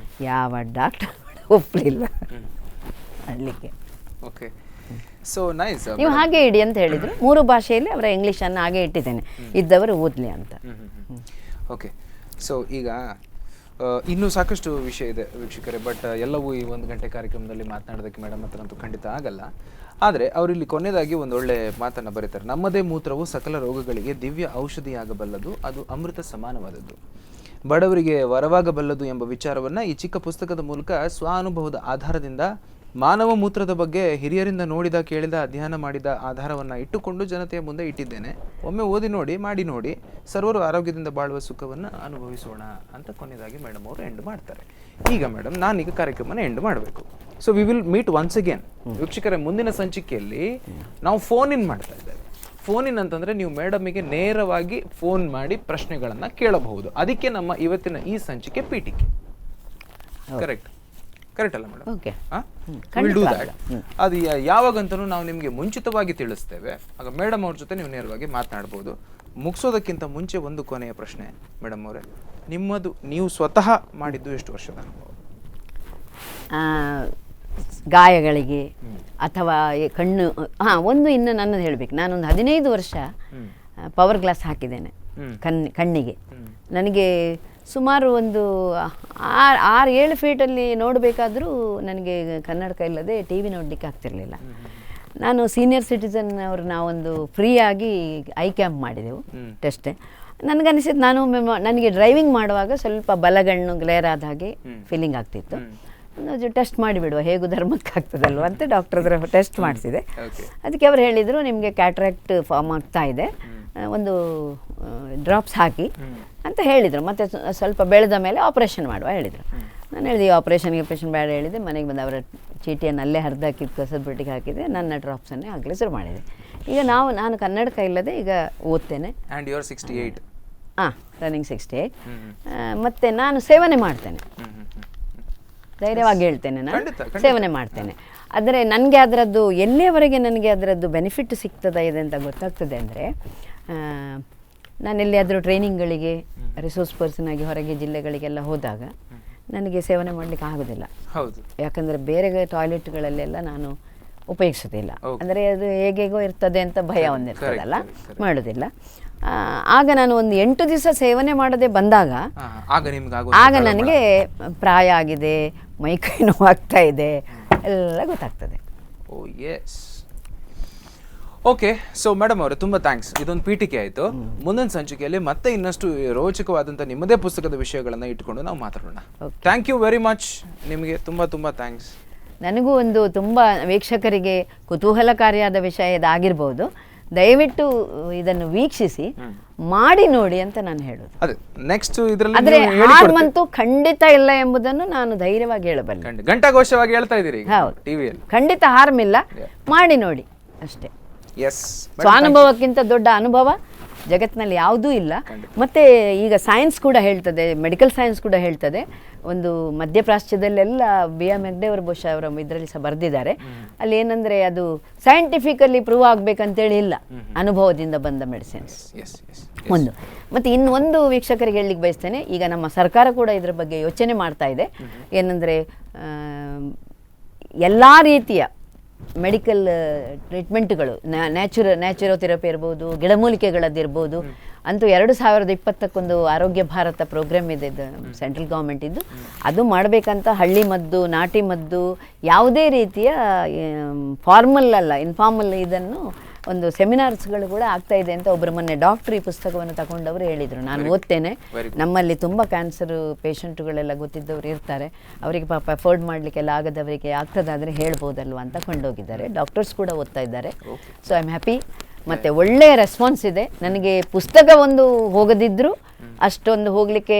[SPEAKER 2] ಯಾವ ಡಾಕ್ಟರ್ ಒಪ್ಪಲಿಲ್ಲ ಮಾಡಲಿಕ್ಕೆ.
[SPEAKER 1] Okay, so nice.
[SPEAKER 2] ನೀವು ಹಾಗೆ ಇಡಿ ಅಂತ ಹೇಳಿದರು. 3 ಭಾಷೆಯಲ್ಲಿ ಅವರ ಇಂಗ್ಲೀಷನ್ನು ಹಾಗೆ ಇಟ್ಟಿದ್ದೇನೆ, ಇದ್ದವರು ಓದಲಿ ಅಂತ.
[SPEAKER 1] ಓಕೆ, ಸೊ ಈಗ ಇನ್ನೂ ಸಾಕಷ್ಟು ವಿಷಯ ಇದೆ ವೀಕ್ಷಕರೇ, ಬಟ್ ಎಲ್ಲವೂ ಈ 1 ಗಂಟೆ ಕಾರ್ಯಕ್ರಮದಲ್ಲಿ ಮಾತನಾಡೋದಕ್ಕೆ ಮೇಡಮ್ ಹತ್ರ ಅಂತೂ ಖಂಡಿತ ಆಗಲ್ಲ. ಆದರೆ ಅವರಿಲ್ಲಿ ಕೊನೆಯದಾಗಿ ಒಂದು ಒಳ್ಳೆ ಮಾತನ್ನು ಬರೀತಾರೆ. ನಮ್ಮದೇ ಮೂತ್ರವು ಸಕಲ ರೋಗಗಳಿಗೆ ದಿವ್ಯ ಔಷಧಿಯಾಗಬಲ್ಲದು, ಅದು ಅಮೃತ ಸಮಾನವಾದದ್ದು, ಬಡವರಿಗೆ ವರವಾಗಬಲ್ಲದು ಎಂಬ ವಿಚಾರವನ್ನು ಈ ಚಿಕ್ಕ ಪುಸ್ತಕದ ಮೂಲಕ ಸ್ವಾನುಭವದ ಆಧಾರದಿಂದ ಮಾನವ ಮೂತ್ರದ ಬಗ್ಗೆ ಹಿರಿಯರಿಂದ ನೋಡಿದ, ಕೇಳಿದ, ಅಧ್ಯಯನ ಮಾಡಿದ ಆಧಾರವನ್ನು ಇಟ್ಟುಕೊಂಡು ಜನತೆಯ ಮುಂದೆ ಇಟ್ಟಿದ್ದೇನೆ. ಒಮ್ಮೆ ಓದಿ ನೋಡಿ, ಮಾಡಿ ನೋಡಿ, ಸರ್ವರು ಆರೋಗ್ಯದಿಂದ ಬಾಳುವ ಸುಖವನ್ನು ಅನುಭವಿಸೋಣ ಅಂತ ಕೊನೆಯದಾಗಿ ಮೇಡಮ್ ಅವರು ಎಂಡ್ ಮಾಡ್ತಾರೆ. ಈಗ ಮೇಡಮ್, ನಾನೀಗ ಕಾರ್ಯಕ್ರಮನ ಎಂಡ್ ಮಾಡಬೇಕು. So we will meet once again. ವೀಕ್ಷಕರೇ, ಮುಂದಿನ ಸಂಚಿಕೆಯಲ್ಲಿ ನಾವು ಫೋನ್ ಇನ್ ಮಾಡ್ತಾ ಇದ್ದೇವೆ. ಫೋನ್ ಇನ್ ಅಂತಂದರೆ ನೀವು ಮೇಡಮಿಗೆ ನೇರವಾಗಿ ಫೋನ್ ಮಾಡಿ ಪ್ರಶ್ನೆಗಳನ್ನು ಕೇಳಬಹುದು. ಅದಕ್ಕೆ ನಮ್ಮ ಇವತ್ತಿನ ಈ ಸಂಚಿಕೆ ಪೀಠಿಕೆ. ಕರೆಕ್ಟ್ ಕರೆಕ್ಟ್ ಅಲ್ಲ madam?
[SPEAKER 2] Okay,
[SPEAKER 1] will do that. ಅದು ಯಾವಾಗಂತನೂ ನಾವು ನಿಮಗೆ ಮುಂಚಿತವಾಗಿ ತಿಳಿಸ್ತೇವೆ. ಆಗ ಮೇಡಮ್ ಅವ್ರ ಜೊತೆ ನೀವು ನೇರವಾಗಿ ಮಾತನಾಡ್ಬೋದು. ಮುಗಿಸೋದಕ್ಕಿಂತ ಮುಂಚೆ ಒಂದು ಕೊನೆಯ ಪ್ರಶ್ನೆ ಮೇಡಮ್ ಅವರೇ, ನಿಮ್ಮದು ನೀವು ಸ್ವತಃ ಮಾಡಿದ್ದು ಎಷ್ಟು ವರ್ಷದ ಅನುಭವ?
[SPEAKER 2] ಗಾಯಗಳಿಗೆ ಅಥವಾ ಕಣ್ಣು, ಒಂದು ಇನ್ನು ನನ್ನದು ಹೇಳಬೇಕು. ನಾನೊಂದು 15 ವರ್ಷ ಪವರ್ ಗ್ಲಾಸ್ ಹಾಕಿದ್ದೇನೆ ಕಣ್ಣಿಗೆ. ನನಗೆ ಸುಮಾರು ಒಂದು 6-7 ಫೀಟಲ್ಲಿ ನೋಡಬೇಕಾದ್ರೂ ನನಗೆ ಕನ್ನಡಕ ಇಲ್ಲದೆ ಟಿ ವಿ ನೋಡಲಿಕ್ಕೆ ಆಗ್ತಿರಲಿಲ್ಲ. ನಾನು ಸೀನಿಯರ್ ಸಿಟಿಸನ್ ಅವರು ನಾವೊಂದು ಫ್ರೀಯಾಗಿ ಐ ಕ್ಯಾಂಪ್ ಮಾಡಿದೆವು, ಟೆಸ್ಟ್. ನನಗನ್ನಿಸಿದ್ದು, ನನಗೆ ಡ್ರೈವಿಂಗ್ ಮಾಡುವಾಗ ಸ್ವಲ್ಪ ಬಲಗಣ್ಣು ಗ್ಲೇರ್ ಆದ ಹಾಗೆ ಫೀಲಿಂಗ್ ಆಗ್ತಿತ್ತು. ಒಂದು ಟೆಸ್ಟ್ ಮಾಡಿಬಿಡುವ, ಹೇಗೂ ಧರ್ಮಕ್ಕೆ ಆಗ್ತದಲ್ವ ಅಂತ ಡಾಕ್ಟರ್ ಹತ್ರ ಟೆಸ್ಟ್ ಮಾಡಿಸಿದೆ. ಅದಕ್ಕೆ ಅವರು ಹೇಳಿದರು, ನಿಮಗೆ ಕ್ಯಾಟ್ರಾಕ್ಟ್ ಫಾರ್ಮ್ ಆಗ್ತಾ ಇದೆ, ಒಂದು ಡ್ರಾಪ್ಸ್ ಹಾಕಿ ಅಂತ ಹೇಳಿದರು. ಮತ್ತು ಸ್ವಲ್ಪ ಬೆಳೆದ ಮೇಲೆ ಆಪ್ರೇಷನ್ ಮಾಡುವ ಹೇಳಿದರು. ನಾನು ಹೇಳಿದೆ, ಈ ಆಪ್ರೇಷನ್ಗೆ ಬೇಡ ಹೇಳಿದೆ. ಮನೆಗೆ ಬಂದು ಅವರ ಚೀಟಿಯನ್ನು ಅಲ್ಲೇ ಹರಿದಾಕಿದ್ದು ಕಸದ ಬಟ್ಟಿಗೆ ಹಾಕಿದೆ, ನನ್ನ ಡ್ರಾಪ್ಸನ್ನೇ ಆಗಲಿ ಶುರು ಮಾಡಿದೆ. ಈಗ ನಾನು ಕನ್ನಡಕ ಇಲ್ಲದೆ ಈಗ ಓದ್ತೇನೆ.
[SPEAKER 1] And you are 68?
[SPEAKER 2] ರನ್ನಿಂಗ್ 68. ಮತ್ತು ನಾನು ಸೇವನೆ ಮಾಡ್ತೇನೆ, ಧೈರ್ಯವಾಗಿ ಹೇಳ್ತೇನೆ, ನಾನು ಸೇವನೆ ಮಾಡ್ತೇನೆ. ಆದರೆ ನನಗೆ ಅದರದ್ದು ಎಲ್ಲಿಯವರೆಗೆ ನನಗೆ ಅದರದ್ದು ಬೆನಿಫಿಟ್ ಸಿಗ್ತದೆ ಇದೆ ಅಂತ ಗೊತ್ತಾಗ್ತದೆ ಅಂದರೆ, ನಾನು ಎಲ್ಲಿಯಾದರೂ ಟ್ರೈನಿಂಗ್ಗಳಿಗೆ ರಿಸೋರ್ಸ್ ಪರ್ಸನ್ ಆಗಿ ಹೊರಗೆ ಜಿಲ್ಲೆಗಳಿಗೆಲ್ಲ ಹೋದಾಗ ನನಗೆ ಸೇವನೆ ಮಾಡಲಿಕ್ಕೆ ಆಗೋದಿಲ್ಲ.
[SPEAKER 1] ಹೌದು,
[SPEAKER 2] ಯಾಕಂದರೆ ಬೇರೆ ಟಾಯ್ಲೆಟ್ಗಳಲ್ಲೆಲ್ಲ ನಾನು ಉಪಯೋಗಿಸೋದಿಲ್ಲ. ಅಂದರೆ ಅದು ಹೇಗೇಗೋ ಇರ್ತದೆ ಅಂತ ಭಯ ಒಂದಿರ್ತದಲ್ಲ, ಮಾಡೋದಿಲ್ಲ. ಆಗ ನಾನು ಒಂದು 8 ದಿವಸ ಸೇವನೆ ಮಾಡದೆ ಬಂದಾಗ ಆಗ ನನಗೆ ಪ್ರಾಯ ಆಗಿದೆ, ಮೈಕೈ ನೋವಾಗ್ತಾ ಇದೆ, ಎಲ್ಲ ಗೊತ್ತಾಗ್ತದೆ.
[SPEAKER 1] ಓ ಎಸ್. ಓಕೆ, ಸೊ ಮೇಡಮ್ ಅವರೇ, ತುಂಬ ಥ್ಯಾಂಕ್ಸ್. ಇದೊಂದು ಪೀಠಿಕೆ ಆಯಿತು. ಮುಂದಿನ ಸಂಚಿಕೆಯಲ್ಲಿ ಮತ್ತೆ ಇನ್ನಷ್ಟು ರೋಚಕವಾದಂಥ ನಿಮ್ಮದೇ ಪುಸ್ತಕದ ವಿಷಯಗಳನ್ನು ಇಟ್ಕೊಂಡು ನಾವು ಮಾತಾಡೋಣ. Thank you very much. ನಿಮಗೆ ತುಂಬ ತುಂಬ ಥ್ಯಾಂಕ್ಸ್.
[SPEAKER 2] ನನಗೂ ಒಂದು ತುಂಬ ವೀಕ್ಷಕರಿಗೆ ಕುತೂಹಲಕಾರಿಯಾದ ವಿಷಯ ಇದಾಗಿರ್ಬೋದು. ದಯವಿಟ್ಟು ಇದನ್ನು ವೀಕ್ಷಿಸಿ ಮಾಡಿ ನೋಡಿ ಅಂತ ನಾನು ಹೇಳೋದು.
[SPEAKER 1] ಅದೇ ನೆಕ್ಸ್ಟ್ ಇದರಲ್ಲಿ
[SPEAKER 2] ಆದರೆ ಹಾರ್ಮಂತೂ ಖಂಡಿತ ಇಲ್ಲ ಎಂಬುದನ್ನು ನಾನು ಧೈರ್ಯವಾಗಿ ಹೇಳಬಲ್ಲೆ.
[SPEAKER 1] ಘಂಟಾಘೋಷವಾಗಿ ಹೇಳ್ತಾ ಇದ್ದೀರಿ.
[SPEAKER 2] ಹೌದು,
[SPEAKER 1] ಟಿವಿಯಲ್ಲಿ
[SPEAKER 2] ಖಂಡಿತ ಹಾರ್ಮ್ ಇಲ್ಲ, ಮಾಡಿ ನೋಡಿ ಅಷ್ಟೇ.
[SPEAKER 1] ಎಸ್,
[SPEAKER 2] ಸ್ವಾನುಭವಕ್ಕಿಂತ ದೊಡ್ಡ ಅನುಭವ ಜಗತ್ತಿನಲ್ಲಿ ಯಾವುದೂ ಇಲ್ಲ. ಮತ್ತು ಈಗ ಸೈನ್ಸ್ ಕೂಡ ಹೇಳ್ತದೆ, ಮೆಡಿಕಲ್ ಸೈನ್ಸ್ ಕೂಡ ಹೇಳ್ತದೆ. ಒಂದು ಮಧ್ಯಪ್ರಾಚ್ಯದಲ್ಲೆಲ್ಲ B.M. ಹೆಗ್ಡೆಯವರು ಬಹುಶಃ ಅವರ ಇದರಲ್ಲಿ ಸಹ ಬರೆದಿದ್ದಾರೆ. ಅಲ್ಲಿ ಏನಂದರೆ, ಅದು ಸೈಂಟಿಫಿಕಲಿ ಪ್ರೂವ್ ಆಗಬೇಕಂತೇಳಿ ಇಲ್ಲ, ಅನುಭವದಿಂದ ಬಂದ ಮೆಡಿಸಿನ್ಸ್ ಒಂದು. ಮತ್ತು ಇನ್ನೊಂದು ವೀಕ್ಷಕರಿಗೆ ಹೇಳಲಿಕ್ಕೆ ಬಯಸ್ತೇನೆ, ಈಗ ನಮ್ಮ ಸರ್ಕಾರ ಕೂಡ ಇದರ ಬಗ್ಗೆ ಯೋಚನೆ ಮಾಡ್ತಾ ಇದೆ. ಏನಂದರೆ, ಎಲ್ಲ ರೀತಿಯ ಮೆಡಿಕಲ್ ಟ್ರೀಟ್ಮೆಂಟ್ಗಳು, ನ್ಯಾಚುರೋಥೆರಪಿ ಇರ್ಬೋದು, ಗಿಡಮೂಲಿಕೆಗಳದ್ದಿರ್ಬೋದು, ಅಂತೂ 2020 ಆರೋಗ್ಯ ಭಾರತ ಪ್ರೋಗ್ರಾಮ್ ಇದೆ ಸೆಂಟ್ರಲ್ ಗೌರ್ಮೆಂಟ್ ಇದ್ದು, ಅದು ಮಾಡಬೇಕಂತ ಹಳ್ಳಿ ಮದ್ದು, ನಾಟಿ ಮದ್ದು, ಯಾವುದೇ ರೀತಿಯ ಫಾರ್ಮಲ್ ಅಲ್ಲ ಇನ್ಫಾರ್ಮಲ್ ಇದನ್ನು ಒಂದು ಸೆಮಿನಾರ್ಸ್ಗಳು ಕೂಡ ಆಗ್ತಾ ಇದೆ ಅಂತ ಒಬ್ಬರು ಮೊನ್ನೆ ಡಾಕ್ಟ್ರ್ ಈ ಪುಸ್ತಕವನ್ನು ತಗೊಂಡವರು ಹೇಳಿದರು. ನಾನು ಓದ್ತೇನೆ. ನಮ್ಮಲ್ಲಿ ತುಂಬ ಕ್ಯಾನ್ಸರ್ ಪೇಷಂಟ್ಗಳೆಲ್ಲ ಗೊತ್ತಿದ್ದವರು ಇರ್ತಾರೆ, ಅವರಿಗೆ ಪಾಪ ಅಫೋರ್ಡ್ ಮಾಡಲಿಕ್ಕೆಲ್ಲ ಆಗದವರಿಗೆ ಆಗ್ತದಾದರೆ ಹೇಳ್ಬೋದಲ್ವ ಅಂತ ಕೊಂಡೋಗಿದ್ದಾರೆ. ಡಾಕ್ಟರ್ಸ್ ಕೂಡ ಓದ್ತಾ ಇದ್ದಾರೆ. So I am happy. ಮತ್ತು ಒಳ್ಳೆಯ ರೆಸ್ಪಾನ್ಸ್ ಇದೆ. ನನಗೆ ಪುಸ್ತಕ ಒಂದು ಹೋಗದಿದ್ದರೂ ಅಷ್ಟೊಂದು ಹೋಗಲಿಕ್ಕೆ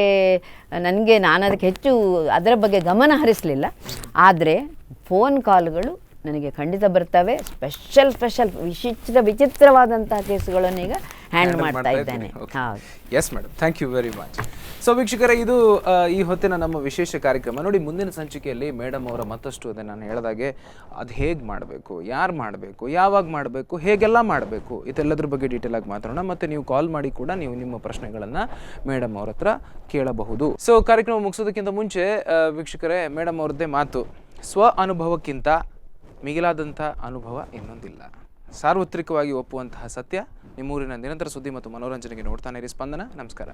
[SPEAKER 2] ನಾನು ಅದಕ್ಕೆ ಹೆಚ್ಚು ಅದರ ಬಗ್ಗೆ ಗಮನ ಹರಿಸಲಿಲ್ಲ. ಆದರೆ ಫೋನ್ ಕಾಲ್ಗಳು ನನಗೆ ಖಂಡಿತ ಬರ್ತವೆ. ಸ್ಪೆಷಲ್ ವಿಚಿತ್ರವಾದಂತಹ ಕೇಸುಗಳನ್ನು ಈಗ ಹ್ಯಾಂಡಲ್ ಮಾಡ್ತಾ ಇದ್ದೇನೆ. ಹೌದು.
[SPEAKER 1] Yes madam, thank you very much. So ವೀಕ್ಷಕರೇ, ಇದು ಈ ಹೊತ್ತಿನ ನಮ್ಮ ವಿಶೇಷ ಕಾರ್ಯಕ್ರಮ. ನೋಡಿ, ಮುಂದಿನ ಸಂಚಿಕೆಯಲ್ಲಿ ಮೇಡಮ್ ಅವರ ಮತ್ತಷ್ಟು ಅದೇ ನಾನು ಹೇಳಿದಾಗೆ ಅದು ಹೇಗೆ ಮಾಡಬೇಕು, ಯಾರು ಮಾಡಬೇಕು, ಯಾವಾಗ ಮಾಡಬೇಕು, ಹೇಗೆಲ್ಲ ಮಾಡಬೇಕು, ಇದೆಲ್ಲದ್ರ ಬಗ್ಗೆ ಡೀಟೇಲ್ ಆಗಿ ಮಾತಾಡೋಣ. ಮತ್ತು ನೀವು ಕಾಲ್ ಮಾಡಿ ಕೂಡ ನೀವು ನಿಮ್ಮ ಪ್ರಶ್ನೆಗಳನ್ನು ಮೇಡಮ್ ಅವ್ರ ಹತ್ರ ಕೇಳಬಹುದು. ಸೊ ಕಾರ್ಯಕ್ರಮ ಮುಗಿಸೋದಕ್ಕಿಂತ ಮುಂಚೆ ವೀಕ್ಷಕರೇ, ಮೇಡಮ್ ಅವ್ರದ್ದೇ ಮಾತು, ಸ್ವ ಅನುಭವಕ್ಕಿಂತ ಮಿಗಿಲಾದಂಥ ಅನುಭವ ಇನ್ನೊಂದಿಲ್ಲ. ಸಾರ್ವತ್ರಿಕವಾಗಿ ಒಪ್ಪುವಂತಹ ಸತ್ಯ. ನಿಮ್ಮೂರಿನ ನಿರಂತರ ಸುದ್ದಿ ಮತ್ತು ಮನೋರಂಜನೆಗೆ ನೋಡ್ತಾನೆ ಇರಿ ಸ್ಪಂದನ. ನಮಸ್ಕಾರ.